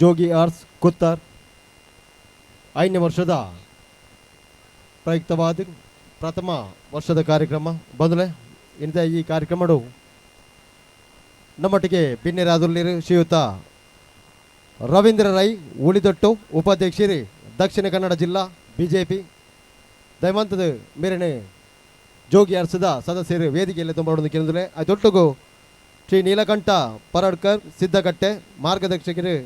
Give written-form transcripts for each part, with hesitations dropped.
ಜೋಗಿ arts Kuthar 5ನೇ ವರ್ಷದ ಪ್ರಯುಕ್ತವಾದ ಪ್ರಥಮ ವರ್ಷದ ಕಾರ್ಯಕ್ರಮ ಬಂದಲೆ ಇಂಥ ಈ ಕಾರ್ಯಕ್ರಮಡು ನಮ್ಮೊಟ್ಟಿಗೆ ಭಿನ್ನರಾದುಲ್ಲಿರು ಶ್ರೀಯುತ ರವೀಂದ್ರ ರೈ ಉಳಿದೊಟ್ಟು ಉಪಾಧ್ಯಕ್ಷರು ದಕ್ಷಿಣ ಕನ್ನಡ ಜಿಲ್ಲಾ ಬಿಜೆಪಿ ದಯವಂತದ ಮೇರೆನೆ ಜೋಗಿ ಆರ್ಟ್ಸ್ದ ಸದಸ್ಯರು ವೇದಿಕೆಯಲ್ಲಿ ತುಂಬ ಕೇಳಿದ್ರೆ ಅದೊಟ್ಟಿಗೂ ಶ್ರೀ ನೀಲಕಂಠ ಪರಡ್ಕರ್ ಸಿದ್ದಗಟ್ಟೆ ಮಾರ್ಗದರ್ಶಕರು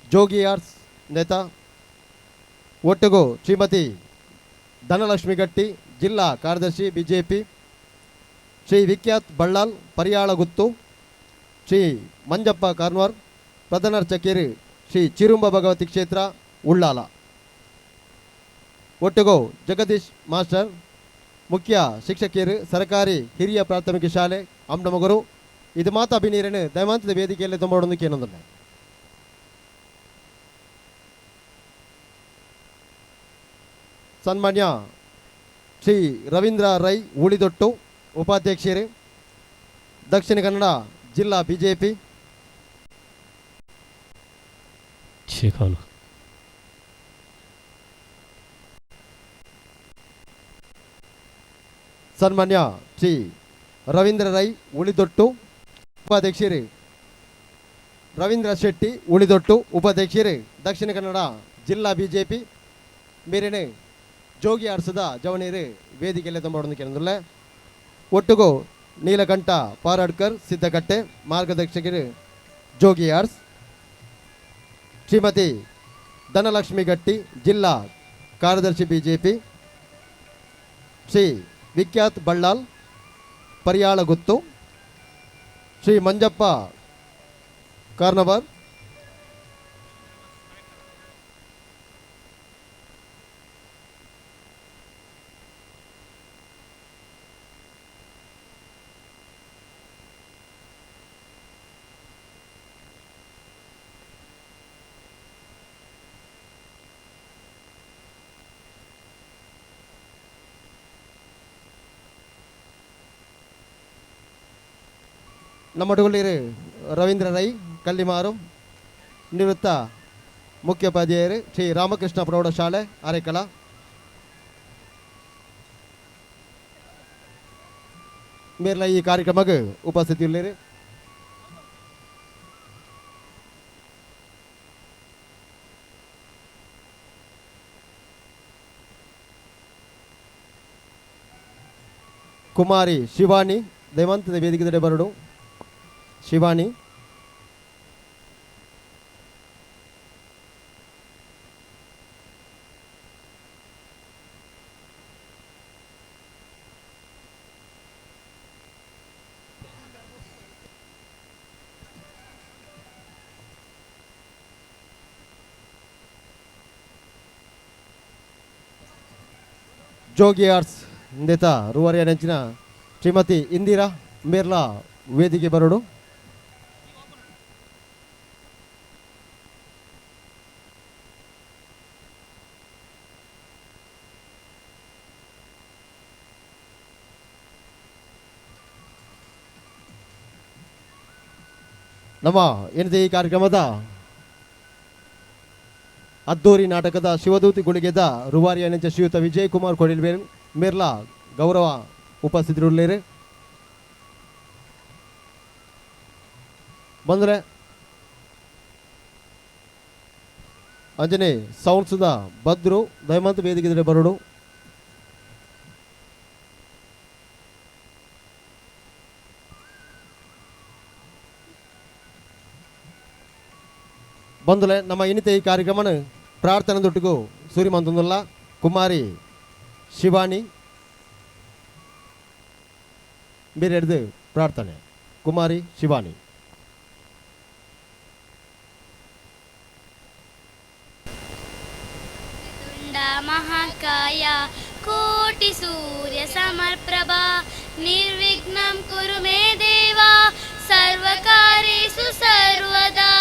ಜೋಗಿ ಆರ್ಟ್ಸ್ ನೇತಾ ಒಟ್ಟಿಗೂ ಶ್ರೀಮತಿ ಧನಲಕ್ಷ್ಮಿ ಗಟ್ಟಿ ಜಿಲ್ಲಾ ಕಾರ್ಯದರ್ಶಿ ಬಿಜೆಪಿ ಶ್ರೀ ವಿಖ್ಯಾತ್ ಬಳ್ಳಾಲ್ ಪರಿಯಾಳಗುತ್ತು ಶ್ರೀ ಮಂಜಪ್ಪ ಕಾರ್ನ್ವರ್ ಪ್ರಧಾನಾರ್ಚಕರು ಶ್ರೀ ಚಿರುಂಬ ಭಗವತಿ ಕ್ಷೇತ್ರ ಉಳ್ಳಾಲ ಒಟ್ಟಿಗೂ ಜಗದೀಶ್ ಮಾಸ್ಟರ್ ಮುಖ್ಯ ಶಿಕ್ಷಕಿಯರು ಸರ್ಕಾರಿ ಹಿರಿಯ ಪ್ರಾಥಮಿಕ ಶಾಲೆ ಅಮ್ನಮಗರು ಇದು ಮಾತಾ ಬಿನೀರನ್ನು ದಯಮಾಂತದ ವೇದಿಕೆಯಲ್ಲಿ ತುಂಬೊಂದು ಕೇನೊಂದಿಲ್ಲ ಸನ್ಮಾನ್ಯ ಶ್ರೀ ರವೀಂದ್ರ ರೈ ಉಳಿದೊಟ್ಟು ಉಪಾಧ್ಯಕ್ಷರು ದಕ್ಷಿಣ ಕನ್ನಡ ಜಿಲ್ಲಾ ಬಿಜೆಪಿ ಸನ್ಮಾನ್ಯ ಶ್ರೀ ರವೀಂದ್ರ ರೈ ಉಳಿದೊಟ್ಟು ಉಪಾಧ್ಯಕ್ಷರು ರವೀಂದ್ರ ಶೆಟ್ಟಿ ಉಳಿದೊಟ್ಟು ಉಪಾಧ್ಯಕ್ಷರು ದಕ್ಷಿಣ ಕನ್ನಡ ಜಿಲ್ಲಾ ಬಿಜೆಪಿ ಮೇರೆನೆ ಜೋಗಿ ಆರ್ಟ್ಸ್ದ ಜವನೀರು ವೇದಿಕೆಯಲ್ಲಿ ತುಂಬ ಕೇಳಿದ್ರೆ ಒಟ್ಟಿಗೂ ನೀಲಕಂಠ ಪಾರಾಡ್ಕರ್ ಸಿದ್ದಗಟ್ಟೆ ಮಾರ್ಗದರ್ಶಕರು ಜೋಗಿ ಆರ್ಟ್ಸ್ ಶ್ರೀಮತಿ ಧನಲಕ್ಷ್ಮಿ ಗಟ್ಟಿ ಜಿಲ್ಲಾ ಕಾರ್ಯದರ್ಶಿ ಬಿಜೆಪಿ ಶ್ರೀ ವಿಖ್ಯಾತ್ ಬಳ್ಳಾಲ್ ಪರಿಯಾಳಗುತ್ತು ಶ್ರೀ ಮಂಜಪ್ಪ ಕಾರ್ನವರ್ ನಮ್ಮೊಡಗುಳ್ಳಿರು ರವೀಂದ್ರ ರೈ ಕಲ್ಲಿಮಾರು ನಿವೃತ್ತ ಮುಖ್ಯೋಪಾಧ್ಯಾಯರು ಶ್ರೀ ರಾಮಕೃಷ್ಣ ಪ್ರೌಢಶಾಲೆ ಅರೆಕಲ ಮೇರ್ಲ ಈ ಕಾರ್ಯಕ್ರಮಕ್ಕೆ ಉಪಸ್ಥಿತಿಯುಳ್ಳಿರು ಕುಮಾರಿ ಶಿವಾನಿ ದೈವಂತದ ವೇದಿಕೆ ಬರಡು ಶಿವಾನಿ ಜೋಗಿ ಆರ್ಟ್ಸ್ ನೇತಾ ರೂವಾರಿಯ ನೆಂಚಿನ ಶ್ರೀಮತಿ ಇಂದಿರಾ ಮೇರ್ಲಾ ವೇದಿಕೆ ಬರಡು ನಮ್ಮ ಏನಿದೆ ಈ ಕಾರ್ಯಕ್ರಮದ ಅದ್ದೂರಿ ನಾಟಕದ ಶಿವದೂತಿ ಗುಳಿಗೆದ ರೂವಾರಿಯ ನೆಂಚ ಶ್ರೀಯುತ ವಿಜಯ್ ಕುಮಾರ್ ಕೊಡಿಲ್ ಮೇರ್ಲಾ ಗೌರವ ಉಪಸ್ಥಿತರಿರುಳ್ಳೇರು ಬಂದರೆ ಅಂಜನೆ ಸೌಂಡ್ಸ್ದ ಬದ್ರು ದಯಮಂತ ವೇದಿಕೆ ಬರಡು ಬಂದಲೆ ನಮ್ಮ ಇನ್ನಿತ ಈ ಕಾರ್ಯಕ್ರಮನ ಪ್ರಾರ್ಥನೆ ದೊಟ್ಟಿಗೂ ಸೂರ್ಯಮಂತಂದುಲ್ಲ ಕುಮಾರಿ ಶಿವಾನಿ ಬೇರೆ ಹಿಡಿದು ಪ್ರಾರ್ಥನೆ ಕುಮಾರಿ ಶಿವಾನಿ ಮಹಾಕಾಯ ಕೋಟಿ ಸೂರ್ಯ ಸಮರ್ಪ್ರಭಾ ನಿರ್ವಿಘ್ನಂ ಕುರು ಮೇ ದೇವ ಸರ್ವಕಾರ್ಯೇಷು ಸರ್ವದಾ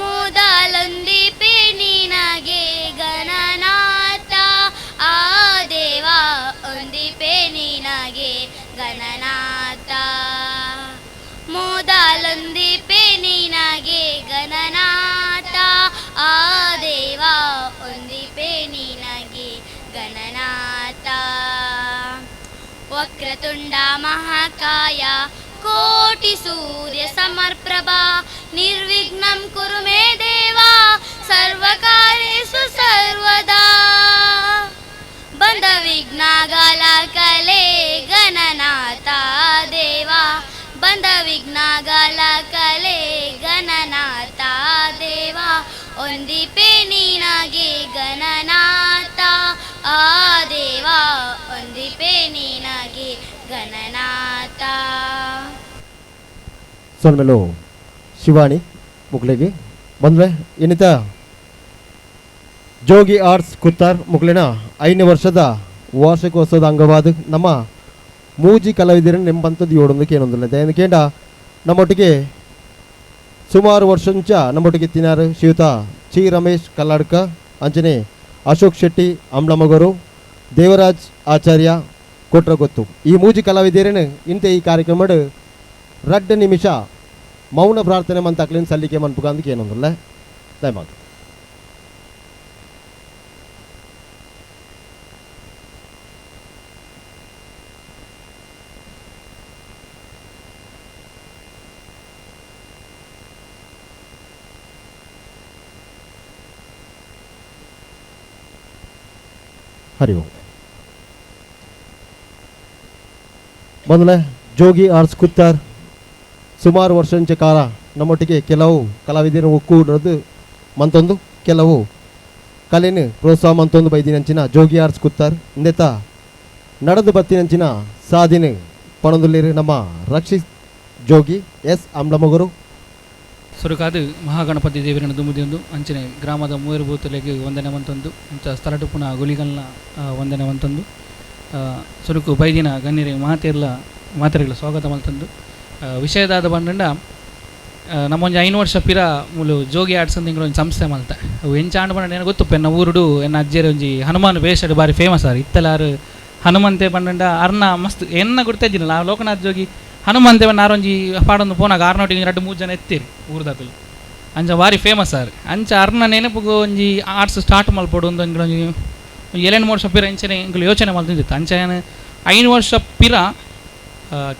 ಮೋದಾಲೊಂದಿಪೆ ನಿನಗೆ ಗಣನಾಥ ಆ ದೇವ ಒಂದಿಪೆ ನಿನಗೆ ಗಣನಾಥ ಮೋದಾಲೊಂದಿಪೆ ನಿನಗೆ ಗಣನಾಥ ಗಣನಾಥ. ವಕ್ರತುಂಡ ಮಹಾಕಾಯ ಕೋಟಿ ಸೂರ್ಯ ಸಮರ್ಪ್ರಭಾ ನಿರ್ವಿಘ್ನಂ ಕುರು ಮೇ ದೇವ ಸರ್ವಕಾರ್ಯೇಷು ಸರ್ವದಾ. ಬಂದ ವಿಘ್ನಗಳ ಕಲೆ ಗಣನಾಥ ದೇವ, ಬಂದ ವಿಘ್ನಗಳ ಕಲೆ ಗಣನಾಥ ದೇವ. ಒಂದಿಪೆ ನಿನಗೆ ಗಣನಾಥ ಆ ದೇವ, ಒಂದಿಪೆ ನಿನಗೆ ಗಣನಾಥ. ಸೊನ್ಮೆಲು ಶಿವಾಣಿ ಮುಕ್ಳಿಗೆ ಬಂದರೆ ಇನ್ನಿತ ಜೋಗಿ ಆರ್ಟ್ಸ್ ಕುತ್ತಾರ್ ಮುಕ್ಳಿನ 5ನೇ ವರ್ಷದ ವಾರ್ಷಿಕೋತ್ಸವದ ಅಂಗವಾದ ನಮ್ಮ ಮೂಜಿ ಕಲಾವಿದರನ್ನು ನೆಂಬಂಥದ್ದು ಏಳೊಂದಕ್ಕೆ ಏನೊಂದಿಲ್ಲ ಏನಕ್ಕೇಂಡ ನಮ್ಮೊಟ್ಟಿಗೆ ಸುಮಾರು ವರ್ಷ ಮುಂಚ ನಮ್ಮೊಟ್ಟಿಗೆ ತಿನ್ನಾರು ಶ್ರೀಯುತ ಚಿ ರಮೇಶ್ ಕಲ್ಲಾಡ್ಕ, ಅಂಚನೆ ಅಶೋಕ್ ಶೆಟ್ಟಿ ಅಂಬ್ಲಮಗರು, ದೇವರಾಜ್ ಆಚಾರ್ಯ ಕೊಟ್ರ ಗೊತ್ತು. ಈ ಮೂಜಿ ಕಲಾವಿದರನ್ನು ಇಂತೆ ಈ ಕಾರ್ಯಕ್ರಮ 2 ನಿಮಿಷ ಮೌನ ಪ್ರಾರ್ಥನೆ ಮಂತಾಕ್ಲಿನ ಸಲ್ಲಿಕೆ ಮನ್ಪುಗಂದಕ್ಕೆ ಏನೊಂದಿಲ್ಲ ದಯಮಾಡಿ. ಹರಿ ಓಂ. ಮೊದಲೇ ಜೋಗಿ ಆರ್ಟ್ಸ್ ಕುತ್ತಾರ್ ಸುಮಾರು ವರ್ಷಂಚೆ ಕಾಲ ನಮ್ಮೊಟ್ಟಿಗೆ ಕೆಲವು ಕಲಾವಿದರು ಒಕ್ಕೂಡೋದು ಮಂತೊಂದು ಕೆಲವು ಕಲೆನ ಪ್ರೋತ್ಸಾಹ ಮಂತೊಂದು ಬೈದಿನಂಚಿನ ಜೋಗಿ ಆರ್ಟ್ಸ್ ಕುತ್ತಾರ್ ಇಂದೆತ ನಡೆದು ಬತ್ತಿನಂಚಿನ ಸಾಧಿನ ಪಣದುಲ್ಲಿರು ನಮ್ಮ ರಕ್ಷಿತ್ ಜೋಗಿ ಎಸ್ ಅಂಬ್ಲಮಗರು ಸುರುಕಾದು ಮಹಾಗಣಪತಿ ದೇವರನ್ನು ದುಂಬುದಿಯೊಂದು ಅಂಚನೆ ಗ್ರಾಮದ ಮೂಲಭೂತಲೆಗೆ ವಂದನೆ ಮಂತೊಂದು ಇಂಥ ಸ್ಥಳಟು ಪುನಃ ಗುಲಿಗಲ್ನ ವಂದನೆ ಮಂತೊಂದು ಸುರುಕು ಬೈದಿನ ಗಣ್ಯರಿಗೆ ಮಾತೆರೆಗಳ ಸ್ವಾಗತ ಮಲ್ತಂದು ವಿಷಯದಾದ ಬಂಡ ನಮ್ಮೊಂದು 5 ವರ್ಷ ಪಿರ ಮೂಲು ಜೋಗಿ ಆರ್ಟ್ಸ್ ಅಂತ ಒಂದು ಸಂಸ್ಥೆ ಮಲ್ತ ಅವು ಎಂಚ ಆಂಡ್ ಬಂಡ ಏನು ಗೊತ್ತು ಎನ್ನ ಊರುಡು ಎನ್ನ ಅಜ್ಜೇರಿ ಒಂಜಿ ಹನುಮಾನ್ ಬೇಷಡ್ ಬಾರಿ ಫೇಮಸ್ ಆರು ಇತ್ತಲಾರು ಹನುಮಂತೆ ಬಂಡ ಅರ್ನ ಮಸ್ತ್ ಎನ್ನ ಗುರ್ತಿದ್ದಿಲ್ಲ ಲೋಕನಾಥ್ ಜೋಗಿ ಹನುಮಂತೆ ಬಣ್ಣ ಆರೊಂಜಿ ಪಾಡೊಂದು ಪೋನಾಗ 6 2 3 ಜನ ಎತ್ತೀರಿ ಊರ್ದಾಕಲು ಅಂಚ ಬಾರಿ ಫೇಮಸ್ ಆರು ಅಂಚ ಅರ್ನ ನೆನಪುಗು ಒಂಜಿ ಆರ್ಟ್ಸ್ ಸ್ಟಾರ್ಟ್ ಮಲ್ಪಡು ಒಂದು ಒಂಜಿ 7 ವರ್ಷ ಪಿರ ಇಂಚನೆ ಇಂಗ್ಳು ಯೋಚನೆ ಮಲ್ತಿದ್ದಿತ್ತು. ಅಂಚ 5 ವರ್ಷ ಪಿರ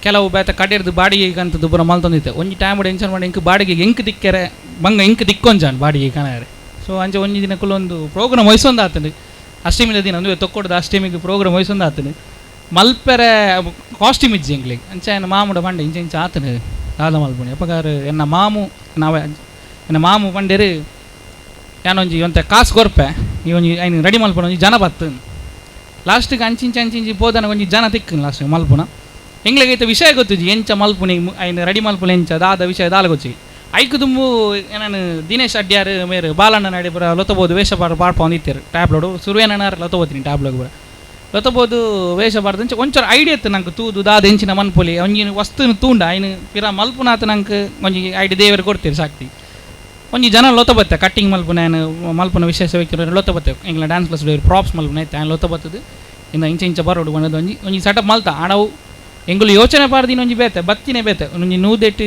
ಕೆಲವು ಬೇತ ಕಡೆರ್ದು ಬಾಡಿಗೆ ಅಂತದ್ದು ಪುರ ಮಲ್ತೊಂದಿತ್ತೆ. ಒಂಜಿ ಟೈಮ್ ಎಂಚನ್ ಮಾಡಿ ಇಂಕ್ ಬಾಡಿಗೆ ಎಂಕ್ ದಿಕ್ಕರೆ ಬಂಗ ಇಂಕ್ ದಿಕ್ಕೊಂಜಾನ್ ಬಾಡಿಗೆ ಕಾಣಾರೆ. ಸೊ ಅಂಚ ಒಂಜಿ ದಿನಕ್ಕೂ ಪ್ರೋಗ್ರಾಮ್ ವಹಿಸೊಂದು ಆತನು ಅಷ್ಟಮಿದ ದಿನ ಒಂದು ತೊಕ್ಕೊಡ್ದು ಅಷ್ಟಮಿಗೆ ಪ್ರೋಗ್ರಾಮ್ ವಹಿಸೊಂದು ಆತನು ಮಲ್ಪೆರೆ ಕಾಸ್ಟ್ಯೂಮ್ ಇಜ್ಜಿ ಎಂಗ್ಲಿಗೆ ಅಂಚ ಎನ್ನ ಮಾಮುಡ ಬಂಡೆ ಇಂಚ ಇಂಚ ಆತನು ದಾದ ಮಲ್ಪುಣಿ ಅಪ್ಪಗಾರು ಎನ್ನ ಮಾಮು ಎನ್ನ ಮಾಮು ಬಂಡೇರು ಏನೊಂಜಿ ಒಂತ ಕಾಸು ಕೊರ್ಪೆ ಈ ಒಂಜಿ ಐನು ರೆಡಿ ಮಲ್ಪುಣ ಒಂಜಿ ಜನ ಬತ್ತು ಲಾಸ್ಟಿಗೆ ಅಂಚಿಂಚಿ ಪೋದನ ಒಂಜಿ ಜನ ತಿಕ್ಕನು ಲಾಸ್ಟಿಗೆ ಮಲ್ಪುಣ ಎಂಗ್ಲಿಗೆ ಐತೆ ವಿಷಯ ಗೊತ್ತಿಜ್ಜಿ ಎಂಚ ಮಲ್ಪುಣಿ ಐನು ರೆಡಿ ಮಲ್ಪುಣ ಎಂಚ ದಾದ ವಿಷಯ ದಾಲ ಗೊಚ್ಚಿ ಐಕು ತುಂಬು ಏನಾನು ದಿನೇಶ್ ಅಡ್ಯಾರು ಮೇರು ಬಾಲಣ್ಣ ನಡಿ ಬರ ಲೊತ್ತಬೋದು ವೇಷ ಪಾಡ್ಪೊಂದಿತ್ತೇರು ಟ್ಯಾಬ್ಲೋಡು ಸುರುವೇನಾರು ಲೊತ್ತಬೋತೀನಿ ಟ್ಯಾಬ್ಲೋಗ್ ಬರ ಲೊತ್ತಬೋದು ವೇಷ ಬಾರ್ದಂಚ ಒಂಚೂರು ಐಡಿಯಾ ಇತ್ತು ನಂಗೆ ತೂದು ದಾದ ಎಂಚಿನ ಮನ್ಪೊಲಿ ಒಂಜಿನ ವಸ್ತುನ ತೂಂಡ ಐನು ಪಿರ ಮಲ್ಪುನಾತ ನಂಗೆ ಒಂಜಿ ಐಡಿ ದೇವರು ಕೊಡ್ತೀರಿ ಸಾಕ್ತಿ ಒಂಜಿ ಜನ ಲೊತ್ತಬತ್ತೆ ಕಟ್ಟಿಂಗ್ ಮಲ್ಪುನ ಮಲ್ಪುನ ವಿಶೇಷ ವ್ಯಕ್ತಿ ಲೊತ್ತಬತ್ತೆ ಎಂಗ್ಲ ಡ್ಯಾನ್ಸ್ ಕ್ಲಾಸ್ ಪ್ರಾಪ್ಸ್ ಮಲ್ಪುನ ಐತೆ ಆಯ್ನು ಲೊತ್ತಬತ್ತದು ಇನ್ನು ಇಂಚ ಬರೋಡು ಬಂದದ್ದು ಒಂಜಿ ಸೆಟಪ್ ಮಲ್ತ ಆಣವು ಎಂಗುಲು ಯೋಚನೆ ಪಾಡ್ದಿನ ಒಂಜಿ ಬೇತೆ ಬತ್ತಿನೇ ಬೇತೆ ಒಂಜಿ 100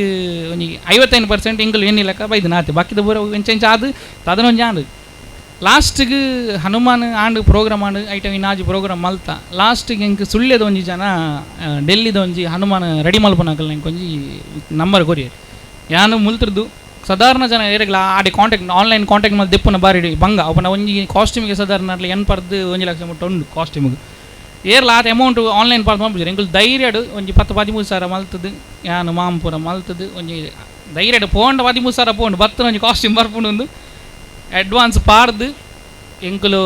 ಒಂಜಿ 55% ಎಂಗುಲು ಏನಿಲ್ಲಕ್ಕ ಬೈದು ನಾತೆ ಬಾಕಿದ ಬರೋ ಇಂಚ ಆದು ತದನೊಂಜಿ ಆಂಡು ಲಾಸ್ಟಿಗೆ ಹನುಮಾನ್ ಆಂಡು ಪ್ರೋಗ್ರಾಮ್ ಆಂಡು ಐಟಮ್ ಇನ್ನಾಜು ಪ್ರೋಗ್ರಾಮ್ ಮಲ್ತ ಲಾಸ್ಟಿಗೆ ಎಂಕ್ ಸುಳ್ಯದ ಒಂಜಿ ಜನ ಡೆಲ್ಲಿದ ಒಂಜಿ ಹನುಮಾನ್ ರೆಡಿ ಮಲ್ಪನಾಕಲ್ಲ ನಂಗೆ ಒಂಜಿ ನಂಬರ್ ಕೊರಿಯರ್ ಯಾನು ಮುಲ್ತಿರ್ದು ಸಾಧಾರಣ ಜನ ಏರೆಗ್ಲ ಆಡಿ ಕಾಂಟ್ಯಾಕ್ಟ್ ಆನ್ಲೈನ್ ಕಾಂಟ್ಯಾಕ್ಟ್ ಮಾಡಿ ದಿಪ್ಪನ ಬಾರಿ ಬಂಗ ಅವನ ಒಂಜಿ ಕಾಸ್ಟ್ಯೂಮಿಗೆ ಸಾಧಾರಣ ಎನ್ಪರ್ದು 1 ಲಕ್ಷ ಮುಟ್ಟ ಉಂಡು ಕಾಸ್ಟ್ಯೂಮಿಗೆ ಏರ್ಲ ಆತ ಅಮೌಂಟ್ ಆನ್ಲೈನ್ ಪಾರ್ದು ಮಾಡ್ಬಿಡ್ತಾರೆ ಎಂಗುಲು ಧೈರ್ಯಡು ಒಂಜಿ 10-13 ಸಾವಿರ ಮಲ್ತದು ಯಾನು ಮಾಂಪುರ ಮಲ್ತದು ಒಂಜಿ ಧೈರ್ಯಡು ಪೋಂಡ 13 ಸಾವಿರ ಪೋಂಡು ಬತ್ತನ ಒಂಜಿ ಕಾಸ್ಟ್ಯೂಮ್ ಬರ್ಪುಂಡು ಒಂದು ಅಡ್ವಾನ್ಸ್ ಪಾಡ್ದು ಎಂಕುಲು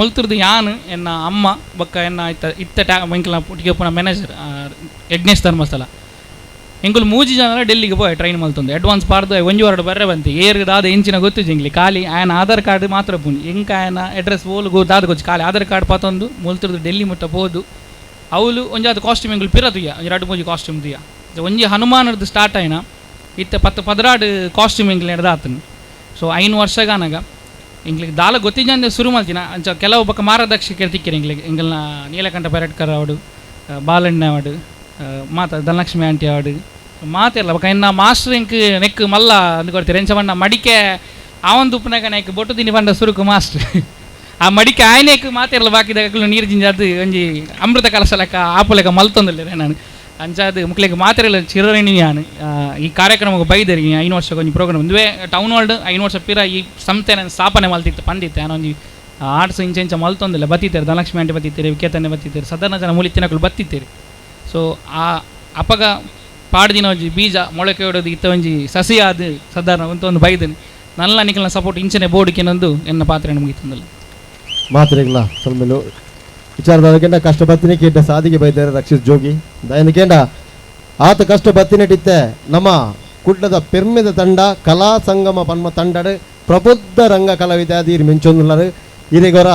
ಮುಲ್ತಿರ್ದು ಯಾನು ಎನ್ನ ಅಮ್ಮ ಬೊಕ್ಕ ಎನ್ನ ಇತ್ತ ಎಂಕಲ ಪುಟ್ಟಿಗೆ ಪುನಃ ಮ್ಯಾನೇಜರ್ ಯಜ್ಞೇಶ್ ಧರ್ಮಸ್ಥಳ ಎಂಕುಲು 3 ಜನ ಡೆಲ್ಲಿಗೆ ಪೋಯ್ ಟ್ರೈನ್ ಮಲ್ತೊಂದು ಅಡ್ವಾನ್ಸ್ ಪಾಡ್ದು 1 ವಾರ ಬರ್ರೆ ಬಂತು ಏರ್ದಾದ ಎಂಚಿನ ಗೊತ್ತು ಜಂಗ್ಲಿ ಖಾಲಿ ಆಯನ ಆಧಾರ್ ಕಾರ್ಡ್ ಮಾತ್ರ ಪುಣಿ ಎಂಕ ಆಯನ ಅಡ್ರೆಸ್ ಓಲು ದಾದ ಗೊಚ್ಚು ಖಾಲಿ ಆಧಾರ್ ಕಾರ್ಡ್ ಪತ್ತೊಂದು ಮುಲ್ತಿರ್ದು ಡೆಲ್ಲಿ ಮುಟ್ಟ ಪೋದು ಅವಳು ಒಂಜಾದ ಕಾಸ್ಟ್ಯೂಮ್ ಎಂಗುಲು ಪಿರದುಯ್ಯ 2-3 ಕಾಸ್ಟ್ಯೂಮ್ ದಿಯ ಒಂಜಿ ಹನುಮಾನದ್ದು ಸ್ಟಾರ್ಟ್ ಆಯ್ನ ಇತ್ತ 10-12 ಕಾಸ್ಟ್ಯೂಮ್ ಎಂಗ್ಲಿ ನಡೆದಾತನು. ಸೊ 5 ವರ್ಷಗಾನಾಗ ಎಂಗ್ಲಿಗೆ ದಾಲ ಗೊತ್ತಿಜಂದೆ ಶುರು ಮಾಡ್ತೀನಿ ಅಂಚ ಕೆಲವು ಪಕ್ಕ ಮಾರ್ಗದರ್ಶಕರು ತಿಕ್ಕಿರಿ ಎಂಗಲ್ನ ನೀಲಕಂಠ ಪೆರಟ್ಕರ್ ಅವಡು ಬಾಲಣ್ಣ ಅವಡು ಮಾತ ಧನಲಕ್ಷ್ಮಿ ಆಂಟಿ ಅವಡು ಮಾತಿರಲ್ಲ ಬಕ್ಕ ಇನ್ನು ಮಾಸ್ಟರ್ ಎಂಕ್ ನೆಕ್ ಮಲ್ಲ ಅಂದು ಕೊಡ್ತೀರಿ ಎಂಚ ಬಣ್ಣ ಮಡಿಕೆ ಆವೊಂದು ಉಪ್ಪನಾಗ ನೆಕ್ ಬೊಟ್ಟು ತಿನಿ ಬಂಡ ಸುರುಕು ಮಾಸ್ಟ್ರ್ ಆ ಮಡಿಕೆ ಆಯ್ನೆಕ್ ಮಾತೆಲ್ಲ ಬಾಕಿದಾಗ ನೀರು ಜಿಂಜಾದು ಒಂಜಿ ಅಮೃತ ಕಲಶ ಲೆಕ್ಕ ಆಪು ಲೆಕ್ಕ ಮಲ್ತೊಂದಿಲ್ಲ ನಾನು ಅಂಚಾದ ಮುಕ್ಲೆಗೆ ಮಾತೆಲ್ಲ ಚಿರರಣಿ ನಾನು ಈ ಕಾರ್ಯಕ್ರಮಕ್ಕೆ ಬೈದರಿ 5 ವರ್ಷಕ್ಕೆ ಒಂದು ಪ್ರೋಗ್ರಾಮ್ ಒಂದುವೇ ಟೌನ್ ಹಾಲ್ಡ್ 5 ವರ್ಷ ಪಿರ ಈ ಸಂಸ್ಥೆ ಸ್ಥಾಪನೆ ಮಲ್ತಿತ್ತು ಪಂದಿತ್ತೆ ನಾನೊಂದು ಆರ್ಟ್ಸ್ ಇಂಚ ಮಲ್ತೊಂದಿಲ್ಲ ಬತ್ತಿತ್ತಾರೆ ಧನಲಕ್ಷ್ಮಿ ಆಂಟಿ ಬತ್ತಿತ್ತೀರಿ ವಿಕೇತನೆ ಬತ್ತಿತ್ತೀರಿ ಸಾಧಾರಣ ಜನ ಮೂಲಿತ್ತಿನಗಳು ಬತ್ತಿತ್ತೀರಿ ಸೊ ಆ ಅಪಗ ಪಾಡ್ದಿನ ಒಂಜಿ ಬೀಜ ಮೊಳಕೆ ಹೊಡೋದು ಇತ್ತ ಒಂಜಿ ಸಸಿ ಆದ ಸಾಧಾರಣ ಒಂದು ಬೈದನು ನಲ್ಲ ನಿಖಲ್ನ ಸಪೋರ್ಟ್ ಇಂಚನೆ ಬೋರ್ಡ್ಕಿನೊಂದು ಎನ್ನ ಪಾತ್ರೆ ನಮಗೆ ತಂದಲ್ಲ ಮಾತ್ರೆಗಳ ಸ್ವಲ್ಪ ವಿಚಾರದೊಳಗೆಂಡ ಕಷ್ಟಪತ್ತಿನ ಕೇಟ ಸಾದಿಗೆ ಬೈತಾರೆ ರಕ್ಷಿತ್ ಜೋಗಿ ದಯನಕೇಂಡ ಆತ ಕಷ್ಟಪತ್ತಿನಟ್ಟಿತ್ತೆ ನಮ್ಮ ಕುಡ್ಲದ ಪೆರ್ಮೆದ ತಂಡ ಕಲಾ ಸಂಗಮ ಪನ್ಮ ತಂಡಡ್ ಪ್ರಬುದ್ಧ ರಂಗ ಕಲಾವಿದಾದೀರ್ ಮಿಂಚೊಂದುಲ್ಲರು ಇರಿಗೊರ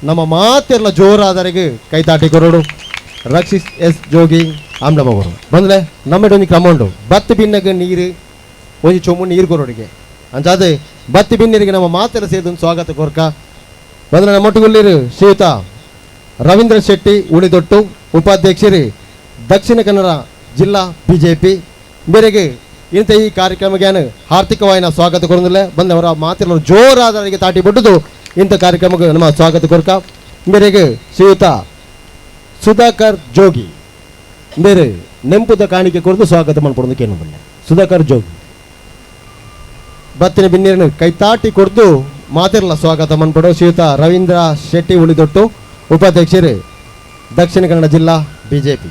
ನಮ್ಮ ಮಾತೆಲ್ಲ ಜೋರಾದರಿಗೆ ಕೈತಾಟಿ ಕೊರಡು ರಕ್ಷಿತ್ ಎಸ್ ಜೋಗಿ ಆಮ್ಲಮಗರು ಬಂದ್ರೆ ನಮ್ಮಡೊಂದು ಕ್ರಮ ಉಂಟು ಬತ್ತು ಬಿನ್ನಗೆ ನೀರು ಒಂಜಿ ಚೊಮ್ಮು ನೀರು ಕೊರೋಡಿಗೆ ಅಂಚಾದೆ ಬತ್ತಿ ಬಿನ್ನರಿಗೆ ನಮ್ಮ ಮಾತೆಲ್ಲ ಸೇರಿದೊಂದು ಸ್ವಾಗತ ಕೊರ್ಕ ಬಂದ್ರೆ ನಮ್ಮೊಟ್ಟಿಗೊಲ್ಲಿರು ಶ್ರೀಯುತ ರವೀಂದ್ರ ಶೆಟ್ಟಿ ಉಳಿದೊಟ್ಟು ಉಪಾಧ್ಯಕ್ಷರು ದಕ್ಷಿಣ ಕನ್ನಡ ಜಿಲ್ಲಾ ಬಿಜೆಪಿ ಮೇರೆಗೆ ಇಂಥ ಈ ಕಾರ್ಯಕ್ರಮಕ್ಕೆ ಹಾರ್ದಿಕವಾಯಿನ ಸ್ವಾಗತ ಕೊರೊಂದಿಲ್ಲ ಬಂದವರ ಮಾತೆಲ್ಲ ಜೋರಾದವರಿಗೆ ತಾಟಿ ಬಿಟ್ಟದು ಇಂಥ ಕಾರ್ಯಕ್ರಮಕ್ಕೆ ನಮ್ಮ ಸ್ವಾಗತ ಕೊರ್ಕ ಮೇರೆಗೆ ಶ್ರೀಯುತ ಸುಧಾಕರ್ ಜೋಗಿ ಬೇರೆ ನೆಂಪುದ ಕಾಣಿಕೆ ಕೊರದು ಸ್ವಾಗತ ಮಾಡ್ಕೊಡೋದಕ್ಕೆ ಏನು ಬಲ್ಲ ಸುಧಾಕರ್ ಜೋಗಿ ಬತ್ತಿನ ಬಿನ್ನೀರನ್ನು ಕೈತಾಟಿ ಕೊಡ್ದು ಮಾತಿರಲ್ಲ ಸ್ವಾಗತ ಮಾಡ್ಕೊಡೋ ಶ್ರೀಯುತ ರವೀಂದ್ರ ಶೆಟ್ಟಿ ಉಳಿದೊಟ್ಟು ಉಪಾಧ್ಯಕ್ಷರು ದಕ್ಷಿಣ ಕನ್ನಡ ಜಿಲ್ಲಾ ಬಿಜೆಪಿ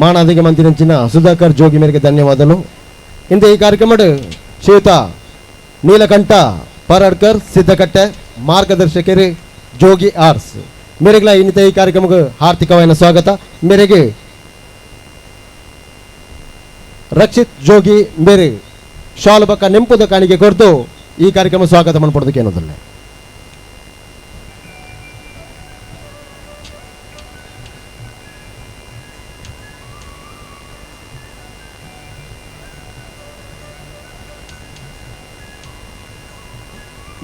ಮಾಣಾದಿಗೆ ಮಂತ್ರಿಂಚಿನ ಸುಧಾಕರ್ ಜೋಗಿ ಮೇರೆಗೆ ಧನ್ಯವಾದಗಳು ಇಂದ ಈ ಕಾರ್ಯಕ್ರಮ ಶ್ರೀಯುತ ನೀಲಕಂಠ ಪರಡ್ಕರ್ ಸಿದ್ದಕಟ್ಟೆ ಮಾರ್ಗದರ್ಶಕರು ಜೋಗಿ ಆರ್ಸ್ ಮೇರೆಗಳ ಇನ್ನಿತ ಈ ಕಾರ್ಯಕ್ರಮಕ್ಕೆ ಹಾರ್ದಿಕವಾದ ಸ್ವಾಗತ ಮೇರೆಗೆ ರಕ್ಷಿತ್ ಜೋಗಿ ಮೇರೆ ಶಾಲು ಬಕ್ಕ ನೆಂಪುದ ಕಾಣಿಕೆ ಕೊಡ್ತು ಈ ಕಾರ್ಯಕ್ರಮ ಸ್ವಾಗತ ಮಾಡ್ಕೊಡೋದಕ್ಕೆ ಏನೋದಿಲ್ಲ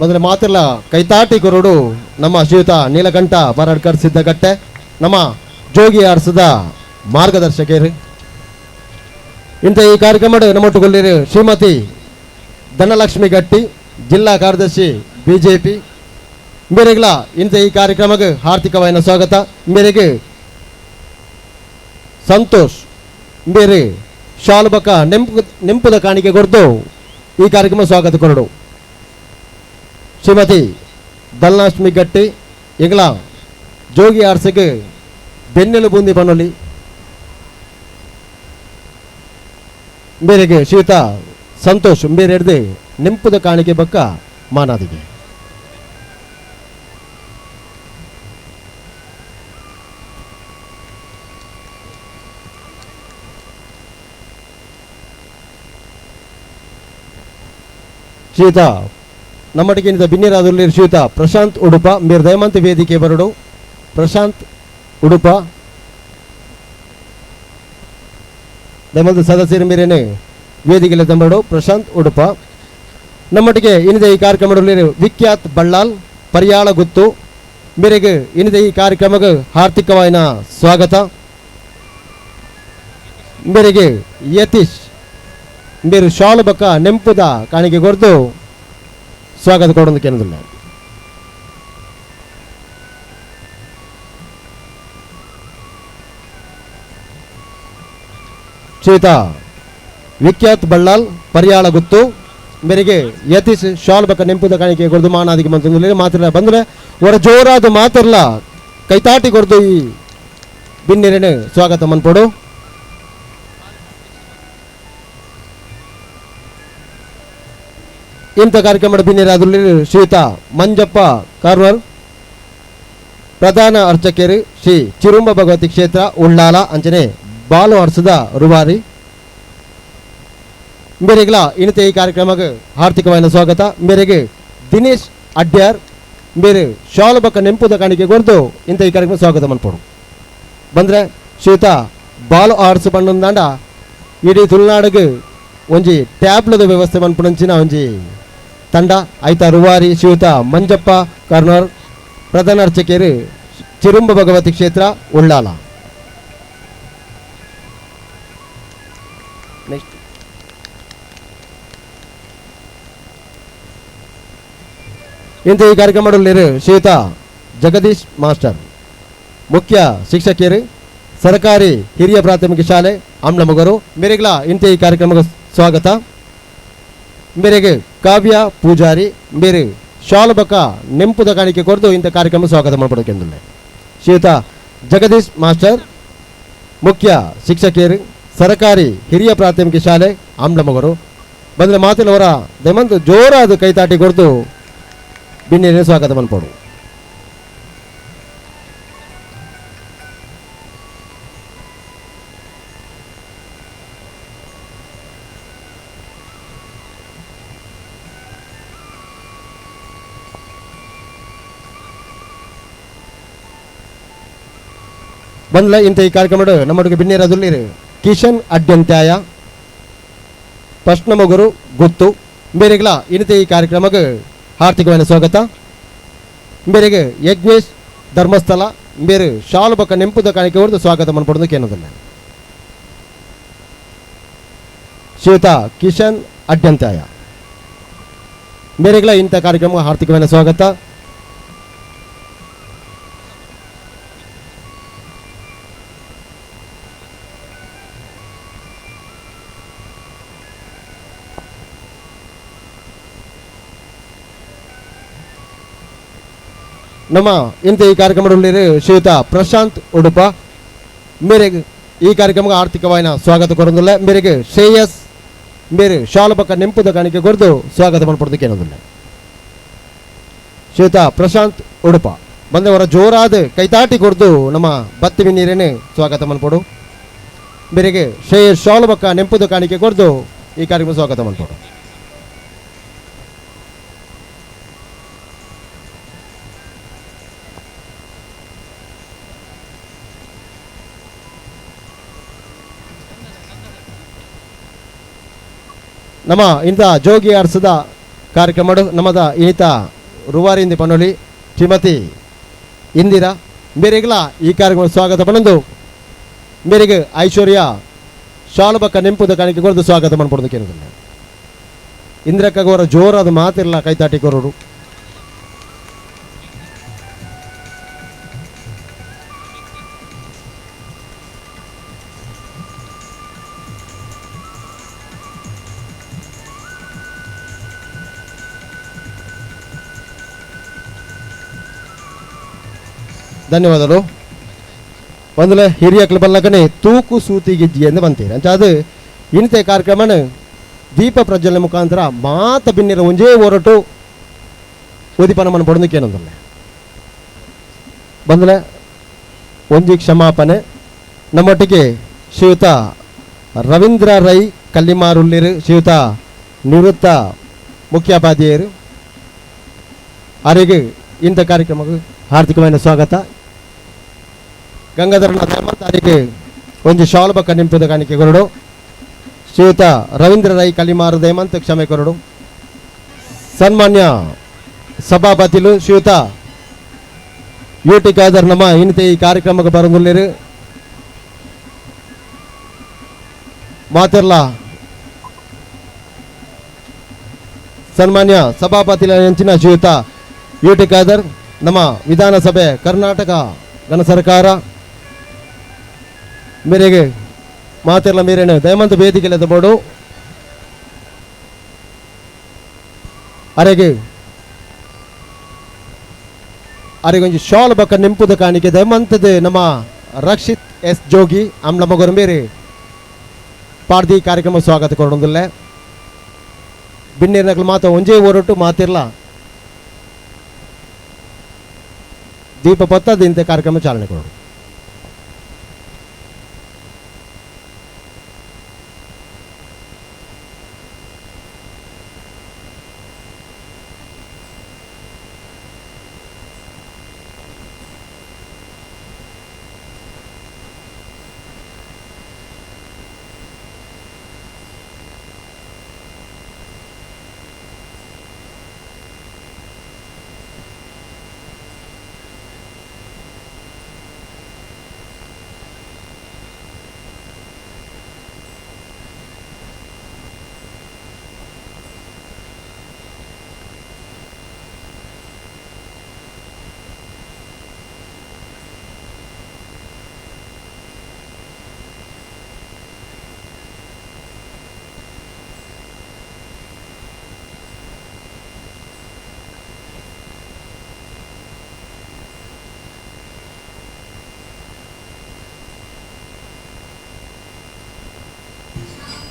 ಮೊದಲ ಮಾತೆಲ್ಲ ಕೈತಾಟಿ ಕೊರಡು ನಮ್ಮ ಶ್ರೀಯುತ ನೀಲಕಂಠ ಪರಡ್ಕರ್ ಸಿದ್ದಗಟ್ಟೆ ನಮ್ಮ ಜೋಗಿ ಆರ್ಸದ ಮಾರ್ಗದರ್ಶಕರು ಇಂಥ ಈ ಕಾರ್ಯಕ್ರಮ ನಮ್ಮೊಟ್ಟುಗೊಳ್ಳಿರು ಶ್ರೀಮತಿ ಧನಲಕ್ಷ್ಮಿ ಗಟ್ಟಿ ಜಿಲ್ಲಾ ಕಾರ್ಯದರ್ಶಿ ಬಿಜೆಪಿ ಮೇರೆಗಳ ಇಂಥ ಈ ಕಾರ್ಯಕ್ರಮಕ್ಕೆ ಹಾರ್ದಿಕವಾದ ಸ್ವಾಗತ ಮೇರೆಗೆ ಸಂತೋಷ್ ಮೇರೆ ಶಾಲ್ಬಕ ನೆಂಪುದ ಕಾಣಿಕೆ ಕೊಡ್ದು ಈ ಕಾರ್ಯಕ್ರಮ ಸ್ವಾಗತ ಕೊರಡು ಶ್ರೀಮತಿ ಧನಲಕ್ಷ್ಮಿ ಗಟ್ಟಿ ಎಂಗ್ಲ ಜೋಗಿ ಆರ್ಸಕ್ಕೆ ಬೆನ್ನೆಲು ಬೂಂದಿ ಪನ್ನೊಲಿ ಬೇರೆಗೆ ಶ್ರೀಯುತ ಸಂತೋಷ್ ಬೇರೆ ಹಿಡ್ದು ನೆಂಪುದ ಕಾಣಿಕೆ ಬಕ್ಕ ಮಾನಾದಿಗೆ ಶ್ರೀಯುತ ನಮ್ಮಟಿಗೆ ಬಿನ್ನಿರಾದಲ್ಲಿ ಶ್ರೀಯುತ ಪ್ರಶಾಂತ್ ಉಡುಪ ಮೇರೆ ದಯಮಂತ ವೇದಿಕೆ ಬರಡು ಪ್ರಶಾಂತ್ ಉಡುಪ ದಯಮಂತ ಸದಸ್ಯರ ಮೇರೇನೆ ವೇದಿಕೆಯಲ್ಲಿ ತಂಬರಡು ಪ್ರಶಾಂತ್ ಉಡುಪ ನಮ್ಮಟಿಗೆ ಇನ್ನಿದೆ ಈ ಕಾರ್ಯಕ್ರಮದಲ್ಲಿ ವಿಖ್ಯಾತ್ ಬಳ್ಳಾಲ್ ಪರಿಯಾಳ ಗುತ್ತು ಮೇರೆಗೆ ಇನ್ನಿದೆ ಈ ಕಾರ್ಯಕ್ರಮಕ್ಕೆ ಹಾರ್ದಿಕವಾದ ಸ್ವಾಗತ ಮೇರೆಗೆ ಯತೀಶ್ ಮೇರೆ ಶಾಲು ಬಕ್ಕ ನೆಂಪುದ ಕಾಣಿಕೆ ಕೊಡ್ದು ಸ್ವಾಗತ ಕೊಡೋದಕ್ಕೆ ಏನದಿಲ್ಲ ಶ್ರೀಯುತ ವಿಖ್ಯಾತ್ ಬಳ್ಳಾಲ್ ಪರಿಯಾಳ ಗುತ್ತು ಮೇರೆಗೆ ಯತೀಶ್ ಶಾಲ್ ಬಕ್ಕ ನೆಂಪುದ ಕಾಣಿಕೆ ಕೊಡ್ದು ಮಾನಾದಿಗೆ ಮಾತ್ರ ಬಂದ್ರೆ ಅವರ ಜೋರಾದ ಮಾತಿರಲ್ಲ ಕೈತಾಟಿ ಕೊಡ್ದು ಈ ಬಿನ್ನಿರೇನೆ ಸ್ವಾಗತ ಮನ್ಪೋಡು ಇಂಥ ಕಾರ್ಯಕ್ರಮದ ಬಿನ್ನಿರಾದಲ್ಲಿ ಶ್ರೀಯುತ ಮಂಜಪ್ಪ ಕಾರ್ವರ್ ಪ್ರಧಾನ ಅರ್ಚಕರು ಶ್ರೀ ಚಿರುಂಬ ಭಗವತಿ ಕ್ಷೇತ್ರ ಉಳ್ಳಾಲ ಅಂಚನೆ ಬಾಲು ಅರ್ಸದ ರುವಾರಿ ಮೇರೆಗಳ ಇನ್ನಿತ ಈ ಕಾರ್ಯಕ್ರಮಕ್ಕೆ ಹಾರ್ದಿಕವಾದ ಸ್ವಾಗತ ಮೇರೆಗೆ ದಿನೇಶ್ ಅಡ್ಯಾರ್ ಮೇರೆ ಶಾಲು ಬಕ್ಕ ನೆಂಪುದ ಕಾಣಿಕೆ ಕೊಡ್ದು ಇಂಥ ಈ ಕಾರ್ಯಕ್ರಮ ಸ್ವಾಗತ ಮನ್ಪೋಡು ಬಂದರೆ ಶ್ರೀಯುತ ಬಾಲು ಆರ್ಸ್ ಬಣ್ಣದಾಂಡ ಇಡೀ ತುಳುನಾಡಿಗೆ ಒಂಜಿ ಟ್ಯಾಬ್ಲದ ವ್ಯವಸ್ಥೆ ಮನ್ಪುಣಂಚಿನ ಒಂಜಿ ತಂಡ ಆಯ್ತಾ ರುವಾರಿ ಶ್ರೀಯುತ ಮಂಜಪ್ಪ ಕಾರ್ನರ್ ಪ್ರಧಾನ ಅರ್ಚಕರು ಚಿರುಂಬ ಭಗವತಿ ಕ್ಷೇತ್ರ ಉಳ್ಳಾಲ ನೆಕ್ಸ್ಟ್ ಇಂಥ ಈ ಕಾರ್ಯಕ್ರಮ ಮಾಡಲಿರು ಶ್ರೀಯುತ ಜಗದೀಶ್ ಮಾಸ್ಟರ್ ಮುಖ್ಯ ಶಿಕ್ಷಕಿಯರು ಸರ್ಕಾರಿ ಹಿರಿಯ ಪ್ರಾಥಮಿಕ ಶಾಲೆ ಆಮ್ಲಮಗರು ಮೇರೆಗಳ ಇಂಥ ಈ ಕಾರ್ಯಕ್ರಮಕ್ಕೆ ಸ್ವಾಗತ ಮೇರೆಗೆ ಕಾವ್ಯ ಪೂಜಾರಿ ಮೇರೆ ಶಾಲಬಕ ನೆಂಪುದ ಕಾಣಿಕೆ ಕೊರೆದು ಇಂಥ ಕಾರ್ಯಕ್ರಮ ಸ್ವಾಗತ ಮಾಡಬೇಕೆಂದಿಲ್ಲ ಶ್ರೀಯುತ ಜಗದೀಶ್ ಮಾಸ್ಟರ್ ಮುಖ್ಯ ಶಿಕ್ಷಕಿಯರು ಸರ್ಕಾರಿ ಹಿರಿಯ ಪ್ರಾಥಮಿಕ ಶಾಲೆ ಆಮ್ಲಮಗರು ಬಂದರೆ ಮಾತಿಲವರ ದಯಮಂದು ಜೋರಾದ ಕೈತಾಟಿ ಕೊರೆದು ಬಿನ್ನೇನೆ ಸ್ವಾಗತ ಮನ್ಪಡು ಬಂದ್ಲ ಇಂಥ ಈ ಕಾರ್ಯಕ್ರಮ ನಮ್ಮೊಟ್ಟಿಗೆ ಬಿನ್ನೇರದಲ್ಲಿ ಕಿಶನ್ ಅಡ್ಯಂತ್ಯಾಯ ಪ್ರಶ್ನ ಮಗುರು ಗೊತ್ತು ಬೇರೆಗಳ ಇಂಥ ಈ ಕಾರ್ಯಕ್ರಮಕ್ಕೆ ಹಾರ್ದಿಕವಾದ ಸ್ವಾಗತ ಬೇರೆಗೆ ಯಜ್ಞೇಶ್ ಧರ್ಮಸ್ಥಳ ಬೇರೆ ಶಾಲು ಬಕ್ಕ ನೆಂಪುದ ಕಾಣಿಕೆ ಹೊಡೆದು ಸ್ವಾಗತ ಮಾಡ್ಕೊಡೋದಕ್ಕೆ ಏನೋದಿಲ್ಲ ಶ್ರೀಯುತ ಕಿಶನ್ ಅಡ್ಯಂತ್ಯಾಯ ಬೇರೆಗಳ ಇಂಥ ಕಾರ್ಯಕ್ರಮ ಹಾರ್ದಿಕವಾದ ಸ್ವಾಗತ ನಮ್ಮ ಇಂಥ ಈ ಕಾರ್ಯಕ್ರಮದಲ್ಲಿ ಶ್ರೀಯುತ ಪ್ರಶಾಂತ್ ಉಡುಪ ಮೇರೆಗೆ ಈ ಕಾರ್ಯಕ್ರಮಕ್ಕೆ ಆರ್ಥಿಕವಾದ ಸ್ವಾಗತ ಕೊಡೋದಿಲ್ಲ ಮೇರೆಗೆ ಶ್ರೇಯಸ್ ಬೇರೆ ಶಾಲು ಪಕ್ಕ ನೆಂಪುದ ಕಾಣಿಕೆ ಕೊರೆದು ಸ್ವಾಗತ ಮಾಡ್ಕೊಡೋದಕ್ಕೆ ಏನೋದಿಲ್ಲ ಶ್ರೀಯುತ ಪ್ರಶಾಂತ್ ಉಡುಪ ಬಂದವರ ಜೋರಾದ ಕೈತಾಟಿ ಕೊಡ್ದು ನಮ್ಮ ಬತ್ತಿ ಬಿನ್ನೀರೇನೆ ಸ್ವಾಗತ ಮಾಡ್ಕೊಡು ಬೇರೆಗೆ ಶ್ರೇಯಸ್ ಶಾಲು ಪಕ್ಕ ನೆಂಪುದ ಕಾಣಿಕೆ ಕೊರೆದು ಈ ಕಾರ್ಯಕ್ರಮ ಸ್ವಾಗತ ಮಾಡ್ಕೊಡು ನಮ್ಮ ಇಂಥ ಜೋಗಿ ಆರಿಸಿದ ಕಾರ್ಯಕ್ರಮ ನಮ್ಮದ ಈತ ರುವಾರಿಂದಿ ಪನೋಲಿ ಶ್ರೀಮತಿ ಇಂದಿರಾ ಮೇರೆಗಳ ಈ ಕಾರ್ಯಕ್ರಮ ಸ್ವಾಗತ ಪಣಂದು ಮೇರೆಗೆ ಐಶ್ವರ್ಯ ಶಾಲಬಕ್ಕ ನೆಂಪುದ ಕಾಣಿಕೆ ಕೊರೆದು ಸ್ವಾಗತ ಮಾಡ್ಕೊಡೋದಕ್ಕೆ ಏನಿಲ್ಲ ಇಂದ್ರಕ್ಕಗೋರ ಜೋರಾದ ಮಾತಿರಲ್ಲ ಕೈತಾಟಿ ಕೊರೋರು ಧನ್ಯವಾದಗಳು ಒಂದಲೆ ಹಿರಿಯ ಬಲ್ಲಕನೆ ತೂಕು ಸೂತಿ ಗಿಜ್ಜಿ ಎಂದು ಬಂತೀರಿ ಅಂಚ ಅದು ಇಂಥ ಕಾರ್ಯಕ್ರಮನ ದೀಪ ಪ್ರಜ್ವಲನೆ ಮುಖಾಂತರ ಮಾತ ಬಿನ್ನಿರ ಒಂಜೇ ಹೊರಟು ಉದಿಪನ ಪಡೋದಕ್ಕೆ ಏನೊಂದಲ್ಲ ಬಂದಲೆ ಒಂಜಿ ಕ್ಷಮಾಪಣೆ ನಮ್ಮೊಟ್ಟಿಗೆ ಶ್ರೀಯುತ ರವೀಂದ್ರ ರೈ ಕಲ್ಲಿಮಾರುಲ್ಲಿರು ಶ್ರೀಯುತ ನಿವೃತ್ತ ಮುಖ್ಯೋಪಾಧ್ಯಾಯರು ಅವರಿಗೆ ಇಂಥ ಕಾರ್ಯಕ್ರಮಕ್ಕೆ ಹಾರ್ದಿಕವಾದ ಸ್ವಾಗತ ಗಂಗಾಧರನ ಧರ್ಮಂತ ಅವರಿಗೆ ಒಂದು ಶಾಲು ಬಕ್ಕ ನಿಂಪುದ ಕಾಣಿಕೆ ಕೊರಡು ಶ್ರೀಯುತ ರವೀಂದ್ರ ರೈ ಕಲಿಮಾರು ದಯಮಂತ ಕ್ಷಮೆ ಕೊರಡು ಸನ್ಮಾನ್ಯ ಸಭಾಪತಿಲು ಶ್ರೀಯುತ ಯುಟಿ ಖಾದರ್ ನಮ್ಮ ಇನ್ನತೆ ಈ ಕಾರ್ಯಕ್ರಮಕ್ಕೆ ಬರಗುಲ್ಲಿರು ಮಾತಿರ್ಲ ಸನ್ಮಾನ್ಯ ಸಭಾಪತಿಲ ಹೆಂಚಿನ ಶ್ರೀಯುತ ಯುಟಿ ಖಾದರ್ ನಮ್ಮ ವಿಧಾನಸಭೆ ಕರ್ನಾಟಕ ಗಣ ಸರ್ಕಾರ ಮೇರೆಗೆ ಮಾತೆಲ್ಲ ಮೇರೇನು ದಯಮಂತ ವೇದಿಕೆಲೆದ ಬೋಡು ಅರೆಗೆ ಅರೆಗೊಂಜಿ ಶಾಲ್ ಬಕ್ಕ ನೆಂಪುದ ಕಾಣಿಕೆ ದಯಮಂತದ ನಮ್ಮ ರಕ್ಷಿತ್ ಎಸ್ ಜೋಗಿ ಆಮ್ಲ ಮಗರು ಮೇರೆ ಪಾಡ್ದಿ ಕಾರ್ಯಕ್ರಮ ಸ್ವಾಗತ ಕೊಡೋದಿಲ್ಲ ಬಿನ್ನೇರ್ನಗಳು ಮಾತ ಒಂಜೇ ಹೊರಟು ಮಾತಿರ್ಲ ದೀಪ ಪತ್ತದ ಇಂಥ ಕಾರ್ಯಕ್ರಮ ಚಾಲನೆ ಕೊಡೋದು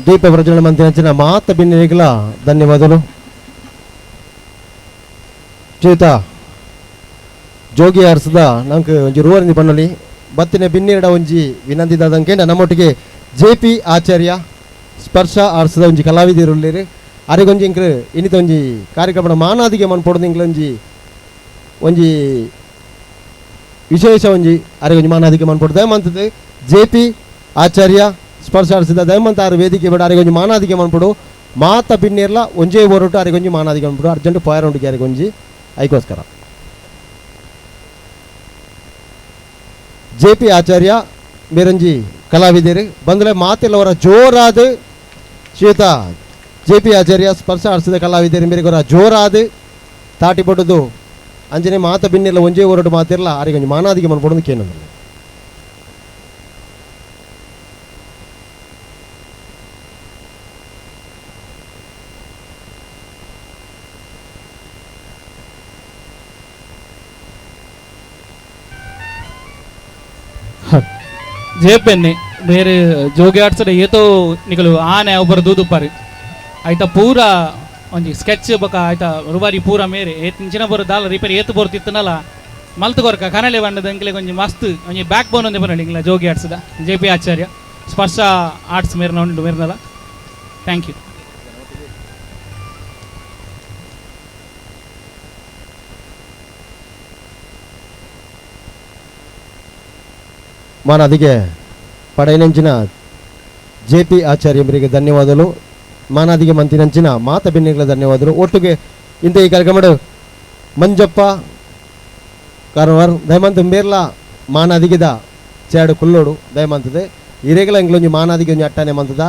ದೀಪ ಪ್ರಜ್ವಲನೆ ಮಂತ್ರಿನ ಮಾತ ಭಿನ್ನರಿಗಳ ಧನ್ಯವಾದಗಳು. ಶ್ರೀಯುತ ಜೋಗಿ ಅರ್ಸದ ನಂಗೆ ಒಂಜಿ ರೂವರಿಂದಿ ಪನ್ನೊಲಿ ಬತ್ತಿನ ಬಿನ್ನಿರಡ ಒಂಜಿ ವಿನಂತಿದಂಗೆ ನಮ್ಮೊಟ್ಟಿಗೆ JP ಆಚಾರ್ಯ ಸ್ಪರ್ಶ ಆರ್ಸದ ಒಂಜಿ ಕಲಾವಿದರು ಉಳ್ಳೇರು ಅರೆಗೊಂಜಿ ಇಂಕ್ರು ಇನ್ನಿತ ಒಂಜಿ ಕಾರ್ಯಕ್ರಮದ ಮಾನಾದಿಗೆ ಮನ್ಪೊಡದು ಇಂಕ್ಲ ಒಂಜಿ ವಿಶೇಷ ಒಂಜಿ ಅರೆಗೊಂಜಿ ಮಾನಾದಿಗೆ ಮನ್ಪೊಡು ದಯಮಂತದ್ದು JP ಆಚಾರ್ಯ ಸ್ಪರ್ಶ ಆರ್ಸಿದ ದಯಮಂತ ಆರು ವೇದಿಕೆ ಬೇಡ ಅರೆಗೊಂಜಿ ಮಾನಾದಿಗೆ ಮನ್ಪೊಡು ಮಾತ ಬಿನ್ನಿರ್ಲ ಒಂಜೇ ಹೊರಟು ಅರೆಗೊಂಜಿ ಮಾನಾದಿಗೆ ಮನ್ಪೊಡು ಅರ್ಜೆಂಟ್ ಪೋಯರೊಂಡಿಗೆ ಅರೆಗೊಂಜಿ ಐಕೋಸ್ಕರ JP ಆಚಾರ್ಯ ಬೇರೊಂಜಿ ಕಲಾವಿದರು ಬಂದರೆ ಮಾತೆಲ್ಲವರ ಜೋರಾದ ಶ್ರೀಯುತ JP ಆಚಾರ್ಯ ಸ್ಪರ್ಶ ಆಡಿಸಿದ ಕಲಾವಿದರು ಮೇರೆಗೊರ ಜೋರಾದ ತಾಟಿ ಪಟ್ಟದು ಅಂಜನೆ ಮಾತ ಬಿನ್ನೆಲ್ಲ ಒಂಜೇ ಹೊರಟು ಮಾತಿರಲ್ಲ ಅರಿಗೊಂಜಿ ಮಾನಾದಿಗೆ ಮನ್ಪೊಡೋದು ಕೇನಂದ್ರೆ ಜೇಪೆನ್ನೆ ಬೇರೆ ಜೋಗಿ ಆಡ್ಸಡೆ ಏತೋ ನಿಕಲು ಆನೆ ಒಬ್ಬರು ದೂದುಪ್ಪಾರು ಆಯ್ತಾ ಪೂರ ಒಂಜಿ ಸ್ಕೆಚ್ ಬೊಕ ಆಯ್ತಾ ರುಬಾರಿ ಪೂರ ಮೇರೆ ಚಿನ್ನ ಬರೋ ದಾಲ ರಿಪೇರಿ ಏತು ಬೋರ್ತಿತ್ತನಲ್ಲ ಮಲ್ತು ಕೊರ್ಕ ಕನಲೆ ಬಂಡದ ಅಂಕಲೆ ಒಂಜಿ ಮಸ್ತ್ ಒಂಜಿ ಬ್ಯಾಕ್ ಬೋನ್ ಒಂದೇ ಬರೋಣ ಇಂಗ್ಲ ಜೋಗಿ ಆಡ್ಸದ JP ಆಚಾರ್ಯ ಸ್ಪರ್ಶ ಆರ್ಟ್ಸ್ ಮೇರ್ನ ಉಂಟು ಮೇರ್ನಲ್ಲ. Thank you. ಮಾನಾದಿಗೆ ಪಡೆಯನಂಚಿನ JP ಆಚಾರ್ಯರಿಗೆ ಧನ್ಯವಾದಗಳು. ಮಾನಾದಿಗೆ ಮಂತಿನಂಚಿನ ಮಾತ ಬೆನ್ನಿಗಳ ಧನ್ಯವಾದಗಳು. ಒಟ್ಟಿಗೆ ಇಂಥ ಈ ಕಾರ್ಯಕ್ರಮ ಮಂಜಪ್ಪ ಕಾರವಾರ ದಯಮಂತ ಮೇರ್ಲ ಮಾನಾದಿಗೆದ ಚೇಡು ಕುಲ್ಲೋಡು ದಯಮಂತದೆ ಇರೆಗಳ ಎಂಗ್ಲೊಂಜಿ ಮಾನಾದಿಗೆ ಒಂಜಿ ಅಟ್ಟನೆ ಮಂತದ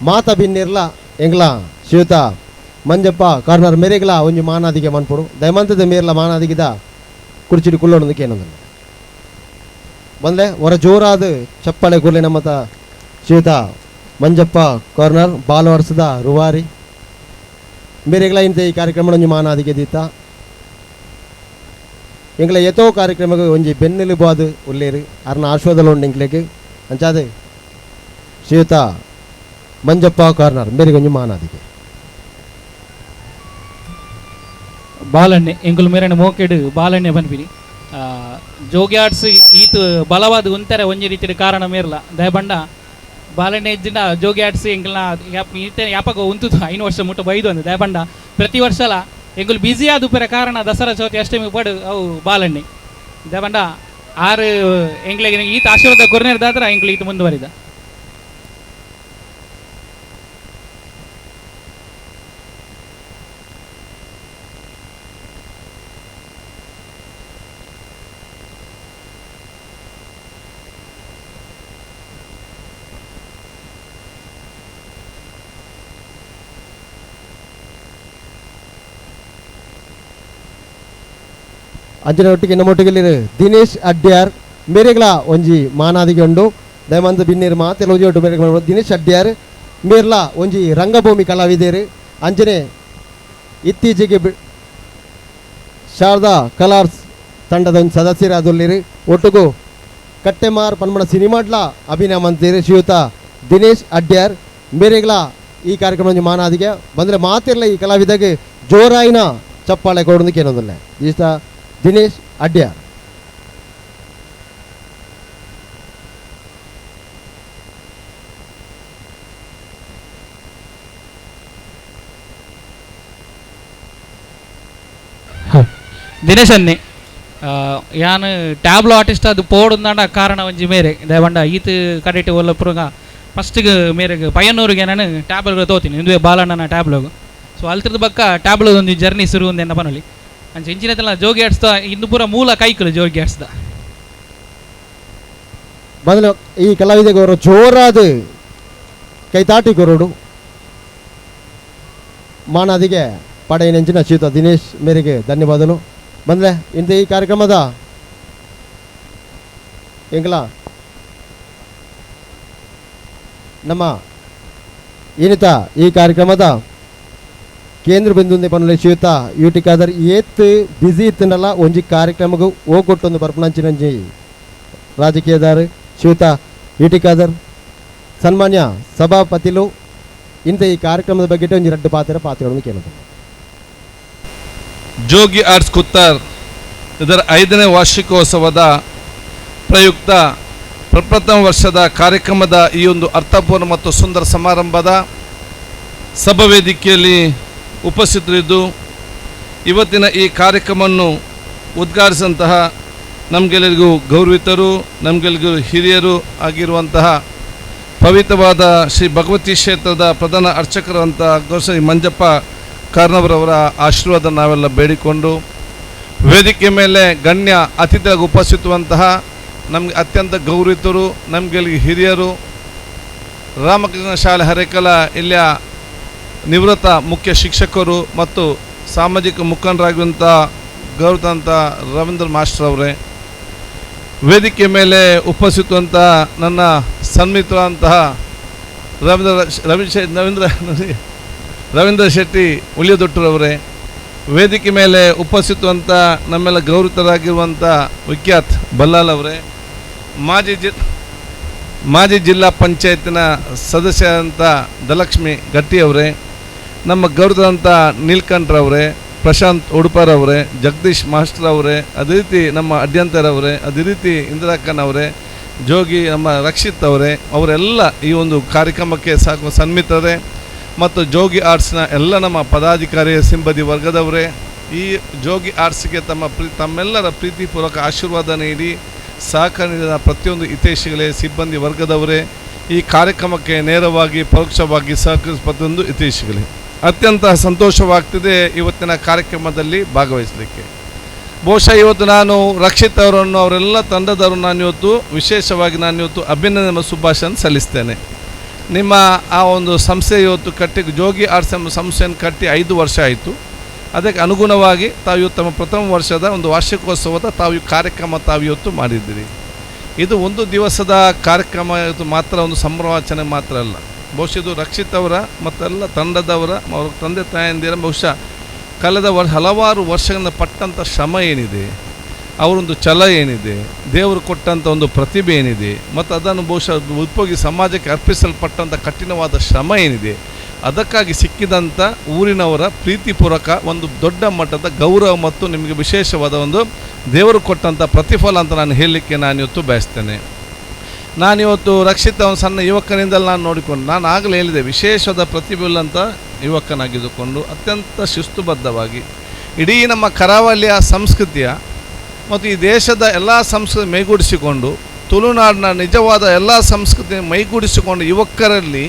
ಮಾತ ಬಿನ್ನಿರ್ಲ ಎಂಗ್ಲ ಶ್ರೀಯುತ ಮಂಜಪ್ಪ ಕಾರ್ನರ್ ಮೇರೆಗಳ ಒಂಜಿ ಮಾನಾದಿಗೆ ಮನ್ಪೊಡು ದಯಮಂತದ ಮೇರ್ಲ ಮಾನಾದಿಗೆದ ಕುರ್ಚಿಡಿ ಕುಲ್ಲೋಡು ಏನಂದ್ರೆ ಬಂದರೆ ಹೊರ ಜೋರಾದ ಚಪ್ಪಳೆ ಗುರ್ಲೆ ನಮ್ಮತ ಶ್ರೀಯುತ ಮಂಜಪ್ಪ ಕಾರ್ನರ್ ಬಾಲ್ ವರ್ಷದ ರುವಾರಿ ಬೇರೆಗಳ ಇಂಥ ಈ ಕಾರ್ಯಕ್ರಮ ಒಂಜಿ ಮಾನಾದಿಗೆ ದೀತ ಎಂಗ್ಲ ಎತೋ ಕಾರ್ಯಕ್ರಮಕ್ಕೆ ಒಂಜಿ ಬೆನ್ನೆಲುಬಾದು ಉಳ್ಳೇರು ಅರ್ನ ಆಶ್ವಾದಲು ಉಂಡು ಎಂಕ್ಲೆಗೆ ಅಂಚಾದ ಶ್ರೀಯುತ ಮಂಜಪ್ಪ ಕಾರ್ನರ್ ಬೇರೆಗೆ ಒಂಜಿ ಮಾನಾದಿಗೆ ಬಾಲಣ್ಣೆ ಎಂಕುಲು ಮೇರಣ್ಣ ಮೋಕೆಡು ಬಾಲಣ್ಣೆ ಬನ್ಪಿನಿ ಜೋಗಿ ಆಡ್ಸ್ ಈತು ಬಲವಾದ ಒಂಥರ ಒಂಜಿ ರೀತಿಯ ಕಾರಣ ಮೇರ್ಲ ದಯಬಂಡ ಬಾಲಣ್ಣೆ ಇದ್ದಿನ ಜೋಗಿ ಆಡ್ಸ್ ಎಂಕಲ್ನ ಯಾಪಕ ಉಂತು 5 ವರ್ಷ ಮುಟ್ಟ ಬೈದು ಅಂದ ದಯಬಂಡ ಪ್ರತಿ ವರ್ಷಲ ಎಂಕುಲು ಬ್ಯುಸಿ ಆದ ಉಪರ ಕಾರಣ ದಸರಾ ಚೌತಿ ಅಷ್ಟಮಿ ಪಡು ಅವು ಬಾಲಣ್ಣೆ ದಯಬಂಡ ಆರು ಎಂಕ್ಲೆಗೆ ಈತ ಆಶೀರ್ವಾದ ಕೊರ್ನೇರ್ದಾದ್ರ ಎಂಕ್ಲು ಈತ ಮುಂದುವರಿದ. ಅಂಜನ ಒಟ್ಟಿಗೆ ನಮ್ಮೊಟ್ಟಿಗೆ ದಿನೇಶ್ ಅಡ್ಯಾರ್ ಮೇರೆಗಳ ಒಂಜಿ ಮಾನಾದಿಗೆ ಉಂಡು ದಯಮಂತ ಬಿನ್ನೇರು ಮಾತೆಲ್ಲ ಒಂಜಿ ಒಟ್ಟು ಮೇರೆಗಳ ದಿನೇಶ್ ಅಡ್ಯಾರ್ ಮೇರ್ಲ ಒಂಜಿ ರಂಗಭೂಮಿ ಕಲಾವಿದರು ಅಂಜನೆ ಇತ್ತೀಚೆಗೆ ಶಾರದಾ ಕಲಾರ್ಸ್ ತಂಡದ ಒಂದು ಸದಸ್ಯರಾದಲ್ಲಿರು ಒಟ್ಟಿಗೂ ಕಟ್ಟೆಮಾರ್ ಪನ್ಮಡ ಸಿನಿಮಾಡ್ಲ ಅಭಿನಯ ಮಂತ್ರಿ ಶ್ರೀಯುತ ದಿನೇಶ್ ಅಡ್ಯಾರ್ ಮೇರೆಗಳ ಈ ಕಾರ್ಯಕ್ರಮ ಒಂಜಿ ಮಾನಾದಿಗೆ ಬಂದರೆ ಮಾತಿರಲ್ಲ ಈ ಕಲಾವಿದಗೆ ಜೋರಾಯಿನ ಚಪ್ಪಾಳೆ ಕೊಡೋದಕ್ಕೆ ಏನೊಂದಿಲ್ಲ ಈತ ದಿನೇಶ್ ಅಡ್ಯಾರ್. ದಿನೇಶ್ ಅನ್ನೆ ಯಾನ್ ಟ್ಯಾಬ್ಲೋ ಆರ್ಟಿಸ್ಟ್ ಅದು ಪೋಡುಂದಾಂಡ ಕಾರಣ ಒಂಜಿ ಮೇರೆ ದಯವಂಡ ಈತ ಕಡೆಟ್ ಒಲ್ಲಪುರಂಗ ಫಸ್ಟ್ಗೆ ಮೇರೆಗೆ ಪಯ್ಯನ್ನೂರಿಗೆ ನಾನು ಟ್ಯಾಬ್ಲೋ ತೋತೀನಿ ಇಂದುವೆ ಬಾಲಣ್ಣನ ಟ್ಯಾಬ್ಲೋಗು ಸೊ ಅಲ್ತಿರ್ದ ಬಕ್ಕ ಟ್ಯಾಬ್ಲೋ ಒಂದು ಜರ್ನಿ ಶುರು ಒಂದು ಎನ್ನ ಪನೊಲಿ ಅಂಚೆ ಇಂಚಿನತ್ತಲ್ಲ ಜೋಗಿ ಆಡ್ಸ್ದ ಇನ್ನು ಪೂರ ಮೂಲ ಕೈಕಲು ಜೋಗಿ ಆಡ್ಸ್ದ ಬಂದ್ರೆ ಈ ಕಲಾವಿದೆಗೆ ಅವರು ಜೋರಾದ ಕೈತಾಟಿ ಕೊರಡು ಮಾನಾದಿಗೆ ಪಡೆಯ ನೆಂಚಿನ ಶ್ರೀಯುತ ದಿನೇಶ್ ಮೇರೆಗೆ ಧನ್ಯವಾದಗಳು. ಬಂದರೆ ಇಂಥ ಈ ಕಾರ್ಯಕ್ರಮದ ಎಂಗ್ಲ ನಮ್ಮ ಏನಿತ ಈ ಕಾರ್ಯಕ್ರಮದ ಕೇಂದ್ರ ಬಿಂದು ಪನೊಲಿ ಶ್ರೀಯುತ ಯುಟಿ ಖಾದರ್ ಏತ್ ಬಿಸಿ ಇತ್ತನಲ್ಲ ಒಂಜಿ ಕಾರ್ಯಕ್ರಮಗೂ ಹೋಗೊಟ್ಟೊಂದು ಬರ್ಪಣಂಚಿನಂಜಿ ರಾಜಕೀಯದಾರ ಶ್ರೀಯುತ ಯುಟಿ ಖಾದರ್ ಸನ್ಮಾನ್ಯ ಸಭಾಪತಿಲು ಇಂಥ ಈ ಕಾರ್ಯಕ್ರಮದ ಬಗ್ಗೆ ಒಂದು 2 ಪಾತ್ರಗಳನ್ನು ಕೇಳೋದು. ಜೋಗಿ ಆರ್ಟ್ಸ್ ಕುತ್ತಾರ್ ಇದರ 5ನೇ ವಾರ್ಷಿಕೋತ್ಸವದ ಪ್ರಯುಕ್ತ ಪ್ರಪ್ರಥಮ ವರ್ಷದ ಕಾರ್ಯಕ್ರಮದ ಈ ಒಂದು ಅರ್ಥಪೂರ್ಣ ಮತ್ತು ಸುಂದರ ಸಮಾರಂಭದ ಸಭಾವೇದಿಕೆಯಲ್ಲಿ ಉಪಸ್ಥಿತರಿದ್ದು ಇವತ್ತಿನ ಈ ಕಾರ್ಯಕ್ರಮವನ್ನು ಉದ್ಘಾಟಿಸಿದಂತಹ ನಮಗೆಲ್ಲರಿಗೂ ಗೌರವಿತರು, ನಮಗೆಲ್ಲರಿಗೂ ಹಿರಿಯರು ಆಗಿರುವಂತಹ ಪವಿತ್ರವಾದ ಶ್ರೀ ಭಗವತಿ ಕ್ಷೇತ್ರದ ಪ್ರಧಾನ ಅರ್ಚಕರಂತ ಶ್ರೀ ಮಂಜಪ್ಪ ಕಾರ್ನವರವರ ಆಶೀರ್ವಾದ ನಾವೆಲ್ಲ ಬೇಡಿಕೊಂಡು ವೇದಿಕೆ ಮೇಲೆ ಗಣ್ಯ ಅತಿಥಿಯಾಗಿ ಉಪಸ್ಥಿತವಂತಹ ನಮಗೆ ಅತ್ಯಂತ ಗೌರವಿತರು, ನಮಗೆಲ್ಲರಿಗೂ ಹಿರಿಯರು, ರಾಮಕೃಷ್ಣ ಶಾಲೆ ಹರೇಕಲ ಇಲ್ಲಿಯ ನಿವೃತ್ತ ಮುಖ್ಯ ಶಿಕ್ಷಕರು ಮತ್ತು ಸಾಮಾಜಿಕ ಮುಖಂಡರಾಗಿರುವಂಥ ಗೌರವಂತ ರವೀಂದ್ರ ಮಾಸ್ಟರ್ ಅವರೇ, ವೇದಿಕೆ ಮೇಲೆ ಉಪಸ್ಥಿತವಂಥ ನನ್ನ ಸನ್ಮಿತರಂತಹ ರವೀಂದ್ರ ಶೆಟ್ಟಿ ಉಳಿಯದೊಟ್ಟರವರೇ, ವೇದಿಕೆ ಮೇಲೆ ಉಪಸ್ಥಿತವಂಥ ನಮ್ಮೆಲ್ಲ ಗೌರವಿತರಾಗಿರುವಂಥ ವಿಖ್ಯಾತ್ ಬಲ್ಲಾಲ್ ಅವರೇ, ಮಾಜಿ ಜಿಲ್ಲಾ ಪಂಚಾಯತಿನ ಸದಸ್ಯರಂಥ ಧನಲಕ್ಷ್ಮಿ ಗಟ್ಟಿಯವರೇ, ನಮ್ಮ ಗೌರವದಂಥ ನೀಲ್ಕಂಠರವರೇ, ಪ್ರಶಾಂತ್ ಉಡುಪರವರೇ, ಜಗದೀಶ್ ಮಾಸ್ಟರ್ ಅವರೇ, ಅದೇ ರೀತಿ ನಮ್ಮ ಅಡ್ಯಂತರವರೇ, ಅದೇ ರೀತಿ ಇಂದಿರಾಕ್ಕನ್ ಅವರೇ, ಜೋಗಿ ನಮ್ಮ ರಕ್ಷಿತ್ ಅವರೇ, ಅವರೆಲ್ಲ ಈ ಒಂದು ಕಾರ್ಯಕ್ರಮಕ್ಕೆ ಸಾಕು ಸನ್ಮಿತರೇ ಮತ್ತು ಜೋಗಿ ಆರ್ಟ್ಸ್ನ ಎಲ್ಲ ನಮ್ಮ ಪದಾಧಿಕಾರಿ ಸಿಬ್ಬಂದಿ ವರ್ಗದವರೇ, ಈ ಜೋಗಿ ಆರ್ಟ್ಸ್ಗೆ ತಮ್ಮೆಲ್ಲರ ಪ್ರೀತಿಪೂರ್ವಕ ಆಶೀರ್ವಾದ ನೀಡಿ ಸಹಕಾರ ನೀಡಿದ ಪ್ರತಿಯೊಂದು ಹಿತೈಷಿಗಳೇ, ಸಿಬ್ಬಂದಿ ವರ್ಗದವರೇ, ಈ ಕಾರ್ಯಕ್ರಮಕ್ಕೆ ನೇರವಾಗಿ ಪರೋಕ್ಷವಾಗಿ ಸಹಕರಿಸುವಂದು ಹಿತೈಷಿಗಳೇ, ಅತ್ಯಂತ ಸಂತೋಷವಾಗ್ತಿದೆ ಇವತ್ತಿನ ಕಾರ್ಯಕ್ರಮದಲ್ಲಿ ಭಾಗವಹಿಸಲಿಕ್ಕೆ. ಬಹುಶಃ ಇವತ್ತು ನಾನು ರಕ್ಷಿತ್ ಅವರನ್ನು ಅವರೆಲ್ಲ ತಂಡದವರು ನಾನಿವತ್ತು ವಿಶೇಷವಾಗಿ ನಾನಿವತ್ತು ಅಭಿನಂದನೆ ಮತ್ತು ಶುಭಾಶಯ ಸಲ್ಲಿಸ್ತೇನೆ. ನಿಮ್ಮ ಆ ಒಂದು ಸಂಸ್ಥೆ ಇವತ್ತು ಜೋಗಿ ಆರ್ಟ್ಸ್ ಎಂಬ ಸಂಸ್ಥೆಯನ್ನು ಕಟ್ಟಿ 5 ವರ್ಷ ಆಯಿತು. ಅದಕ್ಕೆ ಅನುಗುಣವಾಗಿ ತಾವು ಇವತ್ತು ತಮ್ಮ ಪ್ರಥಮ ವರ್ಷದ ಒಂದು ವಾರ್ಷಿಕೋತ್ಸವದ ತಾವು ಕಾರ್ಯಕ್ರಮ ಇವತ್ತು ಮಾಡಿದ್ದೀರಿ. ಇದು ಒಂದು ದಿವಸದ ಕಾರ್ಯಕ್ರಮ ಇವತ್ತು ಮಾತ್ರ, ಒಂದು ಸಂಭ್ರಮಾಚರಣೆ ಮಾತ್ರ ಅಲ್ಲ. ಬಹುಶಃ ಇದು ರಕ್ಷಿತ್ ಅವರ ಮತ್ತೆಲ್ಲ ತಂಡದವರ ಅವ್ರ ತಂದೆ ತಾಯಂದಿರ ಬಹುಶಃ ಕಳೆದ ಹಲವಾರು ವರ್ಷಗಳಿಂದ ಪಟ್ಟಂಥ ಶ್ರಮ ಏನಿದೆ, ಅವರೊಂದು ಛಲ ಏನಿದೆ, ದೇವರು ಕೊಟ್ಟಂಥ ಒಂದು ಪ್ರತಿಭೆ ಏನಿದೆ ಮತ್ತು ಅದನ್ನು ಬಹುಶಃ ಉಪಯೋಗಿ ಸಮಾಜಕ್ಕೆ ಅರ್ಪಿಸಲ್ಪಟ್ಟಂಥ ಕಠಿಣವಾದ ಶ್ರಮ ಏನಿದೆ, ಅದಕ್ಕಾಗಿ ಸಿಕ್ಕಿದಂಥ ಊರಿನವರ ಪ್ರೀತಿಪೂರ್ವಕ ಒಂದು ದೊಡ್ಡ ಮಟ್ಟದ ಗೌರವ ಮತ್ತು ನಿಮಗೆ ವಿಶೇಷವಾದ ಒಂದು ದೇವರು ಕೊಟ್ಟಂಥ ಪ್ರತಿಫಲ ಅಂತ ನಾನು ಹೇಳಲಿಕ್ಕೆ ನಾನಿವತ್ತು ಬಯಸ್ತೇನೆ. ನಾನಿವತ್ತು ರಕ್ಷಿತ ಒಂದು ಸಣ್ಣ ಯುವಕನಿಂದಲೇ ನಾನು ನೋಡಿಕೊಂಡು, ನಾನು ಆಗಲೇ ಹೇಳಿದೆ, ವಿಶೇಷವಾದ ಪ್ರತಿಭೆಯುಳ್ಳಂಥ ಯುವಕನಾಗಿದ್ದುಕೊಂಡು ಅತ್ಯಂತ ಶಿಸ್ತುಬದ್ಧವಾಗಿ ಇಡೀ ನಮ್ಮ ಕರಾವಳಿಯ ಸಂಸ್ಕೃತಿಯ ಮತ್ತು ಈ ದೇಶದ ಎಲ್ಲ ಸಂಸ್ಕೃತಿ ಮೈಗೂಡಿಸಿಕೊಂಡು, ತುಳುನಾಡಿನ ನಿಜವಾದ ಎಲ್ಲ ಸಂಸ್ಕೃತಿ ಮೈಗೂಡಿಸಿಕೊಂಡು ಯುವಕರಲ್ಲಿ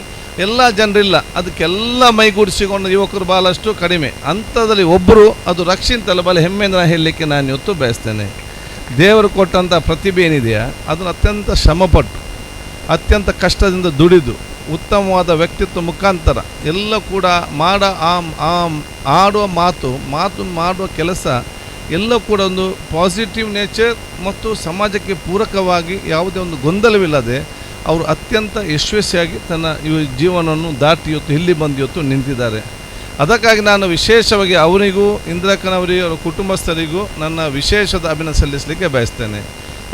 ಎಲ್ಲ ಜನರಿಲ್ಲ, ಅದಕ್ಕೆಲ್ಲ ಮೈಗೂಡಿಸಿಕೊಂಡು ಯುವಕರು ಭಾಳಷ್ಟು ಕಡಿಮೆ. ಅಂಥದ್ರಲ್ಲಿ ಒಬ್ಬರು ಅದು ರಕ್ಷಿತಲ್ಲ, ಬಹಳ ಹೆಮ್ಮೆಯಿಂದ ಹೇಳಲಿಕ್ಕೆ ನಾನು ಇವತ್ತು ಬಯಸ್ತೇನೆ. ದೇವರು ಕೊಟ್ಟಂಥ ಪ್ರತಿಭೆ ಏನಿದೆಯಾ ಅದನ್ನು ಅತ್ಯಂತ ಶ್ರಮಪಟ್ಟು ಅತ್ಯಂತ ಕಷ್ಟದಿಂದ ದುಡಿದು ಉತ್ತಮವಾದ ವ್ಯಕ್ತಿತ್ವ ಮುಖಾಂತರ ಎಲ್ಲ ಕೂಡ ಆಡುವ ಮಾತು ಮಾಡುವ ಕೆಲಸ ಎಲ್ಲ ಕೂಡ ಒಂದು ಪಾಸಿಟಿವ್ ನೇಚರ್ ಮತ್ತು ಸಮಾಜಕ್ಕೆ ಪೂರಕವಾಗಿ ಯಾವುದೇ ಒಂದು ಗೊಂದಲವಿಲ್ಲದೆ ಅವರು ಅತ್ಯಂತ ಯಶಸ್ವಿಯಾಗಿ ತನ್ನ ಜೀವನವನ್ನು ದಾಟಿ ಇವತ್ತು ಇಲ್ಲಿ ಬಂದು ಇವತ್ತು ನಿಂತಿದ್ದಾರೆ. ಅದಕ್ಕಾಗಿ ನಾನು ವಿಶೇಷವಾಗಿ ಅವರಿಗೂ ಇಂದಿರಾಕ್ಕನವರಿಗೂ ಅವರ ಕುಟುಂಬಸ್ಥರಿಗೂ ನನ್ನ ವಿಶೇಷದ ಅಭಿನಂದನೆ ಸಲ್ಲಿಸಲಿಕ್ಕೆ ಬಯಸ್ತೇನೆ.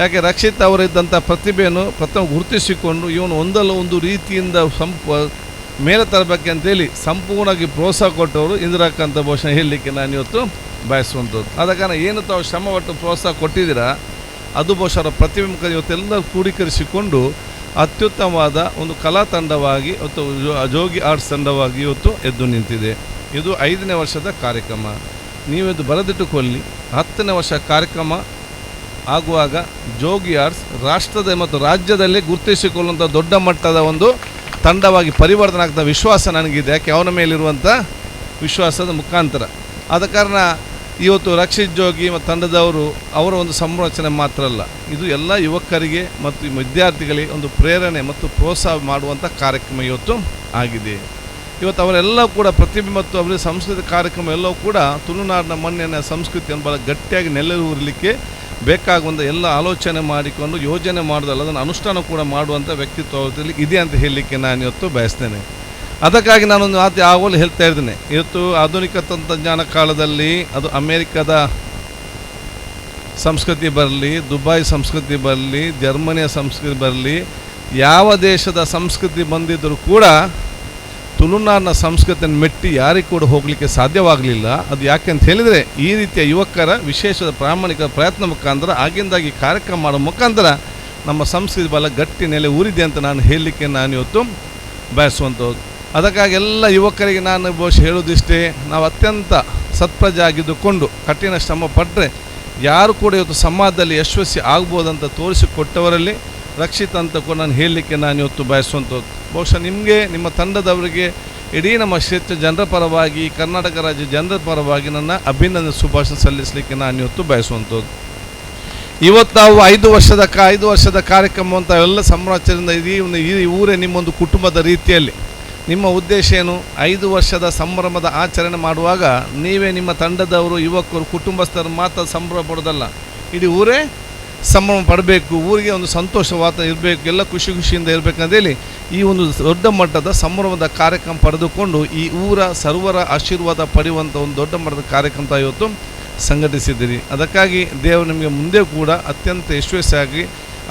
ಯಾಕೆ ರಕ್ಷಿತ್ ಅವರಿದ್ದಂಥ ಪ್ರತಿಭೆಯನ್ನು ಪ್ರಥಮ ಗುರುತಿಸಿಕೊಂಡು ಇವನು ಒಂದಲ್ಲ ಒಂದು ರೀತಿಯಿಂದ ಮೇಲೆ ತರಬೇಕು ಅಂತೇಳಿ ಸಂಪೂರ್ಣವಾಗಿ ಪ್ರೋತ್ಸಾಹ ಕೊಟ್ಟವರು ಇಂದಿರಾಕ್ಕಂತ ಬಹುಶಃ ಹೇಳಲಿಕ್ಕೆ ನಾನು ಇವತ್ತು ಬಯಸುವಂಥದ್ದು. ಆದ ಕಾರಣ ಏನು ತಾವು ಶ್ರಮಪಟ್ಟು ಪ್ರೋತ್ಸಾಹ ಕೊಟ್ಟಿದ್ದೀರಾ ಅದು ಬಹುಶಃ ಅವರ ಪ್ರತಿಭೆ ಮುಖ ಇವತ್ತೆಲ್ಲ ಕ್ರೋಢೀಕರಿಸಿಕೊಂಡು ಅತ್ಯುತ್ತಮವಾದ ಒಂದು ಕಲಾ ತಂಡವಾಗಿ ಇವತ್ತು ಜೋಗಿ ಆರ್ಟ್ಸ್ ತಂಡವಾಗಿ ಇವತ್ತು ಎದ್ದು ನಿಂತಿದೆ. ಇದು 5ನೇ ವರ್ಷದ ಕಾರ್ಯಕ್ರಮ. ನೀವಿದು ಬರೆದಿಟ್ಟುಕೊಳ್ಳಿ, 10ನೇ ವರ್ಷ ಕಾರ್ಯಕ್ರಮ ಆಗುವಾಗ ಜೋಗಿ ಆರ್ಟ್ಸ್ ರಾಷ್ಟ್ರದ ಮತ್ತು ರಾಜ್ಯದಲ್ಲೇ ಗುರುತಿಸಿಕೊಳ್ಳುವಂಥ ದೊಡ್ಡ ಮಟ್ಟದ ಒಂದು ತಂಡವಾಗಿ ಪರಿವರ್ತನೆ ಆಗ್ತಾ ವಿಶ್ವಾಸ ನನಗಿದೆ. ಯಾಕೆ ಅವನ ಮೇಲಿರುವಂಥ ವಿಶ್ವಾಸದ ಮುಖಾಂತರ. ಆದ ಕಾರಣ ಇವತ್ತು ರಕ್ಷಿತ್ ಜೋಗಿ ಮತ್ತು ತಂಡದವರು ಅವರ ಒಂದು ಸಂರಚನೆ ಮಾತ್ರ ಅಲ್ಲ, ಇದು ಎಲ್ಲ ಯುವಕರಿಗೆ ಮತ್ತು ವಿದ್ಯಾರ್ಥಿಗಳಿಗೆ ಒಂದು ಪ್ರೇರಣೆ ಮತ್ತು ಪ್ರೋತ್ಸಾಹ ಮಾಡುವಂಥ ಕಾರ್ಯಕ್ರಮ ಇವತ್ತು ಆಗಿದೆ. ಇವತ್ತು ಅವರೆಲ್ಲ ಕೂಡ ಪ್ರತಿಭೆ ಮತ್ತು ಅವರ ಸಾಂಸ್ಕೃತಿಕ ಕಾರ್ಯಕ್ರಮ ಎಲ್ಲವೂ ಕೂಡ ತುಳುನಾಡಿನ ಮಣ್ಣಿನ ಸಂಸ್ಕೃತಿಯನ್ನು ಭಾಳ ಗಟ್ಟಿಯಾಗಿ ನೆಲೆಯೂರಲಿಕ್ಕೆ ಬೇಕಾಗುವಂಥ ಎಲ್ಲ ಆಲೋಚನೆ ಮಾಡಿಕೊಂಡು ಯೋಜನೆ ಮಾಡೋದಲ್ಲ, ಅದನ್ನು ಅನುಷ್ಠಾನ ಕೂಡ ಮಾಡುವಂಥ ವ್ಯಕ್ತಿತ್ವದಲ್ಲಿ ಇದೆ ಅಂತ ಹೇಳಲಿಕ್ಕೆ ನಾನು ಇವತ್ತು ಬಯಸ್ತೇನೆ. ಅದಕ್ಕಾಗಿ ನಾನೊಂದು ಮಾತು ಯಾವಾಗಲೂ ಹೇಳ್ತಾ ಇದ್ದೇನೆ, ಇವತ್ತು ಆಧುನಿಕ ತಂತ್ರಜ್ಞಾನ ಕಾಲದಲ್ಲಿ ಅದು ಅಮೇರಿಕದ ಸಂಸ್ಕೃತಿ ಬರಲಿ, ದುಬೈ ಸಂಸ್ಕೃತಿ ಬರಲಿ, ಜರ್ಮನಿಯ ಸಂಸ್ಕೃತಿ ಬರಲಿ, ಯಾವ ದೇಶದ ಸಂಸ್ಕೃತಿ ಬಂದಿದ್ದರೂ ಕೂಡ ತುಳುನಾಡಿನ ಸಂಸ್ಕೃತಿಯನ್ನು ಮೆಟ್ಟಿ ಯಾರಿಗೂ ಕೂಡ ಹೋಗಲಿಕ್ಕೆ ಸಾಧ್ಯವಾಗಲಿಲ್ಲ. ಅದು ಯಾಕೆ ಅಂತ ಹೇಳಿದರೆ ಈ ರೀತಿಯ ಯುವಕರ ವಿಶೇಷ ಪ್ರಾಮಾಣಿಕ ಪ್ರಯತ್ನ ಮುಖಾಂತರ ಆಗಿಂದಾಗಿ ಕಾರ್ಯಕ್ರಮ ಮಾಡೋ ಮುಖಾಂತರ ನಮ್ಮ ಸಂಸ್ಕೃತಿ ಬಲ ಗಟ್ಟಿ ನೆಲೆ ಊರಿದೆ ಅಂತ ನಾನು ಹೇಳಲಿಕ್ಕೆ ನಾನು ಇವತ್ತು ಬಯಸುವಂಥದ್ದು. ಅದಕ್ಕಾಗಿ ಎಲ್ಲ ಯುವಕರಿಗೆ ನಾನು ಬಹುಶಃ ಹೇಳೋದಿಷ್ಟೇ, ನಾವು ಅತ್ಯಂತ ಸತ್ಪ್ರಜೆ ಆಗಿದ್ದುಕೊಂಡು ಕಠಿಣ ಶ್ರಮ ಪಟ್ಟರೆ ಯಾರು ಕೂಡ ಇವತ್ತು ಸಮಾಜದಲ್ಲಿ ಯಶಸ್ವಿ ಆಗ್ಬೋದಂತ ತೋರಿಸಿಕೊಟ್ಟವರಲ್ಲಿ ರಕ್ಷಿತ ಅಂತ ಕೂಡ ನಾನು ಹೇಳಲಿಕ್ಕೆ ನಾನು ಇವತ್ತು ಬಯಸುವಂಥದ್ದು. ಬಹುಶಃ ನಿಮಗೆ, ನಿಮ್ಮ ತಂಡದವರಿಗೆ, ಇಡೀ ನಮ್ಮ ಕ್ಷೇತ್ರ ಜನರ ಪರವಾಗಿ, ಕರ್ನಾಟಕ ರಾಜ್ಯ ಜನರ ಪರವಾಗಿ ನನ್ನ ಅಭಿನಂದನೆ ಶುಭಾಶಯ ಸಲ್ಲಿಸಲಿಕ್ಕೆ ನಾನು ಇವತ್ತು ಬಯಸುವಂಥದ್ದು. ಇವತ್ತು ನಾವು 5 ವರ್ಷದ ಕಾರ್ಯಕ್ರಮ ಅಂತ ಎಲ್ಲ ಸಂಭ್ರಮಾಚರಣೆಯಿಂದ ಈ ಊರೇ ನಿಮ್ಮೊಂದು ಕುಟುಂಬದ ರೀತಿಯಲ್ಲಿ ನಿಮ್ಮ ಉದ್ದೇಶ ಏನು? 5 ವರ್ಷದ ಸಂಭ್ರಮದ ಆಚರಣೆ ಮಾಡುವಾಗ ನೀವೇ ನಿಮ್ಮ ತಂಡದವರು, ಯುವಕರು, ಕುಟುಂಬಸ್ಥರು ಮಾತ್ರ ಸಂಭ್ರಮ ಪಡೋದಲ್ಲ, ಇಡೀ ಊರೇ ಸಂಭ್ರಮ ಪಡಬೇಕು, ಊರಿಗೆ ಒಂದು ಸಂತೋಷ ವಾತಾವರಣ ಇರಬೇಕು, ಎಲ್ಲ ಖುಷಿಯಿಂದ ಇರಬೇಕಂತೇಳಿ ಈ ಒಂದು ದೊಡ್ಡ ಮಟ್ಟದ ಸಂಭ್ರಮದ ಕಾರ್ಯಕ್ರಮ ಪಡೆದುಕೊಂಡು ಈ ಊರ ಸರ್ವರ ಆಶೀರ್ವಾದ ಪಡೆಯುವಂಥ ಒಂದು ದೊಡ್ಡ ಮಟ್ಟದ ಕಾರ್ಯಕ್ರಮ ಇವತ್ತು ಸಂಘಟಿಸಿದ್ದೀರಿ. ಅದಕ್ಕಾಗಿ ದೇವರು ನಿಮಗೆ ಮುಂದೆ ಕೂಡ ಅತ್ಯಂತ ಯಶಸ್ವಿಯಾಗಿ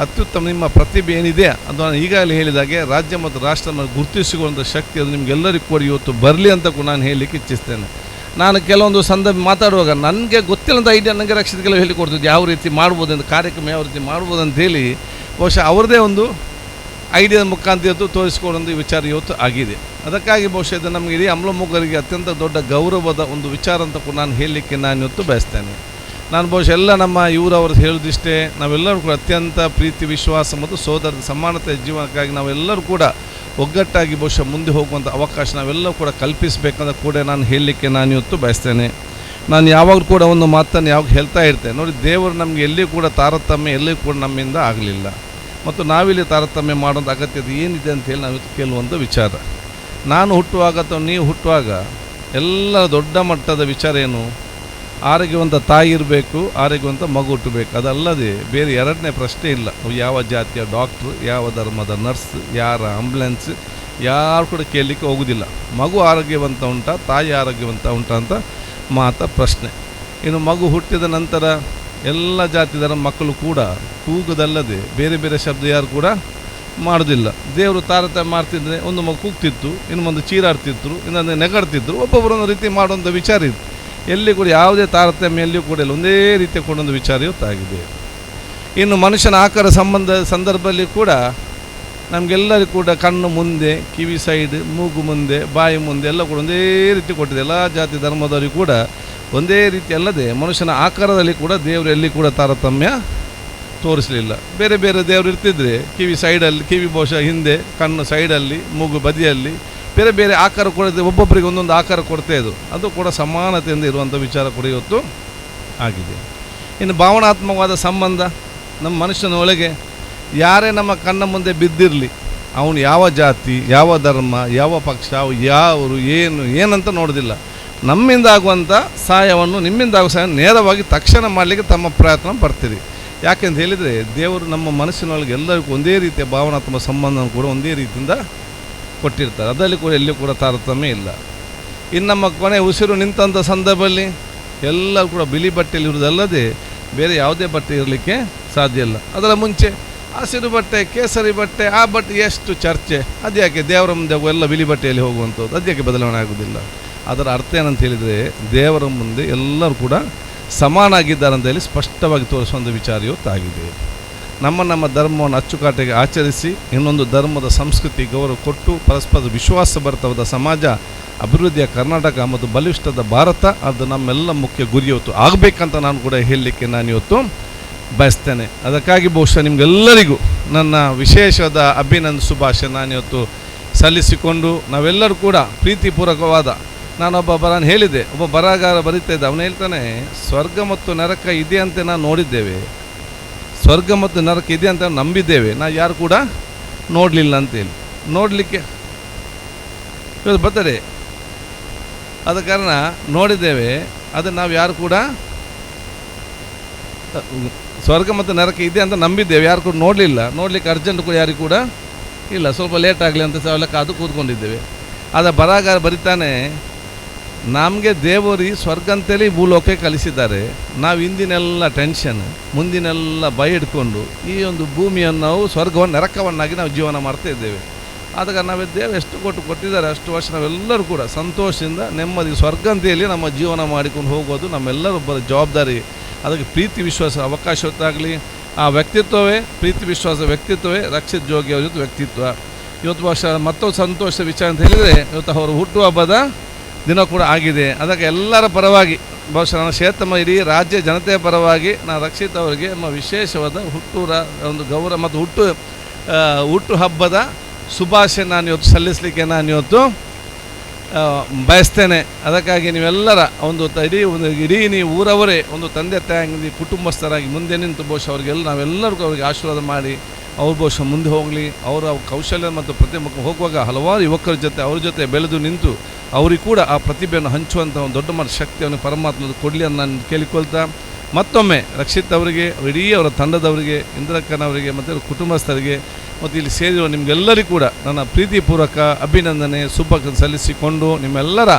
ಅತ್ಯುತ್ತಮ ನಿಮ್ಮ ಪ್ರತಿಭೆ ಏನಿದೆ ಅದು ನಾನು ಈಗಾಗಲೇ ಹೇಳಿದಾಗೆ ರಾಜ್ಯ ಮತ್ತು ರಾಷ್ಟ್ರವನ್ನು ಗುರುತಿಸಿಕೊಳ್ಳುವಂಥ ಶಕ್ತಿ ಅದು ನಿಮಗೆಲ್ಲರಿಗೂ ಕೂಡ ಇವತ್ತು ಬರಲಿ ಅಂತ ಕೂಡ ನಾನು ಹೇಳಲಿಕ್ಕೆ ಇಚ್ಛಿಸ್ತೇನೆ. ನಾನು ಕೆಲವೊಂದು ಸಂದರ್ಭ ಮಾತಾಡುವಾಗ ನನಗೆ ಗೊತ್ತಿಲ್ಲದ ಐಡಿಯಾ ನನಗೆ ರಕ್ಷಿತಗೆಲ್ಲ ಹೇಳಿಕೊಡ್ತಿದ್ದೆ, ಯಾವ ರೀತಿ ಮಾಡ್ಬೋದು ಅಂತ, ಕಾರ್ಯಕ್ರಮ ಯಾವ ರೀತಿ ಮಾಡ್ಬೋದು ಅಂತೇಳಿ ಬಹುಶಃ ಅವ್ರದ್ದೇ ಒಂದು ಐಡಿಯಾದ ಮುಖಾಂತರ ಇವತ್ತು ತೋರಿಸಿಕೊಳ್ಳುವಂಥ ವಿಚಾರ ಇವತ್ತು ಆಗಿದೆ. ಅದಕ್ಕಾಗಿ ಬಹುಶಃ ಇದು ನಮಗೆ ಇಡೀ ಅಮ್ಲಮೊಗ್ಗರಿಗೆ ಅತ್ಯಂತ ದೊಡ್ಡ ಗೌರವದ ಒಂದು ವಿಚಾರ ಅಂತ ಕೂಡ ನಾನು ಹೇಳಲಿಕ್ಕೆ ನಾನು ಇವತ್ತು ಬಯಸ್ತೇನೆ. ನಾನು ಬಹುಶಃ ಎಲ್ಲ ನಮ್ಮ ಇವರವರು ಹೇಳೋದಿಷ್ಟೇ, ನಾವೆಲ್ಲರೂ ಕೂಡ ಅತ್ಯಂತ ಪ್ರೀತಿ, ವಿಶ್ವಾಸ ಮತ್ತು ಸೋದರದ ಸಮಾನತೆ ಜೀವನಕ್ಕಾಗಿ ನಾವೆಲ್ಲರೂ ಕೂಡ ಒಗ್ಗಟ್ಟಾಗಿ ಬಹುಶಃ ಮುಂದೆ ಹೋಗುವಂಥ ಅವಕಾಶ ನಾವೆಲ್ಲರೂ ಕೂಡ ಕಲ್ಪಿಸಬೇಕಂತ ಕೂಡ ನಾನು ಹೇಳಲಿಕ್ಕೆ ನಾನು ಇವತ್ತು ಬಯಸ್ತೇನೆ. ನಾನು ಯಾವಾಗಲೂ ಕೂಡ ಒಂದು ಮಾತನ್ನು ಯಾವಾಗ ಹೇಳ್ತಾ ಇರ್ತೇನೆ, ನೋಡಿ, ದೇವರು ನಮಗೆ ಎಲ್ಲಿಯೂ ಕೂಡ ತಾರತಮ್ಯ ಎಲ್ಲಿಯೂ ಕೂಡ ನಮ್ಮಿಂದ ಆಗಲಿಲ್ಲ, ಮತ್ತು ನಾವಿಲ್ಲಿ ತಾರತಮ್ಯ ಮಾಡೋದು ಅಗತ್ಯತೆ ಏನಿದೆ ಅಂತೇಳಿ ನಾವು ಕೇಳುವಂಥ ವಿಚಾರ. ನಾನು ಹುಟ್ಟುವಾಗ ಅಥವಾ ನೀವು ಹುಟ್ಟುವಾಗ ಎಲ್ಲ ದೊಡ್ಡ ಮಟ್ಟದ ವಿಚಾರ ಏನು? ಆರೋಗ್ಯವಂತ ತಾಯಿ ಇರಬೇಕು, ಆರೋಗ್ಯವಂತ ಮಗು ಹುಟ್ಟಬೇಕು, ಅದಲ್ಲದೆ ಬೇರೆ ಎರಡನೇ ಪ್ರಶ್ನೆ ಇಲ್ಲ. ಯಾವ ಜಾತಿಯ ಡಾಕ್ಟ್ರು, ಯಾವ ಧರ್ಮದ ನರ್ಸ್, ಯಾರ ಆಂಬ್ಯುಲೆನ್ಸ್, ಯಾರು ಕೂಡ ಕೇಳಲಿಕ್ಕೆ ಹೋಗೋದಿಲ್ಲ. ಮಗು ಆರೋಗ್ಯವಂತ ಉಂಟಾ, ತಾಯಿ ಆರೋಗ್ಯವಂತ ಉಂಟಾ ಅಂತ ಮಾತ್ರ ಪ್ರಶ್ನೆ. ಇನ್ನು ಮಗು ಹುಟ್ಟಿದ ನಂತರ ಎಲ್ಲ ಜಾತಿದರ ಮಕ್ಕಳು ಕೂಡ ಕೂಗೋದಲ್ಲದೆ ಬೇರೆ ಬೇರೆ ಶಬ್ದ ಯಾರು ಕೂಡ ಮಾಡೋದಿಲ್ಲ. ದೇವರು ತಾರತಮ್ಯ ಮಾಡ್ತಿದ್ರೆ ಒಂದು ಮಗು ಕೂಗ್ತಿತ್ತು, ಇನ್ನೊಂದು ಚೀರಾಡ್ತಿದ್ರು, ಇನ್ನೊಂದು ನೆಗಡ್ತಿದ್ರು, ಒಬ್ಬೊಬ್ಬರೊಂದು ರೀತಿ ಮಾಡುವಂಥ ವಿಚಾರ ಇತ್ತು. ಎಲ್ಲಿ ಕೂಡ ಯಾವುದೇ ತಾರತಮ್ಯ ಎಲ್ಲಿಯೂ ಕೂಡ ಇಲ್ಲ, ಒಂದೇ ರೀತಿಯ ಕೊಡೊಂದು ವಿಚಾರ ಇವತ್ತಾಗಿದೆ. ಇನ್ನು ಮನುಷ್ಯನ ಆಕಾರ ಸಂದರ್ಭದಲ್ಲಿ ಕೂಡ ನಮಗೆಲ್ಲರಿಗೂ ಕೂಡ ಕಣ್ಣು ಮುಂದೆ, ಕಿವಿ ಸೈಡ್, ಮೂಗು ಮುಂದೆ, ಬಾಯಿ ಮುಂದೆ ಎಲ್ಲ ಕೂಡ ಒಂದೇ ರೀತಿ ಕೊಟ್ಟಿದೆ. ಎಲ್ಲ ಜಾತಿ ಧರ್ಮದವರಿಗೂ ಕೂಡ ಒಂದೇ ರೀತಿ ಅಲ್ಲದೆ ಮನುಷ್ಯನ ಆಕಾರದಲ್ಲಿ ಕೂಡ ದೇವರು ಎಲ್ಲಿ ಕೂಡ ತಾರತಮ್ಯ ತೋರಿಸಲಿಲ್ಲ. ಬೇರೆ ಬೇರೆ ದೇವರು ಇರ್ತಿದ್ರೆ ಕಿವಿ ಸೈಡಲ್ಲಿ, ಕಿವಿ ಬಹುಶಃ ಹಿಂದೆ, ಕಣ್ಣು ಸೈಡಲ್ಲಿ, ಮೂಗು ಬದಿಯಲ್ಲಿ ಬೇರೆ ಬೇರೆ ಆಕಾರ ಕೊಡದೆ ಒಬ್ಬೊಬ್ಬರಿಗೆ ಒಂದೊಂದು ಆಕಾರ ಕೊಡ್ತಾ ಇದ್ದು, ಅದು ಕೂಡ ಸಮಾನತೆಯಿಂದ ಇರುವಂಥ ವಿಚಾರ ಕೂಡ ಇವತ್ತು ಆಗಿದೆ. ಇನ್ನು ಭಾವನಾತ್ಮಕವಾದ ಸಂಬಂಧ ನಮ್ಮ ಮನುಷ್ಯನ ಒಳಗೆ ಯಾರೇ ನಮ್ಮ ಕಣ್ಣ ಮುಂದೆ ಬಿದ್ದಿರಲಿ, ಅವನು ಯಾವ ಜಾತಿ, ಯಾವ ಧರ್ಮ, ಯಾವ ಪಕ್ಷ, ಯಾವರು ಏನಂತ ನೋಡೋದಿಲ್ಲ. ನಮ್ಮಿಂದ ಆಗುವಂಥ ಸಹಾಯವನ್ನು, ನಿಮ್ಮಿಂದ ಆಗುವ ಸಹಾಯ ನೇರವಾಗಿ ತಕ್ಷಣ ಮಾಡಲಿಕ್ಕೆ ತಮ್ಮ ಪ್ರಯತ್ನ ಪಡ್ತೀರಿ. ಯಾಕೆಂತ ಹೇಳಿದರೆ ದೇವರು ನಮ್ಮ ಮನಸ್ಸಿನೊಳಗೆ ಎಲ್ಲರಿಗೂ ಒಂದೇ ರೀತಿಯ ಭಾವನಾತ್ಮಕ ಸಂಬಂಧವನ್ನು ಕೂಡ ಒಂದೇ ರೀತಿಯಿಂದ ಕೊಟ್ಟಿರ್ತಾರೆ. ಅದರಲ್ಲಿ ಕೂಡ ಎಲ್ಲಿಯೂ ಕೂಡ ತಾರತಮ್ಯ ಇಲ್ಲ. ಇನ್ನು ನಮ್ಮ ಕೊನೆ ಉಸಿರು ನಿಂತಂಥ ಸಂದರ್ಭದಲ್ಲಿ ಎಲ್ಲರೂ ಕೂಡ ಬಿಳಿ ಬಟ್ಟೆಯಲ್ಲಿ ಇರುವುದಲ್ಲದೆ ಬೇರೆ ಯಾವುದೇ ಬಟ್ಟೆ ಇರಲಿಕ್ಕೆ ಸಾಧ್ಯ ಇಲ್ಲ. ಅದರ ಮುಂಚೆ ಹಸಿರು ಬಟ್ಟೆ, ಕೇಸರಿ ಬಟ್ಟೆ, ಆ ಬಟ್ಟೆ ಎಷ್ಟು ಚರ್ಚೆ, ಅದ್ಯಾಕೆ ದೇವರ ಮುಂದೆ ಎಲ್ಲ ಬಿಳಿ ಬಟ್ಟೆಯಲ್ಲಿ ಹೋಗುವಂಥದ್ದು, ಅದ್ಯಾಕೆ ಬದಲಾವಣೆ ಆಗೋದಿಲ್ಲ? ಅದರ ಅರ್ಥ ಏನಂತ ಹೇಳಿದರೆ ದೇವರ ಮುಂದೆ ಎಲ್ಲರೂ ಕೂಡ ಸಮಾನಾಗಿದ್ದಾರೆ ಅಂತ ಹೇಳಿ ಸ್ಪಷ್ಟವಾಗಿ ತೋರಿಸುವಂಥ ವಿಚಾರ ಇವತ್ತಾಗಿದೆ. ನಮ್ಮ ಧರ್ಮವನ್ನು ಅಚ್ಚುಕಟ್ಟಾಗಿ ಆಚರಿಸಿ ಇನ್ನೊಂದು ಧರ್ಮದ ಸಂಸ್ಕೃತಿ ಗೌರವ ಕೊಟ್ಟು ಪರಸ್ಪರ ವಿಶ್ವಾಸ ಭರಿತವಾದ ಸಮಾಜ, ಅಭಿವೃದ್ಧಿಯ ಕರ್ನಾಟಕ ಮತ್ತು ಬಲಿಷ್ಠದ ಭಾರತ, ಅದು ನಮ್ಮೆಲ್ಲ ಮುಖ್ಯ ಗುರಿ ಇವತ್ತು ಆಗಬೇಕಂತ ನಾನು ಕೂಡ ಹೇಳಲಿಕ್ಕೆ ನಾನು ಇವತ್ತು ಬಯಸ್ತೇನೆ. ಅದಕ್ಕಾಗಿ ಬಹುಶಃ ನಿಮಗೆಲ್ಲರಿಗೂ ನನ್ನ ವಿಶೇಷವಾದ ಅಭಿನಂದನೆ ಶುಭಾಶಯ ನಾನಿವತ್ತು ಸಲ್ಲಿಸಿಕೊಂಡು, ನಾವೆಲ್ಲರೂ ಕೂಡ ಪ್ರೀತಿಪೂರ್ವಕವಾದ, ನಾನು ಹೇಳಿದೆ, ಒಬ್ಬ ಬರಹಗಾರ ಬರೀತಾ ಇದ್ದ, ಅವನು ಹೇಳ್ತಾನೆ, ಸ್ವರ್ಗ ಮತ್ತು ನರಕ ಇದೆ ಅಂತ ನಾವು ನೋಡಿದ್ದೇವೆ, ಸ್ವರ್ಗ ಮತ್ತು ನರಕ ಇದೆ ಅಂತ ನಂಬಿದ್ದೇವೆ, ನಾವು ಯಾರು ಕೂಡ ನೋಡಲಿಲ್ಲ ಅಂತೇಳಿ. ನೋಡಲಿಕ್ಕೆ ಇವತ್ತು ಬರ್ತದೆ, ಆದ ಕಾರಣ ನೋಡಿದ್ದೇವೆ, ಅದನ್ನು ನಾವು ಯಾರು ಕೂಡ ಸ್ವರ್ಗ ಮತ್ತು ನರಕ ಇದೆ ಅಂತ ನಂಬಿದ್ದೇವೆ, ಯಾರು ಕೂಡ ನೋಡಲಿಲ್ಲ. ನೋಡಲಿಕ್ಕೆ ಅರ್ಜೆಂಟ್ ಕೂಡ ಯಾರಿಗೂ ಕೂಡ ಇಲ್ಲ, ಸ್ವಲ್ಪ ಲೇಟ್ ಆಗಲಿ ಅಂತ ಸಾವಲಕ್ಕ ಅದು ಕೂತ್ಕೊಂಡಿದ್ದೇವೆ. ಆದ ಬರಹಗಾರ ಬರಿತಾನೆ, ನಮಗೆ ದೇವರು ಸ್ವರ್ಗ ಅಂತೇಳಿ ಭೂಲೋಕಕ್ಕೆ ಕಲಿಸಿದ್ದಾರೆ, ನಾವು ಹಿಂದಿನೆಲ್ಲ ಟೆನ್ಷನ್, ಮುಂದಿನೆಲ್ಲ ಭಯ ಇಟ್ಕೊಂಡು ಈ ಒಂದು ಭೂಮಿಯನ್ನು ನಾವು ಸ್ವರ್ಗವನ್ನು ನರಕವನ್ನಾಗಿ ನಾವು ಜೀವನ ಮಾಡ್ತಾ ಇದ್ದೇವೆ. ಆದ ಕಾರಣ ನಾವಿದ್ದೇವೆ, ಎಷ್ಟು ಕೊಟ್ಟಿದ್ದಾರೆ ಅಷ್ಟು ವರ್ಷ ನಾವೆಲ್ಲರೂ ಕೂಡ ಸಂತೋಷದಿಂದ ನೆಮ್ಮದಿ ಸ್ವರ್ಗಂತೆಯಲ್ಲಿ ನಮ್ಮ ಜೀವನ ಮಾಡಿಕೊಂಡು ಹೋಗೋದು ನಮ್ಮೆಲ್ಲರೊಬ್ಬರ ಜವಾಬ್ದಾರಿ. ಅದಕ್ಕೆ ಪ್ರೀತಿ ವಿಶ್ವಾಸ ಅವಕಾಶವತ್ತಾಗಲಿ, ಆ ವ್ಯಕ್ತಿತ್ವವೇ ಪ್ರೀತಿ ವಿಶ್ವಾಸ ವ್ಯಕ್ತಿತ್ವವೇ ರಕ್ಷಿತ್ ಜೋಗಿ ಅವರ ಜೊತೆ ವ್ಯಕ್ತಿತ್ವ. ಇವತ್ತು ವರ್ಷ ಮತ್ತೊಂದು ಸಂತೋಷ ವಿಚಾರ ಅಂತ ಹೇಳಿದರೆ, ಇವತ್ತು ಅವರ ಹುಟ್ಟುಹಬ್ಬದ ದಿನ ಕೂಡ ಆಗಿದೆ. ಅದಕ್ಕೆ ಎಲ್ಲರ ಪರವಾಗಿ ಬಹುಶಃ ನನ್ನ ಕ್ಷೇತ್ರ ಇಡೀ ರಾಜ್ಯ ಜನತೆಯ ಪರವಾಗಿ ನಾನು ರಕ್ಷಿತ್ ಅವರಿಗೆ ನಮ್ಮ ವಿಶೇಷವಾದ ಒಂದು ಗೌರವ ಮತ್ತು ಹುಟ್ಟುಹಬ್ಬದ ಶುಭಾಶಯ ನಾನು ಇವತ್ತು ಸಲ್ಲಿಸಲಿಕ್ಕೆ ನಾನು ಇವತ್ತು ಬಯಸ್ತೇನೆ. ಅದಕ್ಕಾಗಿ ನೀವೆಲ್ಲರ ಇಡೀ ನೀವು ಊರವರೇ ಒಂದು ತಂದೆ ತಾಯಿ ಕುಟುಂಬಸ್ಥರಾಗಿ ಮುಂದೆ ನಿಂತು ಬಹುಶಃ ನಾವೆಲ್ಲರಿಗೂ ಅವರಿಗೆ ಆಶೀರ್ವಾದ ಮಾಡಿ ಅವ್ರು ಬಹುಶಃ ಮುಂದೆ ಹೋಗಲಿ. ಅವರ ಕೌಶಲ್ಯ ಮತ್ತು ಪ್ರತಿಭೆ ಹೋಗುವಾಗ ಹಲವಾರು ಯುವಕರ ಜೊತೆ ಅವ್ರ ಜೊತೆ ಬೆಳೆದು ನಿಂತು ಅವ್ರಿಗೆ ಕೂಡ ಆ ಪ್ರತಿಭೆಯನ್ನು ಹಂಚುವಂಥ ಒಂದು ದೊಡ್ಡ ಮಟ್ಟ ಶಕ್ತಿಯನ್ನು ಪರಮಾತ್ಮದು ಕೊಡಲಿ ಅಂತ ನಾನು ಕೇಳಿಕೊಳ್ತಾ, ಮತ್ತೊಮ್ಮೆ ರಕ್ಷಿತ್ ಅವರಿಗೆ, ಇಡೀ ಅವರ ತಂಡದವರಿಗೆ, ಇಂದ್ರಕ್ಕನವರಿಗೆ ಮತ್ತು ಕುಟುಂಬಸ್ಥರಿಗೆ ಮತ್ತು ಇಲ್ಲಿ ಸೇರಿರುವ ನಿಮಗೆಲ್ಲರಿಗೂ ಕೂಡ ನನ್ನ ಪ್ರೀತಿಪೂರ್ವಕ ಅಭಿನಂದನೆ ಶುಭ ಸಲ್ಲಿಸಿಕೊಂಡು ನಿಮ್ಮೆಲ್ಲರ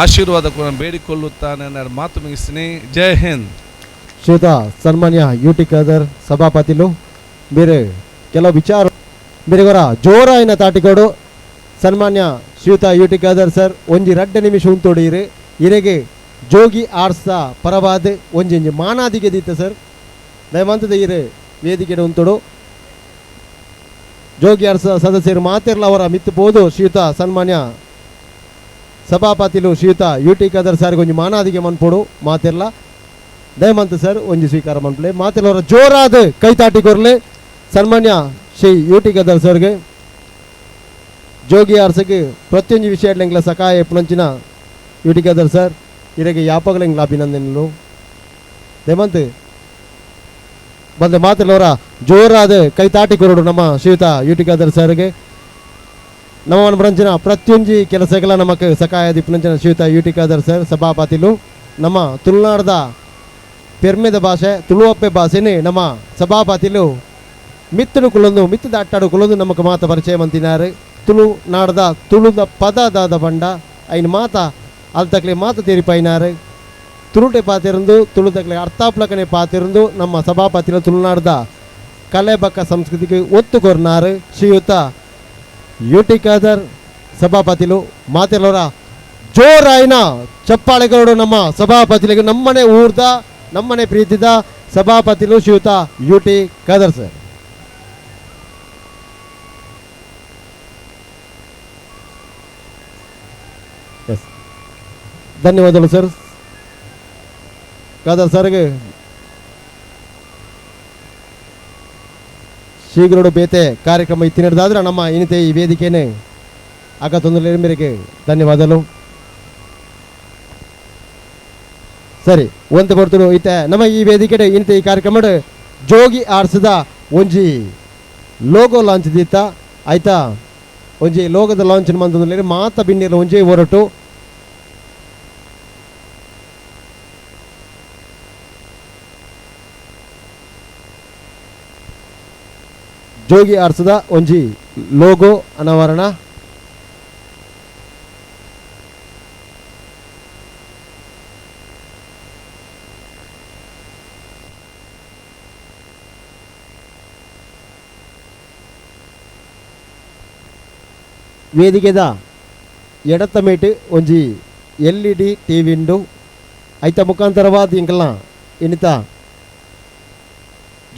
ಆಶೀರ್ವಾದ ಕೂಡ ಬೇಡಿಕೊಳ್ಳುತ್ತಾ ನನ್ನ ಮಾತು ಮುಗಿಸ್ತೀನಿ. ಜೈ ಹಿಂದ್. ಶ್ರೀಯುತ ಸನ್ಮಾನ್ಯ ಯುಟಿ ಖಾದರ್ ಸಭಾಪತಿಲು ಬೇರೆ ಕೆಲವು ವಿಚಾರ ಬೇರೆವರ ಜೋರಾಯಿನ ತಾಟಿಕೋಡು ಸನ್ಮಾನ್ಯ ಶ್ರೀಯುತ ಯುಟಿ ಖಾದರ್ ಸರ್ ಒಂಜಿ 2 ನಿಮಿಷ ಉಂತೋಡಿರಿ ಇರೆಗೆ ಜೋಗಿ ಆರ್ಸ ಪರವಾದ ಒಂಜಿ ಮಾನಾದಿಗೆ ದೀತ ಸರ್ ದಯವಂತದ ಇರೆ ವೇದಿಕೆ ಉಂತೋಡು ಜೋಗಿ ಆರ್ಸ ಸದಸ್ಯರು ಮಾತಿರಲ್ಲ ಅವರ ಮಿತ್ತಬಹುದು. ಶ್ರೀಯುತ ಸನ್ಮಾನ್ಯ ಸಭಾಪತಿಲು ಶ್ರೀಯುತ ಯುಟಿ ಖಾದರ್ ಸರ್ಗೆ ಒಂಜಿ ಮಾನಾದಿಗೆ ಮನ್ಪೋಡು ಮಾತಿರಲ್ಲ ದಯಮಂತ ಸರ್ ಒಂಜಿ ಸ್ವೀಕಾರ ಮನ್ಪಲೆ ಮಾತಿಲ್ಲ ಅವರ ಜೋರಾದ ಕೈತಾಟಿ ಕೊರ್ಲೆ ಸನ್ಮಾನ್ಯ ಶ್ರೀ ಯುಟಿ ಖಾದರ್ ಸರ್ಗೆ ಜೋಗಿ ಆರ್ಸಗೆ ಪ್ರತಿಯೊಂದು ವಿಷಯಡ್ಲೆಂಗ್ಲ ಸಕಾಯ ಪುಣಂಚಿನ ಯುಟಿ ಖಾದರ್ ಸರ್ ಇರೆಗೆ ಯಾಪಗಲೆಂಗ್ಲ ಅಭಿನಂದನೆಗಳು ದಯಮಂತ್ ಬಂದ ಮಾತಿಲ್ಲವರ ಜೋರಾದ ಕೈತಾಟಿ ಕೊರಡು ನಮ್ಮ ಶ್ರೀಯುತ ಯುಟಿ ಖಾದರ್ ಸರ್ಗೆ ನಮ್ಮ ಬ್ರಂಚಿನ ಪ್ರತಿಯೊಂದು ಕೆಲಸಗಳ ನಮಗೆ ಸಕಾಯ ದಿಪ್ಪನಂಚಿನ ಶ್ರೀಯುತ ಯುಟಿ ಖಾದರ್ ಸರ್ ಸಭಾಪತಿಲು ನಮ್ಮ ತುಳುನಾಡದ ಪೆರ್ಮೆದ ಭಾಷೆ ತುಳುವಪ್ಪೆ ಭಾಷೆನೇ ನಮ್ಮ ಸಭಾಪತಿಲು ಮಿತ್ತಡು ಕುಲೊಂದು ಮಿತ್ತದ ಅಟ್ಟಾಡು ಕುಲೊಂದು ನಮಗೆ ಮಾತ ಪರಿಚಯ ಮಂತಿನಾರು ತುಳುನಾಡದ ತುಳುದ ಪದದಾದ ಬಂಡ ಐನ್ ಮಾತ ಅಲ್ತಕ್ಲೆ ಮಾತ ತೀರಿಪೈನಾರು ತುಳುಟೆ ಪಾತಿರಂದು ತುಳುದಕ್ಲೆ ಅರ್ಥಾಪ್ಲಕನೆ ಪಾತಿರಂದು ನಮ್ಮ ಸಭಾಪತಿಲು ತುಳುನಾಡದ ಕಲೆ ಬಕ್ಕ ಸಂಸ್ಕೃತಿಗೆ ಒತ್ತು ಕೊರ್ನಾರು ಶ್ರೀಯುತ ಯುಟಿ ಖಾದರ್ ಸಭಾಪತಿಲು ಮಾತಿಲ್ಲವರ ಜೋರಾಯಿನ ಚಪ್ಪಾಳೆಗಳು ನಮ್ಮ ಸಭಾಪತಿಲಿಗೆ ನಮ್ಮನೆ ಊರ್ದ ನಮ್ಮನೆ ಪ್ರೀತಿದ ಸಭಾಪತಿಲು ಶ್ರೀಯುತ ಯುಟಿ ಖಾದರ್ ಸರ್. ಎಸ್ ಧನ್ಯವಾದಗಳು ಸರ್. ಖಾದರ್ ಸರ್ಗೆ ಶೀಘ್ರ ಬೇತೆ ಕಾರ್ಯಕ್ರಮ ಇತ್ತಿನದಾದ್ರೆ ನಮ್ಮ ಇನಿತೆ ಈ ವೇದಿಕೆನೇ ಆಗತ್ತೊಂದು ಮೇರೆಗೆ ಧನ್ಯವಾದಗಳು. ಸರಿ ಒಂದು ಬರ್ತರು ಐತೆ ನಮ್ಮ ಈ ವೇದಿಕೆ ಇಂತೆ ಈ ಕಾರ್ಯಕ್ರಮ ಜೋಗಿ ಆರ್ಸದ ಒಂಜಿ ಲೋಗೋ ಲಾಂಚ್ ದೀತ ಆಯ್ತಾ ಒಂಜಿ ಲೋಗದ ಲಾಂಚ್ ಮಂತಂದ್ರೆ ಮಾತ ಬಿನ್ನಿರ ಒಂಜಿ ಹೊರಟು ಜೋಗಿ ಆರ್ಸದ ಒಂಜಿ ಲೋಗೋ ಅನಾವರಣ ವೇದಿಕೆದ ಎಡತ ಮೇಟ್ ಒಂಜಿ LED ಟಿವಿ ಉಂಡು ಐತ ಮುಖಾಂತರವಾದ ಇಂಕಲ್ನ ಇನ್ನಿತ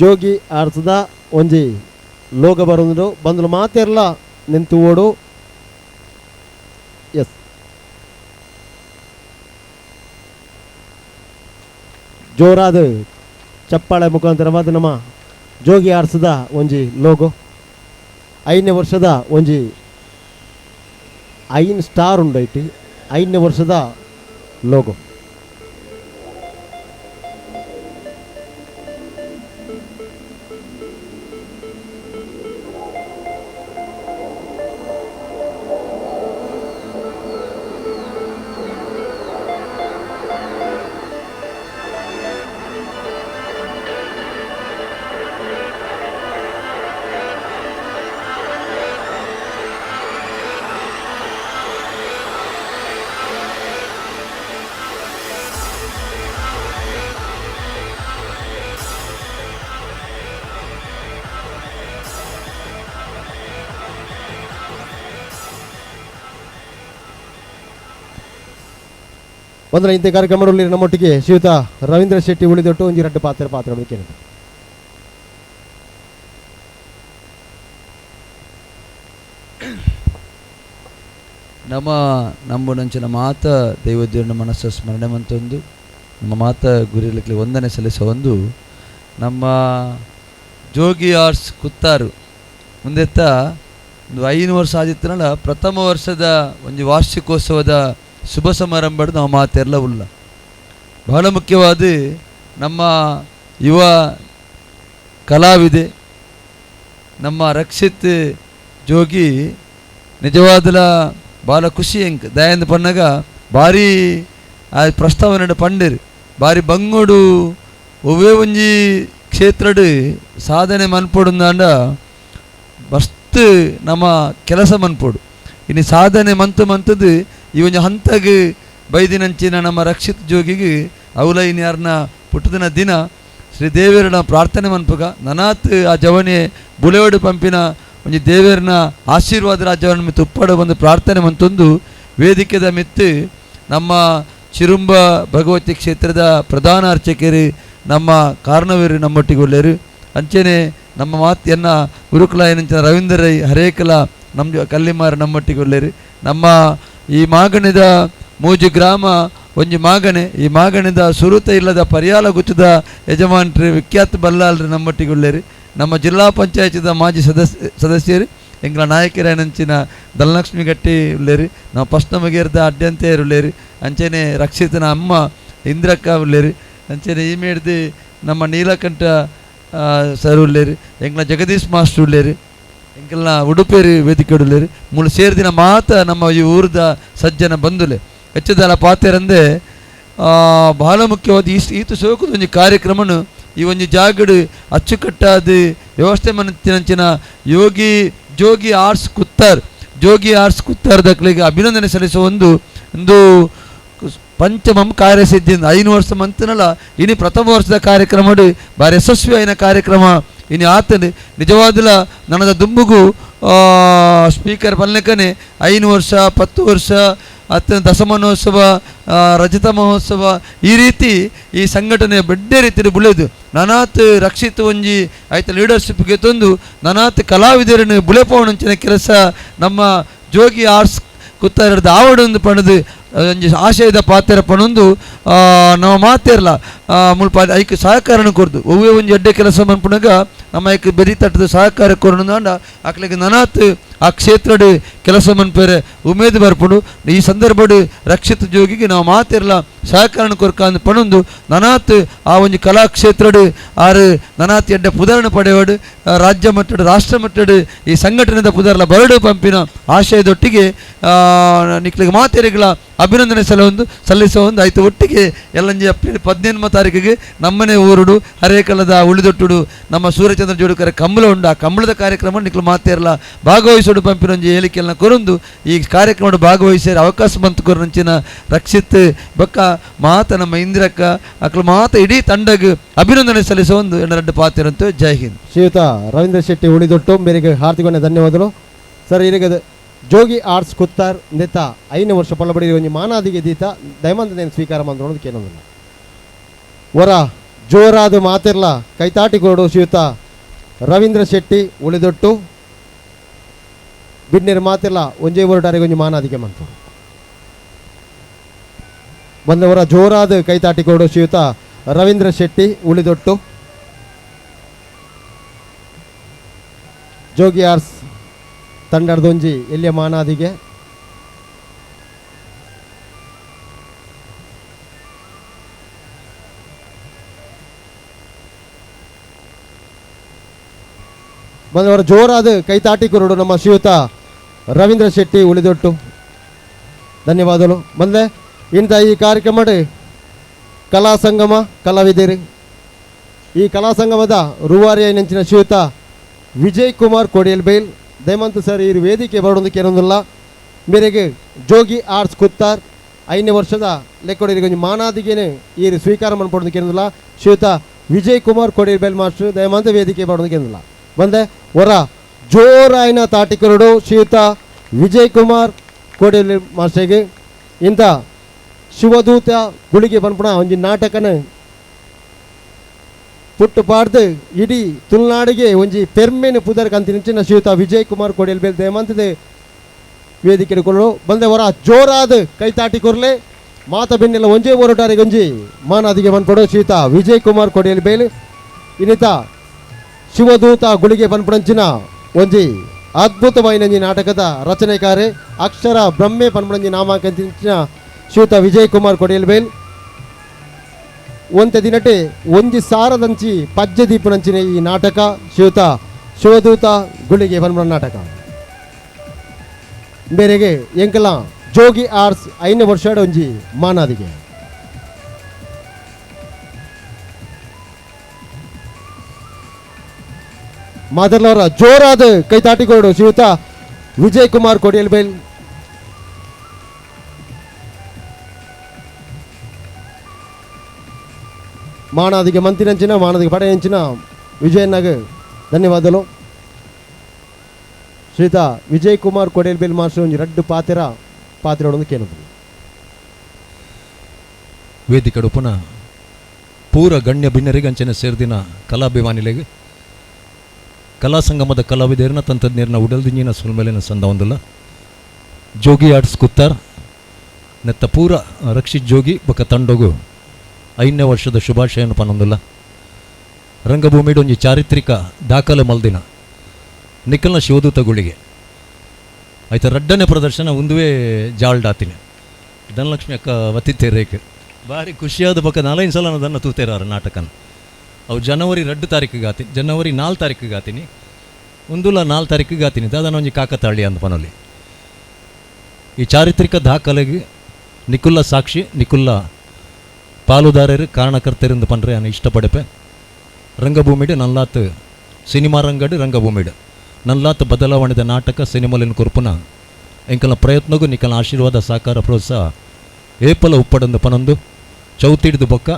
ಜೋಗಿ ಆರ್ಸದ ಒಂಜಿ ಲೋಗ ಬರೋದು ಬಂದು ಮಾತೆಲ್ಲ ನಿಂತು ಓಡು. ಎಸ್ ಜೋರಾದ ಚಪ್ಪಾಳೆ ಮುಖಾಂತರವಾದ ನಮ್ಮ ಜೋಗಿ ಆರ್ಸದ ಒಂಜಿ ಲೋಗೋ 5ನೇ ವರ್ಷದ ಒಂಜಿ 5 ಸ್ಟಾರ್ ಉಂಡೈತಿ 5ನೇ ವರ್ಷದ ಲೋಗೋ. ಒಂದರ ಇಂಥ ಕಾರ್ಯಕ್ರಮದಲ್ಲಿ ನಮ್ಮೊಟ್ಟಿಗೆ ಶ್ರೀಯುತ ರವೀಂದ್ರ ಶೆಟ್ಟಿ ಉಳಿದೊಟ್ಟು ಒಂಜಿ ರಡ್ಡು ಪಾತ್ರ ಬೇಕೇನು ನಂಚಿನ ಮಾತ ದೈವದೇವನ ಮನಸ್ಸು ಸ್ಮರಣೆ ಮಂತೊಂದು ನಮ್ಮ ಮಾತ ಗುರಿಲಿಕ್ಕೆ ವಂದನೆ ಸಲ್ಲಿಸೋ ಒಂದು ನಮ್ಮ ಜೋಗಿ ಆರ್ಟ್ಸ್ ಕುತ್ತಾರು ಮುಂದೆತ್ತ ಒಂದು 5 ವರ್ಷ ಆದಿತ್ತನಲ್ಲ ಪ್ರಥಮ ವರ್ಷದ ಒಂದು ವಾರ್ಷಿಕೋತ್ಸವದ ಶುಭ ಸಮಾರಂಭ ನಾವು ಮಾತೆಲ್ಲ ಉಲ್ಲ ಬಹಳ ಮುಖ್ಯವಾದ ನಮ್ಮ ಯುವ ಕಲಾವಿದೆ ನಮ್ಮ ರಕ್ಷಿತ್ ಜೋಗಿ ನಿಜವಾದಲ ಭಾಳ ಖುಷಿ ಹೆಂಗ್ ದಯಾಂದ ಪಣ್ಣಗ ಭಾರಿ ಆ ಪ್ರಸ್ತಾವನೆ ಪಂಡೇರು ಭಾರಿ ಬಂಗೋಡು ಒವೇ ಒಂಜಿ ಕ್ಷೇತ್ರಡ್ ಸಾಧನೆ ಮನ್ಪೊಡುಂದಾಂಡ ಮಸ್ತ್ ನಮ್ಮ ಕೆಲಸ ಮನ್ಪೊಡು ಇನ್ನು ಸಾಧನೆ ಮಂತದ್ದು ಈ ಒಂದು ಹಂತಗೆ ಬೈದಿನಂಚಿನ ನಮ್ಮ ರಕ್ಷಿತ್ ಜೋಗಿಗೆ ಅವಲ ಇನ್ನು ಯಾರನ್ನ ಪುಟ್ಟದಿನ ದಿನ ಶ್ರೀ ದೇವೇರನ ಪ್ರಾರ್ಥನೆ ಮನ್ಪಗ ನನಾತ್ ಆ ಜವನೆ ಬುಲೆವಡು ಪಂಪಿನ ಒಂಜಿ ದೇವೇರನ ಆಶೀರ್ವಾದ ರಾಜ್ಯವನ್ನು ಮಿತ್ತು ಉಪ್ಪಡ ಒಂದು ಪ್ರಾರ್ಥನೆ ಮಂತೊಂದು ವೇದಿಕೆದ ಮಿತ್ತು ನಮ್ಮ ಚಿರುಂಬ ಭಗವತಿ ಕ್ಷೇತ್ರದ ಪ್ರಧಾನ ಅರ್ಚಕರು ನಮ್ಮ ಕಾರಣವೇರು ನಮ್ಮೊಟ್ಟಿಗೆ ಒಳ್ಳೆಯರು ಅಂಚೆನೆ ನಮ್ಮ ಮಾತಿಯನ್ನು ಗುರುಕುಲ ಏನಂಚಿನ ರವೀಂದ್ರ ರೈ ಹರೇಕಲ ನಮ್ಮ ಕಲ್ಲಿಮಾರ ನಮ್ಮೊಟ್ಟಿಗೆ ಒಳ್ಳೆಯರು ನಮ್ಮ ಈ ಮಾಗಣದ ಮೂಜು ಗ್ರಾಮ ಒಂಜಿ ಮಾಗಣೆ ಈ ಮಾಗಣದ ಸುರುತ ಇಲ್ಲದ ಪರ್ಯಾಲ ಗುಚ್ಚದ ಯಜಮಾನ್ರು ವಿಖ್ಯಾತ ಬಲ್ಲಾಲ್ರು ನಮ್ಮೊಟ್ಟಿಗೆ ಒಳ್ಳೆಯರು ನಮ್ಮ ಜಿಲ್ಲಾ ಪಂಚಾಯತಿದ ಮಾಜಿ ಸದಸ್ಯರು ಎಂಗಳ ನಾಯಕರೇನಂಚಿನ ಧನಲಕ್ಷ್ಮಿ ಗಟ್ಟಿ ಉಳ್ಳೇರು ನಾವು ಫಸ್ಟ್ ನಮಗೇರ್ದ ಅಡ್ಡಂತೆಯರು ಉಳ್ಳೇರು ಅಂಚೆನೆ ರಕ್ಷಿತನ ಅಮ್ಮ ಇಂದ್ರಕ್ಕ ಉಳ್ಳೇರು ಅಂಚೆನೆ ಈ ಮೇಡ್ದು ನಮ್ಮ ನೀಲಕಂಠ ಸರ್ ಉಳ್ಳೇರು ಎಂಗಳ ಜಗದೀಶ್ ಮಾಸ್ಟರ್ ಉಳ್ಳೇರು ಎಂಕಲ್ನ ಉಡುಪೇರಿ ವೇದಿಕೆ ಉಳ್ಳೇರು ಮೂಲ ಸೇರಿದಿನ ಮಾತ ನಮ್ಮ ಈ ಊರದ ಸಜ್ಜನ ಬಂದುಲೆ ಹೆಚ್ಚದಲ್ಲ ಪಾತೆರಂದೆ ಬಹಳ ಮುಖ್ಯವಾದ ಈತು ಸೋಕುದ ಒಂಜಿ ಕಾರ್ಯಕ್ರಮನು ಈ ಒಂಜಿ ಜಾಗಡು ಅಚ್ಚುಕಟ್ಟಾದ ವ್ಯವಸ್ಥೆ ಮನಂಚಿನ ಜೋಗಿ ಆರ್ಟ್ಸ್ ಕುತ್ತಾರ್ ದಕ್ಲಿಗೆ ಅಭಿನಂದನೆ ಸಲ್ಲಿಸುವ ಒಂದು ಪಂಚಮಂ ಕಾರ್ಯಸಿದ್ಧಿಯಿಂದ 5 ವರ್ಷ ಮಂತನಲ್ಲ ಇನ್ನು ಪ್ರಥಮ ವರ್ಷದ ಕಾರ್ಯಕ್ರಮ ಭಾರಿ ಯಶಸ್ವಿ ಆಯ್ನ ಕಾರ್ಯಕ್ರಮ ಇನ್ನು ಆತನು ನಿಜವಾದಲ ನನದ ದುಂಬುಗು ಸ್ಪೀಕರ್ ಪಲ್ಲೆಕನೆ 5 ವರ್ಷ 10 ವರ್ಷ ಅತ್ತ ದಶಮಾನೋತ್ಸವ ರಜತ ಮಹೋತ್ಸವ ಈ ರೀತಿ ಈ ಸಂಘಟನೆ ಬೆಡ್ಡೆ ರೀತಿಯಲ್ಲಿ ಬುಳೆದು ನನಾತ್ ರಕ್ಷಿತ ಒಂಜಿ ಆಯ್ತ ಲೀಡರ್ಶಿಪ್ಗೆ ತಂದು ನನಾತ್ ಕಲಾವಿದರನ್ನು ಬುಳೆಪವಣಂಚಿನ ಕೆಲಸ ನಮ್ಮ ಜೋಗಿ ಆರ್ಟ್ಸ್ ಕುತ್ತಾರದ ಆವಡೊಂದು ಪಣದು ಒಂಜಿ ಆಶಯದ ಪಾತ್ರ ಪಣೊಂದು ನಮ್ಮ ಮಾತೇರ್ಲ ಮುಲ್ಪ ಐಕ್ ಸಹಕಾರನ ಕೊರ್ದು ಒವ್ವೇ ಒಂಜಿ ಎಡ್ಡೆ ಕೆಲಸ ಮನ್ಪುಣಗ ನಮ್ಮ ಐಕ್ ಬೆರಿ ತಟ್ಟದ ಸಹಕಾರ ಕೊರೊಂದಾಂಡ ಅಕ್ಲೆಗೆ ನನಾತ್ ಆ ಕ್ಷೇತ್ರಡ್ ಕೆಲಸ ಮನ್ಪೇರೆ ಉಮೇದು ಬರ್ಪುಡು ಈ ಸಂದರ್ಭಡ್ ರಕ್ಷಿತ ಜೋಗಿಗೆ ನಾವು ಮಾತೇರ್ಲ ಸಹಕಾರನ ಕೊರ್ಕಾಂದು ಪಣೊಂದು ನನಾತ್ ಆ ಒಂಜಿ ಕಲಾ ಕ್ಷೇತ್ರಡ್ ಆರು ನನಾತ್ ಎಡ್ಡೆ ಪುದರಣ ಪಡೆಯೋಡು ರಾಜ್ಯ ಮಟ್ಟಡ್ ರಾಷ್ಟ್ರ ಮಟ್ಟಡ್ ಈ ಸಂಘಟನೆದ ಪುದರ್ಲ ಬರಡು ಪಂಪಿನ ಆಶಯದೊಟ್ಟಿಗೆ ನಿಕ್ಲಿಗೆ ಮಾತೇರಿಗಳ ಅಭಿನಂದನೆ ಸಲ್ಲಿಸೋ ಒಂದು ಆಯ್ತು ಒಟ್ಟಿಗೆ ಎಲ್ಲಂಜಿ ಏಪ್ರಿಲ್ 18ನೇ ತಾರೀಕಿಗೆ ನಮ್ಮನೆ ಊರುಡು ಹರೇಕಲದ ಉಳಿದೊಟ್ಟುಡು ನಮ್ಮ ಸೂರ್ಯಚಂದ್ರ ಜೋಡುಕರ ಕಂಬಳ ಉಂಡು ಆ ಕಂಬಳದ ಕಾರ್ಯಕ್ರಮ ನಿಕ್ಲು ಮಾತೇರಲ್ಲ ಭಾಗವಹಿಸೋಡು ಪಂಪಿನೊಂಜಿ ಹೇಳಿಕೆಲ್ಲ ಕೊರೊಂದು ಈ ಕಾರ್ಯಕ್ರಮ ಭಾಗವಹಿಸಿ ಅವಕಾಶ ಬಂತು ಕೊರಂಚಿನ ರಕ್ಷಿತ್ ಬಕ್ಕ ಮಾತ ನಮ್ಮ ಇಂದಿರಕ್ಕ ಅಕ್ಲು ಮಾತ ಇಡೀ ತಂಡಗೆ ಅಭಿನಂದನೆ ಸಲ್ಲಿಸೋ ಒಂದು ಎರಡೆರಡು ಪಾತಿರಂತೂ ಜೈ ಹಿಂದ್. ಶ್ರೀಯುತ ರವೀಂದ್ರ ಶೆಟ್ಟಿ ಉಳಿದೊಟ್ಟು ಮೇರೆಗೆ ಹಾರ್ದಿಕ ಧನ್ಯವಾದಗಳು ಸರ್. ಈಗ ಜೋಗಿ ಆರ್ಟ್ಸ್ ಕುತ್ತಾರ್ ನೆತ್ತ 5ನೇ ವರ್ಷ ಪಲ್ಲಬಡಿ ಒಂಜಿ ಮಾನಾದಿಗೆ ದೀತ ದಯಮಂತ ನೇನು ಸ್ವೀಕಾರ ಮಾಡೋದು ಕೇಳೋದಿಲ್ಲ ವರ ಜೋರಾದ ಮಾತಿರ್ಲ ಕೈತಾಟಿ ಕೊಡು ಶ್ರೀಯುತ ರವೀಂದ್ರ ಶೆಟ್ಟಿ ಉಳಿದೊಟ್ಟು ಬಿಡ್ನೀರು ಮಾತಿರ್ಲ ಒಂಜೇ ಹೊರಟಾರಿಗೆ ಒಂಜಿ ಮಾನಾದಿಗೆ ಮಂತು ಬಂದವರ ಜೋರಾದ ಕೈತಾಟಿ ಕೊಡು ಶ್ರೀಯುತ ರವೀಂದ್ರ ಶೆಟ್ಟಿ ಉಳಿದೊಟ್ಟು ಜೋಗಿ ಆರ್ಟ್ಸ್ ತಂಡದೊಂಜಿ ಎಲ್ಲಿಯ ಮಾನಾದಿಗೆ ಬಂದವರ ಜೋರಾದ ಕೈತಾಟಿ ಕೊರಡು ನಮ್ಮ ಶ್ರೀಯುತ ರವೀಂದ್ರ ಶೆಟ್ಟಿ ಉಳಿದೊಟ್ಟು ಧನ್ಯವಾದಗಳು. ಬಂದೆ ಇಂಥ ಈ ಕಾರ್ಯಕ್ರಮ ಕಲಾ ಸಂಗಮ ಕಲಾವಿದರು ಈ ಕಲಾ ಸಂಗಮದ ರೂವಾರಿಯ ನೆಂಚಿನ ಶ್ರೀಯುತ ವಿಜಯ್ ಕುಮಾರ್ ಕೋಡಿಯಲ್ಬೈಲ್ ದಯಮಂತ ಸರ್ ಈ ವೇದಿಕೆ ಬರೋದಕ್ಕೆ ಏನೊಂದಿಲ್ಲ ಮೇರೆಗೆ ಜೋಗಿ ಆರ್ಟ್ಸ್ ಕುತ್ತಾರ್ 5ನೇ ವರ್ಷದ ಲೆಕ್ಕೊಡಿಗೆ ಒಂದು ಮಾನಾದಿಗೆ ಈ ಸ್ವೀಕಾರ ಮಾಡ್ಕೊಡೋದಕ್ಕೆ ಏನೊಂದಿಲ್ಲ ಶ್ರೀಯುತ ವಿಜಯ್ ಕುಮಾರ್ ಕೋಡಿಯಲ್ಬೈಲ್ ಮಾಸ್ಟರ್ ದಯಮಂತ ವೇದಿಕೆ ಬರೋದಕ್ಕೆ ಏನಿಲ್ಲ ಬಂದೆ ಹೊರ ಜೋರಾಯಿನ ತಾಟಿಕೊರಡು ಶ್ರೀಯುತ ವಿಜಯ್ ಕುಮಾರ್ ಕೋಡಿಯಲ್ ಮಾಸ್ಟರ್ಗೆ ಇಂಥ ಶಿವದೂತ ಗುಳಿಗೆ ಪನ್ಪುಣ ಒಂಜಿ ನಾಟಕನ ಪುಟ್ಟು ಪಾಡ್ದು ಇಡೀ ತುಳುನಾಡಿಗೆ ಒಂಜಿ ಪೆರ್ಮೆನ್ ಪುದರ್ ಕಂತಿನ ಶ್ರೀಯುತ ವಿಜಯ್ ಕುಮಾರ್ ಕೊಡಿಯಲ್ ಬೇಲ್ ದೇಮಂತದೆ ವೇದಿಕೆ ಕೊಳ್ಳು ಬಂದೆ ಹೊರ ಜೋರಾದ ಕೈತಾಟಿ ಕೊರ್ಲೆ ಮಾತ ಬೆನ್ನೆಲ್ಲ ಒಂಜೇ ಹೊರಟಾರಿಗೆ ಒಂಜಿ ಮಾನಾದಿಗೆ ಬಂದ್ಕೊಡು ಶ್ರೀಯುತ ವಿಜಯ್ ಕುಮಾರ್ ಕೊಡಿಯಲ್ ಬೇಲ್ ಇನ್ನಿತ ಶಿವದೂತ ಗುಳಿಗೆ ಪನ್ಪುಣಂಚಿನ ಒಂಜಿ ಅದ್ಭುತమైన ನಾಟಕದ ರಚನೆಕಾರೆ ಅಕ್ಷರ ಬ್ರಹ್ಮೆ ಪನ್ಪುಣಂಜಿ ನಾಮಾಂಕಿಂచిన ಶ್ರೀಯುತ ವಿಜಯ್ ಕುಮಾರ್ ಕೊಡಿಯಲ್ ಬೇಲ್ ಒಂತೆ ದಿನಟೆ ಒಂಜಿ ಸಾರದಂಚಿ ಪಜ್ಜೆ ದೀಪನಂಚಿನ ಈ ನಾಟಕ ಶ್ರೀಯುತ ಶಿವದೂತ ಗುಳಿಗೆ ಪನ್ಪುಣ ನಾಟಕ ಬೇರೆಗೆ ಎಂಕಲ ಜೋಗಿ ಆರ್ಟ್ಸ್ 5ನೇ ವರ್ಷದ ಒಂಜಿ ಮಾನಾದಿಗೆ ಮಾದರ್ಲವರ ಜೋರಾದ ಕೈತಾಟಿಗೋಡು ಶ್ರೀಯುತ ವಿಜಯ್ ಕುಮಾರ್ ಕೊಡಿಯಲ್ ಬೇಲ್ మానాదికి మంత్రినంచిన మానాదికి పడయించిన విజయన్నకు ధన్యవాదాలు ಶ್ರೀಯುತ ವಿಜಯ್ ಕುಮಾರ್ ಕೊಡೇಲ್ಬೇಲ್ ಮಾಸ್ಟರ್ ಒಂಜಿ ರಡ್ಡು ಪಾತಿರೋಡೊಂದು ಕೇನುದು ವೇದಿಕೆಡು ಪುನಃ ಪೂರ ಗಣ್ಯ ಭಿನ್ನರಿಗೆ ಅಂಚನೆ ಸೇರ್ದಿನ ಕಲಾಭಿಮಾನಿಲೆಗೆ ಕಲಾ ಸಂಗಮದ ಕಲಾವಿದರಿನ ತಂತ್ರಜ್ಞರನ್ನ ಉಡಲ್ದಿಂಜಿನ ಸುಲ್ಮೇಲಿನ ಸಂದ ಒಂದಿಲ್ಲ ಜೋಗಿ ಆರ್ಟ್ಸ್ ಕುತ್ತಾರ್ ನೆತ್ತ ಪೂರ ರಕ್ಷಿತ್ ಜೋಗಿ ಬೊಕ್ಕ ತಂಡೋಗು 5ನೇ ವರ್ಷದ ಶುಭಾಶಯನ ಪನ್ನೊಂದಿಲ್ಲ ರಂಗಭೂಮಿಡು ಒಂಜಿ ಚಾರಿತ್ರಿಕ ದಾಖಲೆ ಮಲ್ದಿನ ನಿಖಲ್ನ ಶಿವದೂತ ಗುಳಿಗೆ ಆಯ್ತು ರಡ್ಡನೇ ಪ್ರದರ್ಶನ ಒಂದುವೇ ಜಾಲ್ಡಾತಿನಿ ಧನಲಕ್ಷ್ಮಿ ಅಕ್ಕ ವತ್ತಿತ್ತೇರೇಕೆ ಭಾರಿ ಖುಷಿಯಾದ ಪಕ್ಕ 4 ಸಲ ಅದನ್ನು ತೂತೇರಾರ ನಾಟಕನ ಅವು ಜನವರಿ 2 ತಾರೀಕಿಗೆ ಆತೀನಿ ಜನವರಿ 4 ತಾರೀಕಿಗೆ ಆತೀನಿ ಒಂದುಲ 4 ತಾರೀಕಿಗೆ ಆತೀನಿ ಅದನ್ನು ಒಂಜಿ ಕಾಕತಾಳಿ ಅಂದ ಪನೊಲಿ ಈ ಚಾರಿತ್ರಿಕ ದಾಖಲೆಗೆ ನಿಖುಲ್ಲ ಸಾಕ್ಷಿ ನಿಖುಲ್ಲ ಪಾಲುದಾರರು ಕಾರಣಕರ್ತರಿಂದ ಪಂಡ್ರೆ ನಾನು ಇಷ್ಟಪಡಪೆ ರಂಗಭೂಮಿಡು ನಲ್ಲಾತ್ ಸಿನಿಮಾ ರಂಗಡು ರಂಗಭೂಮಿಡು ನಲ್ಲಾತ್ ಬದಲಾವಣೆದ ನಾಟಕ ಸಿನಿಮಾಲಿನ ಕುರ್ಪುನ ಎಂಕಲ ಪ್ರಯತ್ನಗೂ ನಿಕಲ ಆಶೀರ್ವಾದ ಸಾಕಾರ ಪ್ರೋತ್ಸಾಹ ಏಪಲ ಉಪ್ಪಡಂದು ಪನೊಂದು ಚೌತಿಡ್ದು ಬೊಕ್ಕ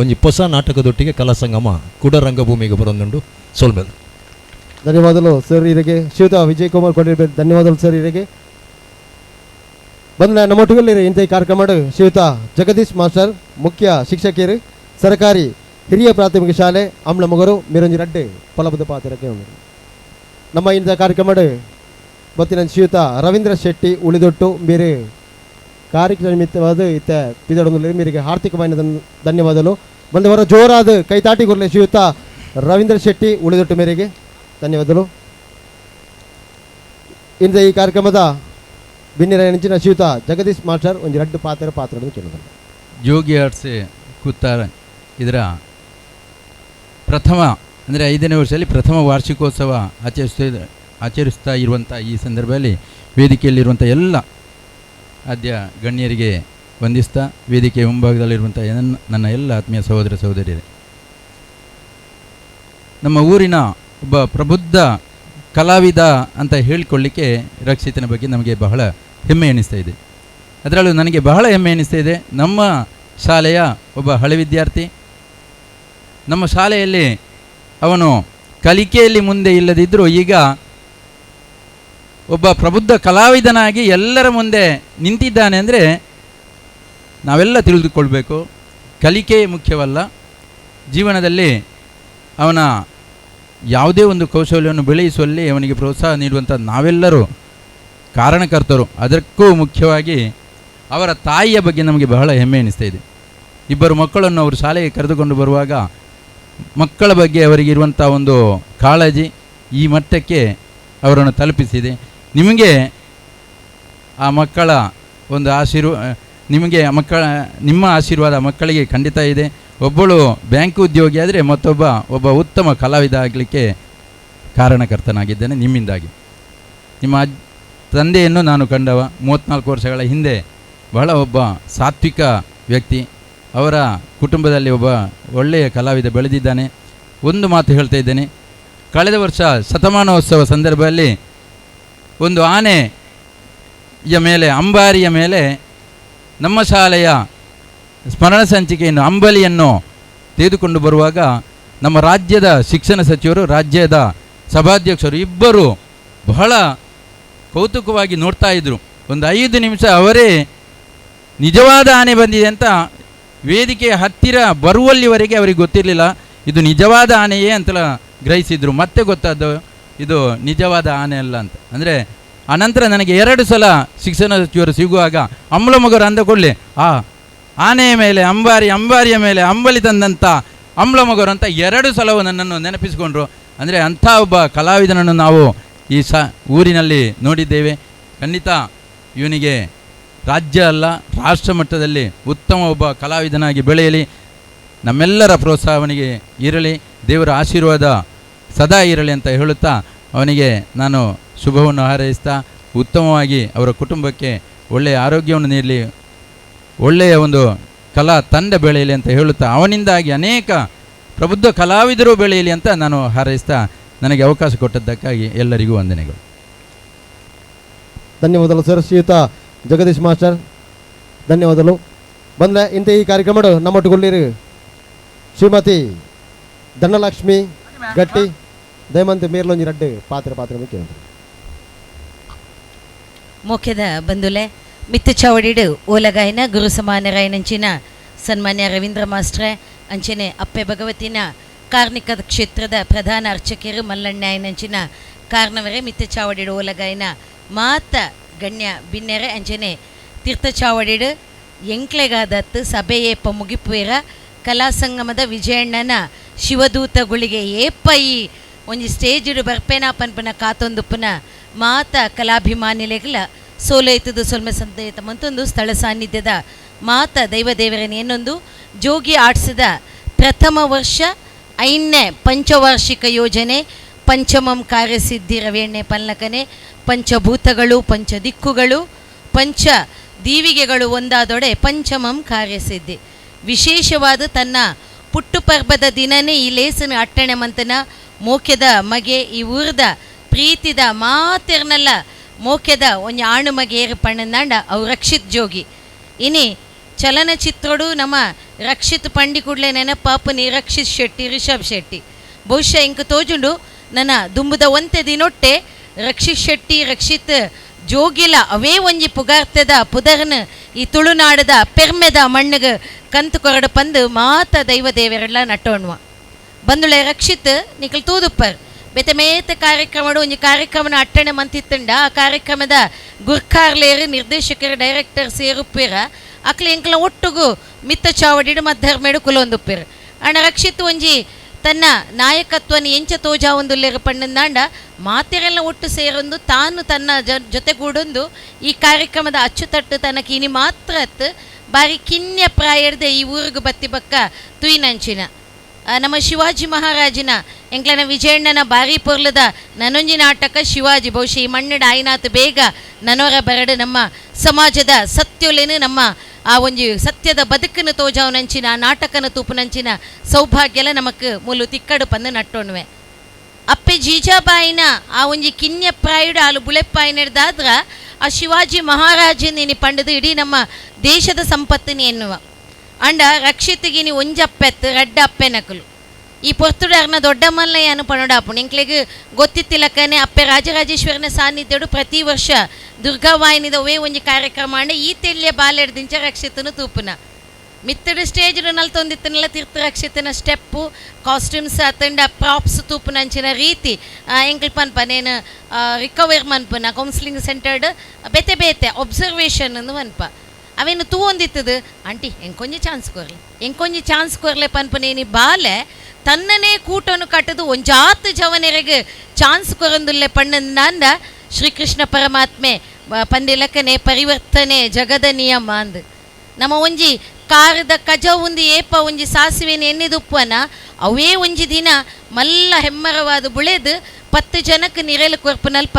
ಒಂಜಿ ಹೊಸ ನಾಟಕದೊಟ್ಟಿಗೆ ಕಲಾ ಸಂಗಮ ಕೂಡ ರಂಗಭೂಮಿಗೆ ಬರೋದುಂಡು ಸೋಲ್ಮೇಲೆ ಧನ್ಯವಾದಗಳು ಸರ್ ಇರಿಗೆ ಶ್ರೀಯುತ ವಿಜಯ್ ಕುಮಾರ್ ಕೊಡಿರ್ಬೇಕು ಧನ್ಯವಾದಗಳು ಸರ್ ಇರಿಗೆ ಬಂದ ನಮ್ಮೊಟ್ಟಿಗೆ ಇಂಥ ಕಾರ್ಯಕ್ರಮ ಶ್ರೀಯುತ ಜಗದೀಶ್ ಮಾಸ್ಟರ್ ಮುಖ್ಯ ಶಿಕ್ಷಕಿಯರು ಸರ್ಕಾರಿ ಹಿರಿಯ ಪ್ರಾಥಮಿಕ ಶಾಲೆ ಅಮ್ಲಮಗರು ಮಿರಂಜಿ ರಡ್ಡೆ ಫಲಬದ್ಧ ಪಾತ್ರಕ್ಕೆ ನಮ್ಮ ಇಂಥ ಕಾರ್ಯಕ್ರಮ ಬತ್ತಿನ ಶ್ರೀಯುತ ರವೀಂದ್ರ ಶೆಟ್ಟಿ ಉಳಿದೊಟ್ಟು ಬೇರೆ ಕಾರ್ಯಕ್ರಮ ನಿಮಿತ್ತವಾದ ಇತ್ತ ಪಿದೊಂದು ಮೇರೆಗೆ ಹಾರ್ದಿಕమైన ಧನ್ಯವಾದಗಳು ಬಂದವರ ಜೋರಾದ ಕೈತಾಟಿ ಕೊರಲೆ ಶ್ರೀಯುತ ರವೀಂದ್ರ ಶೆಟ್ಟಿ ಉಳಿದೊಟ್ಟು ಮೇರೆಗೆ ಧನ್ಯವಾದಗಳು ಇಂಥ ಈ ಕಾರ್ಯಕ್ರಮದ ಭಿನ್ನರ ನೆಂಚಿನ ಶ್ರೀಯುತ ಜಗದೀಶ್ ಮಾಸ್ಟರ್ ಒಂದು 2 ಪಾತ್ರಗಳನ್ನು ಕೇಳಿದರು ಜೋಗಿ ಆರ್ಟ್ಸ್ ಕುತ್ತಾರ ಇದರ ಪ್ರಥಮ ಅಂದರೆ 5ನೇ ವರ್ಷದಲ್ಲಿ ಪ್ರಥಮ ವಾರ್ಷಿಕೋತ್ಸವ ಆಚರಿಸ್ತಾ ಇರುವಂಥ ಈ ಸಂದರ್ಭದಲ್ಲಿ ವೇದಿಕೆಯಲ್ಲಿರುವಂಥ ಎಲ್ಲ ಆದ್ಯ ಗಣ್ಯರಿಗೆ ವಂದಿಸ್ತಾ ವೇದಿಕೆ ಮುಂಭಾಗದಲ್ಲಿರುವಂಥ ನನ್ನ ಎಲ್ಲ ಆತ್ಮೀಯ ಸಹೋದರ ಸಹೋದರಿಯರೇ, ನಮ್ಮ ಊರಿನ ಒಬ್ಬ ಪ್ರಬುದ್ಧ ಕಲಾವಿದ ಅಂತ ಹೇಳಿಕೊಳ್ಳಿಕ್ಕೆ ರಕ್ಷಿತನ ಬಗ್ಗೆ ನಮಗೆ ಬಹಳ ಹೆಮ್ಮೆ ಎನಿಸ್ತಾ ಇದೆ. ಅದರಲ್ಲೂ ನನಗೆ ಬಹಳ ಹೆಮ್ಮೆ ಎನಿಸ್ತಾ ಇದೆ. ನಮ್ಮ ಶಾಲೆಯ ಒಬ್ಬ ಹಳೆ ವಿದ್ಯಾರ್ಥಿ, ನಮ್ಮ ಶಾಲೆಯಲ್ಲಿ ಅವನು ಕಲಿಕೆಯಲ್ಲಿ ಮುಂದೆ ಇಲ್ಲದಿದ್ದರೂ ಈಗ ಒಬ್ಬ ಪ್ರಬುದ್ಧ ಕಲಾವಿದನಾಗಿ ಎಲ್ಲರ ಮುಂದೆ ನಿಂತಿದ್ದಾನೆ ಅಂದರೆ ನಾವೆಲ್ಲ ತಿಳಿದುಕೊಳ್ಬೇಕು. ಕಲಿಕೆ ಮುಖ್ಯವಲ್ಲ, ಜೀವನದಲ್ಲಿ ಅವನ ಯಾವುದೇ ಒಂದು ಕೌಶಲ್ಯವನ್ನು ಬೆಳೆಸುವಲ್ಲಿ ಅವನಿಗೆ ಪ್ರೋತ್ಸಾಹ ನೀಡುವಂಥ ನಾವೆಲ್ಲರೂ ಕಾರಣಕರ್ತರು. ಅದಕ್ಕೂ ಮುಖ್ಯವಾಗಿ ಅವರ ತಾಯಿಯ ಬಗ್ಗೆ ನಮಗೆ ಬಹಳ ಹೆಮ್ಮೆ ಎನಿಸ್ತಾ ಇದೆ. 2 ಮಕ್ಕಳನ್ನು ಅವರು ಶಾಲೆಗೆ ಕರೆದುಕೊಂಡು ಬರುವಾಗ ಮಕ್ಕಳ ಬಗ್ಗೆ ಅವರಿಗಿರುವಂಥ ಒಂದು ಕಾಳಜಿ ಈ ಮಟ್ಟಕ್ಕೆ ಅವರನ್ನು ತಲುಪಿಸಿದೆ. ನಿಮಗೆ ಆ ಮಕ್ಕಳ ಒಂದು ನಿಮ್ಮ ಆಶೀರ್ವಾದ ಮಕ್ಕಳಿಗೆ ಖಂಡಿತ ಇದೆ. ಒಬ್ಬಳು ಬ್ಯಾಂಕ್ ಉದ್ಯೋಗಿ ಆದರೆ ಒಬ್ಬ ಉತ್ತಮ ಕಲಾವಿದ ಆಗಲಿಕ್ಕೆ ಕಾರಣಕರ್ತನಾಗಿದ್ದೇನೆ ನಿಮ್ಮಿಂದಾಗಿ. ನಿಮ್ಮ ತಂದೆಯನ್ನು ನಾನು ಕಂಡವ 34 ವರ್ಷಗಳ ಹಿಂದೆ. ಬಹಳ ಒಬ್ಬ ಸಾತ್ವಿಕ ವ್ಯಕ್ತಿ. ಅವರ ಕುಟುಂಬದಲ್ಲಿ ಒಬ್ಬ ಒಳ್ಳೆಯ ಕಲಾವಿದ ಬೆಳೆದಿದ್ದಾನೆ. ಒಂದು ಮಾತು ಹೇಳ್ತಾ ಇದ್ದೇನೆ, ಕಳೆದ ವರ್ಷ ಶತಮಾನೋತ್ಸವ ಸಂದರ್ಭದಲ್ಲಿ ಒಂದು ಆನೆಯ ಮೇಲೆ, ಅಂಬಾರಿಯ ಮೇಲೆ ನಮ್ಮ ಶಾಲೆಯ ಸ್ಮರಣ ಸಂಚಿಕೆಯನ್ನು, ಅಂಬಲಿಯನ್ನು ತೆಗೆದುಕೊಂಡು ಬರುವಾಗ ನಮ್ಮ ರಾಜ್ಯದ ಶಿಕ್ಷಣ ಸಚಿವರು, ರಾಜ್ಯದ ಸಭಾಧ್ಯಕ್ಷರು ಇಬ್ಬರು ಬಹಳ ಕೌತುಕವಾಗಿ ನೋಡ್ತಾ ಇದ್ದರು. ಒಂದು 5 ನಿಮಿಷ ಅವರೇ ನಿಜವಾದ ಆನೆ ಬಂದಿದೆ ಅಂತ ವೇದಿಕೆಯ ಹತ್ತಿರ ಬರುವಲ್ಲಿವರೆಗೆ ಅವರಿಗೆ ಗೊತ್ತಿರಲಿಲ್ಲ ಇದು ನಿಜವಾದ ಆನೆಯೇ ಅಂತಲ ಗ್ರಹಿಸಿದ್ರು. ಮತ್ತೆ ಗೊತ್ತಾದ್ದು ಇದು ನಿಜವಾದ ಆನೆ ಅಲ್ಲ ಅಂತ. ಅಂದರೆ ಅನಂತರ ನನಗೆ 2 ಸಲ ಶಿಕ್ಷಣ ಸಚಿವರು ಸಿಗುವಾಗ ಅಂಬ್ಲಮೊಗರು ಅಂದಕೊಳ್ಳಿ ಆನೆಯ ಮೇಲೆ ಅಂಬಾರಿಯ ಮೇಲೆ ಅಂಬಲಿ ತಂದಂಥ ಅಂಬ್ಲಮೊಗರು ಅಂತ 2 ಸಲವೂ ನನ್ನನ್ನು ನೆನಪಿಸಿಕೊಂಡ್ರು. ಅಂದರೆ ಅಂಥ ಒಬ್ಬ ಕಲಾವಿದನನ್ನು ನಾವು ಈ ಊರಿನಲ್ಲಿ ನೋಡಿದ್ದೇವೆ. ಖಂಡಿತ ಇವನಿಗೆ ರಾಜ್ಯ ಅಲ್ಲ ರಾಷ್ಟ್ರ ಮಟ್ಟದಲ್ಲಿ ಉತ್ತಮ ಒಬ್ಬ ಕಲಾವಿದನಾಗಿ ಬೆಳೆಯಲಿ, ನಮ್ಮೆಲ್ಲರ ಪ್ರೋತ್ಸಾಹ ಅವನಿಗೆ ಇರಲಿ, ದೇವರ ಆಶೀರ್ವಾದ ಸದಾ ಇರಲಿ ಅಂತ ಹೇಳುತ್ತಾ ಅವನಿಗೆ ನಾನು ಶುಭವನ್ನು ಹಾರೈಸ್ತಾ ಉತ್ತಮವಾಗಿ ಅವರ ಕುಟುಂಬಕ್ಕೆ ಒಳ್ಳೆಯ ಆರೋಗ್ಯವನ್ನು ನೀಡಲಿ, ಒಳ್ಳೆಯ ಒಂದು ಕಲಾ ತಂಡ ಬೆಳೆಯಲಿ ಅಂತ ಹೇಳುತ್ತಾ ಅವನಿಂದಾಗಿ ಅನೇಕ ಪ್ರಬುದ್ಧ ಕಲಾವಿದರು ಬೆಳೆಯಲಿ ಅಂತ ನಾನು ಹಾರೈಸ್ತಾ ನನಗೆ ಅವಕಾಶ ಕೊಟ್ಟದ್ದಕ್ಕಾಗಿ ಎಲ್ಲರಿಗೂ ವಂದನೆಗಳು. ಧನ್ಯವಾದಗಳು ಸರ್. ಶ್ರೀಯುತ ಜಗದೀಶ್ ಮಾಸ್ಟರ್ ಧನ್ಯವಾದಗಳು. ಬಂದರೆ ಇಂಥ ಈ ಕಾರ್ಯಕ್ರಮ ನಮ್ಮೊಟ್ಟುಗೊಳ್ಳಿರಿ ಶ್ರೀಮತಿ ಧನಲಕ್ಷ್ಮಿ ಗಟ್ಟಿ ದಯಮಂತ ಮೇರ್ಲೊಂಜಿ ರಡ್ಡು ಪಾತ್ರ ಕೇಳಿ ಮುಖ್ಯದ ಬಂಧುಲೆ ಮಿತ್ತು ಚವಡಿಡು ಓಲಗಾಯಿನ ಗುರು ಸಮಾನರಾಯನಂಚಿನ ಸನ್ಮಾನ್ಯ ರವೀಂದ್ರ ಮಾಸ್ಟ್ರೆ ಅಂಚನೆ ಅಪ್ಪೆ ಭಗವತಿನ ಕಾರ್ಣಿಕ ಕ್ಷೇತ್ರದ ಪ್ರಧಾನ ಅರ್ಚಕರು ಮಲ್ಲಣ್ಣಾಯನಂಚಿನ ಕಾರಣವರೇ ಮಿತ್ತು ಚಾವಡಿಡು ಓಲಗಾಯಿನ ಮಾತ ಗಣ್ಯ ಬಿನ್ನೆರೆ ಅಂಚನೆ ತೀರ್ಥ ಚಾವಡಿಡು ಎಂಕ್ಲೆಗಾದತ್ತು ಸಭೆಯೇಪ ಮುಗಿಪುವೇರ ಕಲಾ ಸಂಗಮದ ವಿಜಯಣ್ಣನ ಶಿವದೂತಗಳಿಗೆ ಏಪ ಈ ಒಂಜಿ ಸ್ಟೇಜ್ ಬರ್ಪೇನ ಪನ್ಪನ ಕಾತೊಂದುಪ್ಪನ ಮಾತ ಕಲಾಭಿಮಾನಿಲೆಗಳ ಸೋಲೈತದು ಸೊಲ್ಮೆ ಸಂತೇತ ಮಂತೊಂದು ಸ್ಥಳ ಸಾನ್ನಿಧ್ಯದ ಮಾತ ದೈವದೇವರನ್ನು ಏನೊಂದು ಜೋಗಿ ಆರ್ಟ್ಸ್ದ ಪ್ರಥಮ ವರ್ಷ 5ನೇ ಪಂಚವಾರ್ಷಿಕ ಯೋಜನೆ ಪಂಚಮಂ ಕಾರ್ಯಸಿದ್ಧಿ ರವೇಣ್ಣೆ ಪಲ್ಲಕನೆ ಪಂಚಭೂತಗಳು ಪಂಚದಿಕ್ಕುಗಳು ಪಂಚ ದೀವಿಗೆಗಳು ಒಂದಾದೊಡೆ ಪಂಚಮಂ ಕಾರ್ಯಸಿದ್ಧಿ ವಿಶೇಷವಾದ ತನ್ನ ಪುಟ್ಟುಪರ್ಬದ ದಿನನೇ ಈ ಲೇಸನ ಅಟ್ಟಣೆ ಮಂತನ ಮೋಕ್ಯದ ಮಗೆ ಈ ಊರದ ಪ್ರೀತಿದ ಮಾತೆರ್ನಲ್ಲ ಮೋಕ್ಯದ ಒಂಜಿ ಆಣು ಮಗೆ ಏರು ಪಣ್ಣಂದಾಂಡ ಅವು ರಕ್ಷಿತ್ ಜೋಗಿ ಇನಿ ಚಲನಚಿತ್ರೋಡು ನಮ್ಮ ರಕ್ಷಿತ್ ಪಂಡಿ ಕೂಡಲೇ ನೆನಪಾಪನಿ ರಕ್ಷಿತ್ ಶೆಟ್ಟಿ ರಿಷಬ್ ಶೆಟ್ಟಿ ಬಹುಶಃ ಇಂಕ ತೋಜುಂಡು ನನ್ನ ದುಂಬುದ ಒಂತೆ ದಿನೊಟ್ಟೆ ರಕ್ಷಿತ್ ಶೆಟ್ಟಿ ರಕ್ಷಿತ್ ಜೋಗಿಲ ಅವೇ ಒಂಜಿ ಪುಗಾರ್ತದ ಪುದರ್ನ ಈ ತುಳುನಾಡದ ಪೆರ್ಮೆದ ಮಣ್ಣಗೆ ಕಂತು ಕೊರಡು ಪಂದು ಮಾತ ದೈವ ದೇವರೆಲ್ಲ ನಟ್ಟೋಣ್ವ ಬಂದುಳೆ ರಕ್ಷಿತ್ ನಿಕಲ್ ತೂದುಪ್ಪರ್ ಬೇತೆ ಮೇತ ಕಾರ್ಯಕ್ರಮಡು ಒಂಜಿ ಕಾರ್ಯಕ್ರಮನ ಅಟ್ಟಣೆ ಮಂತಿತ್ತಂಡ ಆ ಕಾರ್ಯಕ್ರಮದ ಗುರ್ಖಾರ್ಲೇರು ನಿರ್ದೇಶಕರು ಡೈರೆಕ್ಟರ್ ಸೇರುಪ್ಪೇರ ಅಕ್ಲೆ ಎಂಕ್ಲ ಒಟ್ಟುಗು ಮಿತ್ತ ಚಾವಡಿಡು ಮಧ್ಯರ್ಮೇಡು ಕುಲೊಂದುಪ್ಪೇರು ಅಣ್ಣ ರಕ್ಷಿತ್ ಒಂಜಿ ತನ್ನ ನಾಯಕತ್ವನ ಎಂಚ ತೋಜಾ ಒಂದುಲ್ಲೇರು ಪಣ್ಣಂದಾಂಡ ಮಾತೆರೆಲ್ಲ ಒಟ್ಟು ಸೇರೊಂದು ತಾನು ತನ್ನ ಜೊತೆಗೂಡೊಂದು ಈ ಕಾರ್ಯಕ್ರಮದ ಅಚ್ಚುತಟ್ಟು ತನಕ ಇನಿ ಮಾತ್ರ ಬಾರಿ ಕಿನ್ಯ ಪ್ರಾಯರ್ದೆ ಈ ಊರಿಗೆ ಬತ್ತಿ ಬಕ್ಕ ತುಯಿನಂಚಿನ ನಮ್ಮ ಶಿವಾಜಿ ಮಹಾರಾಜನ ಎಂಕ್ಲನ ವಿಜಯಣ್ಣನ ಬಾರಿ ಪೊರ್ಲದ ನನೊಂಜಿ ನಾಟಕ ಶಿವಾಜಿ ಬಹುಶಃ ಈ ಮಣ್ಣಡ ಆಯ್ನಾತು ಬೇಗ ನನೋರ ಬರಡು ನಮ್ಮ ಸಮಾಜದ ಸತ್ಯೊಲೆನು ನಮ್ಮ ಆ ಒಂಜಿ ಸತ್ಯದ ಬದುಕನ್ನು ತೋಜಾವನಂಚಿನ ಆ ನಾಟಕನ ತೂಪುನಂಚಿನ ಸೌಭಾಗ್ಯಲ ನಮಕ್ ಮೂಲು ತಿಕ್ಕಡು ಪಂದು ನಟ್ಟೋಣ್ವೆ ಅಪ್ಪೆ ಜೀಜಾಬಾಯಿನ ಆ ಒಂಜಿ ಕಿನ್ಯ ಪ್ರಾಯುಡು ಆಲು ಬುಳೆಪ್ಪಾಯಿನಡ್ದಾದ್ರ ಆ ಶಿವಾಜಿ ಮಹಾರಾಜನ ಇನಿ ಪಂಡದು ಇಡೀ ನಮ್ಮ ದೇಶದ ಸಂಪತ್ತಿನ ಎನ್ನುವ ಅಂಡ ರಕ್ಷಿತಿಗಿನಿ ಒಂಜಪ್ಪೆತ್ತು ರಡ್ಡ ಅಪ್ಪೆನಕಲು ಈ ಪೊರ್ತುಡರ್ನ ದೊಡ್ಡ ಮಲ್ಲಯ್ಯನು ಪಣೋಡಾಪುಣ್ ಎಂಕ್ಲೆಗೆ ಗೊತ್ತಿತ್ತಿಲಕ್ಕನೆ ಅಪ್ಪೆ ರಾಜರಾಜೇಶ್ವರನ ಸಾನ್ನಿಧ್ಯಡು ಪ್ರತಿ ವರ್ಷ ದುರ್ಗಾವಾಹಿನಿದ ಒವೇ ಒಂಜಿ ಕಾರ್ಯಕ್ರಮ ಅಂಡ ಈ ತೆಲ್ಯ ಬಾಲೆಡ್ದಿಂಚ ರಕ್ಷಿತನು ತೂಪುನ ಮಿತ್ತಡು ಸ್ಟೇಜ್ ನಲ್ತೊಂದಿತ್ತನೆಲ್ಲ ತೀರ್ಥ ರಕ್ಷಿತನ ಸ್ಟೆಪ್ಪು ಕಾಸ್ಟ್ಯೂಮ್ಸ್ ಅತ್ತಂಡ ಪ್ರಾಪ್ಸ್ ತೂಪುನಂಚಿನ ರೀತಿ ಎಂಕ್ಲ್ ಪನ್ಪನೇನು ರಿಕವರ್ ಮನ್ಪುನ ಕೌನ್ಸಿಲಿಂಗ್ ಸೆಂಟರ್ಡ್ ಬೇತೆ ಬೇತೆ ಒಬ್ಸರ್ವೇಷನ್ ಅಂದು ಮನ್ಪ ಅವೇನು ತೂ ಒಂದಿತ್ತದು ಆಂಟಿ ಎಂಕೊಂಜಿ ಚಾನ್ಸ್ ಕೊರ್ಲೆ ಪನ್ಪನೇನಿ ಬಾಲೆ ತನ್ನನೇ ಕೂಟನು ಕಟ್ಟದು ಒಂಜಾತು ಜವನೆರೆಗೆ ಚಾನ್ಸ್ ಕೊರಂದುಲ್ಲೆ ಪಣ್ಣಂದ ಶ್ರೀಕೃಷ್ಣ ಪರಮಾತ್ಮೆ ಪಂದಿಲಕ್ಕನೆ ಪರಿವರ್ತನೆ ಜಗದ ನಿಯಮ ಅಂದು ನಮ್ಮ ಒಂಜಿ ಕಾರದ ಕಜ ಉಂದಿ ಏಪ ಒಂಜಿ ಸಾಸಿವೆನ ಎಣ್ಣೆದುಪ್ಪನ ಅವೇ ಒಂಜಿ ದಿನ ಮಲ್ಲ ಹೆಮ್ಮರವಾದ ಬುಳೆದು 10 ಜನಕ್ಕೆ ನಿರೇಲು ಕೊರ್ಪುನಲ್ಪ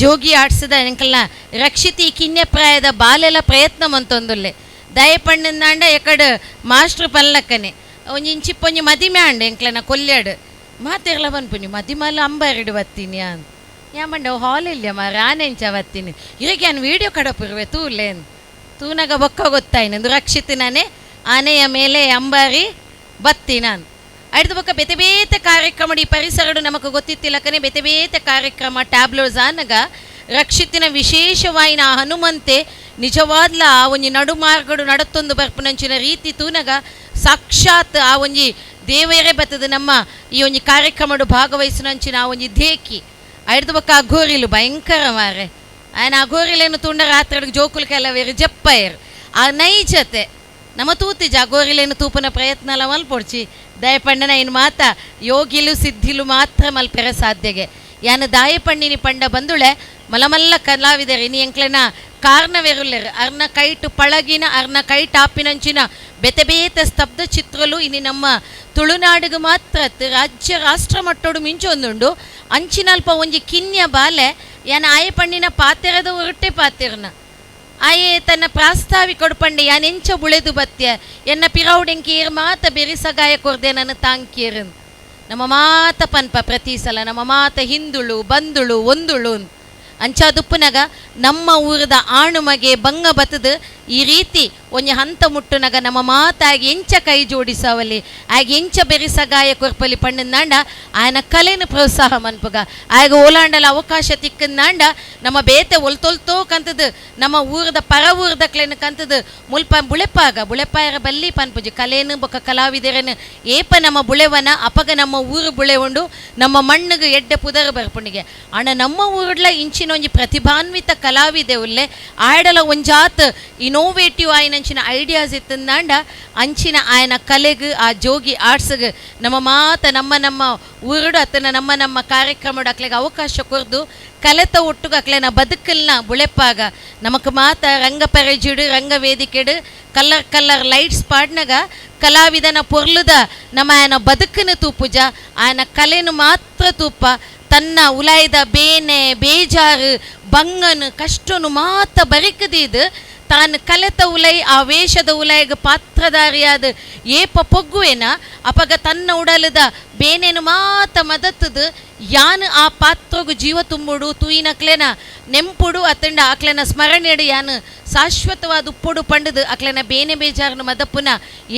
ಜೋಗಿ ಆಡ್ಸದ ಎಂಕಲ್ನ ರಕ್ಷಿತಿ ಕಿನ್ಯ ಪ್ರಾಯದ ಬಾಲೆಲ್ಲ ಪ್ರಯತ್ನ ಮಂತೊಂದುಲ್ಲೆ ದಯಪಣ್ಣಂದಾಂಡ ಎಕಡೆ ಮಾಸ್ಟ್ರ್ ಪಲ್ಲಕ್ಕನೆ ಒಂಜಿ ಇಂಚಿಪ್ಪೊಂಜಿ ಮದಿಮೆ ಅಂಡ ಎಂಕ್ಲನ ಕೊಲ್ಯಾಡು ಮಾತೆರ್ಲ ಬನ್ಪುನಿ ಮದಿಮಲ್ಲ ಅಂಬಾರಿಡು ಬತ್ತೀನಿ ಅಂತ ಯಾಮಂಡ ಹಾಲ್ ಇಲ್ಲ ರಾನೆಂಚ ಬತ್ತೀನಿ ಈಗ ನಾನು ವೀಡಿಯೋ ಕಡಪುರುವೆ ತೂಲೇನು ತೂನಾಗ ಬೊಕ್ಕ ಗೊತ್ತಾಯ್ನಂದು ರಕ್ಷಿತನೇ ಆನೆಯ ಮೇಲೆ ಅಂಬಾರಿ ಬತ್ತಿ ನಾನು ಐದು ಬೊಕ್ಕ ಬೇತೆ ಬೇತೆ ಕಾರ್ಯಕ್ರಮ ಈ ಪರಿಸರಡು ನಮಗೆ ಗೊತ್ತಿತ್ತಿಲ್ಲಕನೆ ಬೇತೆ ಬೇತೆ ಕಾರ್ಯಕ್ರಮ ಟ್ಯಾಬ್ಲೋಸ್ ಆನಗ ರಕ್ಷಿತಿನ ವಿಶೇಷವಾಯಿನ ಹನುಮಂತೆ ನಿಜವಾದ್ಲ ಆ ಒಂಜಿ ನಡುಮಾರ್ಗಡು ನಡತ್ತೊಂದು ಬರ್ಪುನಂಚಿನ ರೀತಿ ತೂನಗ ಸಾಕ್ಷಾತ್ ಆ ಒಂಜಿ ದೇವರೇ ಬರ್ತದೆ ನಮ್ಮ ಈ ಒಂಜಿ ಕಾರ್ಯಕ್ರಮಡು ಭಾಗವಹಿಸಿನಂಚಿನ ಆ ಒಂಜಿ ದೇಕಿ ಐಡ್ದು ಬಕ್ಕ ಅಘೋರಿಲು ಭಯಂಕರ ಮಾರೆ ఆయన ಅಘೋರಿಲೇನು ತುಂಡ ರಾತ್ರಿ ಜೋಕುಲು ಕೆಲವೇರು ಜಪ್ಪಯ್ಯರು ಆ ನೈಜತೆ ನಮ್ಮ ತೂತಿ ಅಘೋರಿಲೇನು ತೂಪನ ಪ್ರಯತ್ನ ಎಲ್ಲ ಮಲ್ಪೊಡ್ಚಿ ದಯಪಂಡನ ಇನ್ನು ಮಾತ ಯೋಗಿಲು ಸಿದ್ಧಿಲು ಮಾತ್ರ ಮಲ್ಪೆರೆ ಸಾಧ್ಯಗೆ ಯಾನು ದಾಯಪಣ್ಣಿನಿ ಪಂಡ ಬಂದುಳೆ ಮಲಮಲ್ಲ ಕಲಾವಿದರು ಇನಿ ಎಂಕ್ಲೆನ ಕಾರಣವೆರುಲ್ಲೆರು ಅರ್ನ ಕೈಟು ಪಳಗಿನ ಅರ್ನ ಕೈಟ್ ಆಪಿನಂಚಿನ ಬೆತೆ ಬೇತೆ ಸ್ತಬ್ಧ ಚಿತ್ರಲು ಇನಿ ನಮ್ಮ ತುಳುನಾಡಿಗೆ ಮಾತ್ರ ರಾಜ್ಯ ರಾಷ್ಟ್ರ ಮಟ್ಟೋಡು ಮಿಂಚೊಂದುಂಡು ಅಂಚಿನಲ್ಪ ಒಂಜಿ ಕಿನ್ಯ ಬಾಲೆ ಯಾನ ಆಯ ಪಣ್ಣಿನ ಪಾತೆರದ ಹೊರಟೆ ಪಾತೆರ್ನ ಆಯೆ ತನ್ನ ಪ್ರಾಸ್ತಾವಿ ಕೊಡ್ಪಂಡೆ ಯಾನ್ ಎಂಚ ಬುಳೆದು ಬತ್ಯ ಎನ್ನ ಪಿರೌಡೆಂಕೀರ್ ಮಾತ ಬೆರಿಸಗಾಯ ಕೊರ್ದೆ ನನ್ನ ತಾಂಕೀರನ್ ನಮ್ಮ ಮಾತ ಪನ್ಪ ಪ್ರತಿ ಸಲ ನಮ್ಮ ಮಾತ ಹಿಂದುಳು ಬಂದುಳು ಒಂದುಳು ಅಂಚಾದುಪ್ಪುನಗ ನಮ್ಮ ಊರದ ಆಣುಮಗೆ ಬಂಗ ಬತ್ತದು ಈ ರೀತಿ ಒಂಜಿ ಹಂತ ಮುಟ್ಟುನಗ ನಮ್ಮ ಮಾತಾಗಿ ಎಂಚ ಕೈ ಜೋಡಿಸವಲ್ಲಿ ಆಗ ಎಂಚ ಬೆರಿಸಗಾಯ ಕೊರ್ಪಲಿ ಪಣ್ಣಂದಾಂಡ ಆಯನ ಕಲೆನ ಪ್ರೋತ್ಸಾಹ ಮನ್ಪುಗ ಆಗ ಓಲಾಂಡಲ ಅವಕಾಶ ತಿಕ್ಕಂದಾಂಡ ನಮ್ಮ ಬೇತೆ ಒಲ್ತೊಲ್ತೋ ಕಂತದು ನಮ್ಮ ಊರದ ಪರ ಊರ್ದಕ್ಲೇನು ಕಂತದು ಮುಲ್ಪ ಬುಳೆಪಾಯರ ಬಲ್ಲಿ ಪನ್ಪುಜಿ ಕಲೇನು ಬೊಕ್ಕ ಕಲಾವಿದರೇನು ಏಪ ನಮ್ಮ ಬುಳೆವನ ಅಪಗ ನಮ್ಮ ಊರು ಬುಳೆ ಉಂಡು ನಮ್ಮ ಮಣ್ಣಿಗೆ ಎಡ್ಡೆ ಪುದರ್ ಬರ್ಪುಣಿಗೆ ಅಣ್ಣ ನಮ್ಮ ಊರ್ಲ ಇಂಚಿನ ಒಂಜಿ ಪ್ರತಿಭಾನ್ವಿತ ಕಲಾವಿದೆ ಉಲ್ಲೆ ಆಡಲ ಒಂಜಾತ್ ಇನೋವೇಟಿವ್ ಆಯ್ನಂಚಿನ ಐಡಿಯಾಸ್ ಇತ್ತಂದಾಂಡ ಅಂಚಿನ ಆಯನ ಕಲೆಗೆ ಆ ಜೋಗಿ ಆರ್ಟ್ಸ್ಗೆ ನಮ್ಮ ಮಾತ ನಮ್ಮ ಊರುಡು ಅತ್ತನ ನಮ್ಮ ಕಾರ್ಯಕ್ರಮಡು ಅಕ್ಲೆಗೆ ಅವಕಾಶ ಕೊರ್ದು ಕಲೆತ ಒಟ್ಟುಗ ಅಕ್ಲೆನ ಬದುಕಲ್ನ ಬುಳೆಪಾಗ ನಮಕ್ ಮಾತ ರಂಗ ಪೆರೆಜಿಡು ರಂಗ ವೇದಿಕೆಡು ಕಲ್ಲರ್ ಲೈಟ್ಸ್ ಪಾಡ್ನಾಗ ಕಲಾವಿದನ ಪೊರ್ಲುದ ನಮ್ಮ ಆಯನ ಬದುಕನ ತೂಪುಜ ಆಯನ ಕಲೆನು ಮಾತ್ರ ತೂಪ ತನ್ನ ಉಲಾಯ್ದ ಬೇನೆ ಬೇಜಾರು ಬಂಗನು ಕಷ್ಟನು ಮಾತ ಬರಿಕದಿದು ತಾನು ಕಲೆತ ಉಲೈ ಆ ವೇಷದ ಉಲೈಗೆ ಪಾತ್ರಧಾರಿಯಾದ ಏಪ ಪೊಗ್ಗುವೇನ ಅಪಗ ತನ್ನ ಉಡಲದ ಬೇನೇನು ಮಾತ ಮದತ್ತದು ಯಾನು ಆ ಪಾತ್ರಗೂ ಜೀವ ತುಂಬುಡು ತೂಯಿನಕ್ಲೆನ ನೆಂಪುಡು ಅತ್ತಂಡ ಅಕ್ಲೆನ ಸ್ಮರಣೆಡು ಯಾನು ಶಾಶ್ವತವಾದ ಉಪ್ಪುಡು ಪಂಡದು ಅಕ್ಲೆನ ಬೇನೆ ಬೇಜಾರನು ಮದಪ್ಪುನ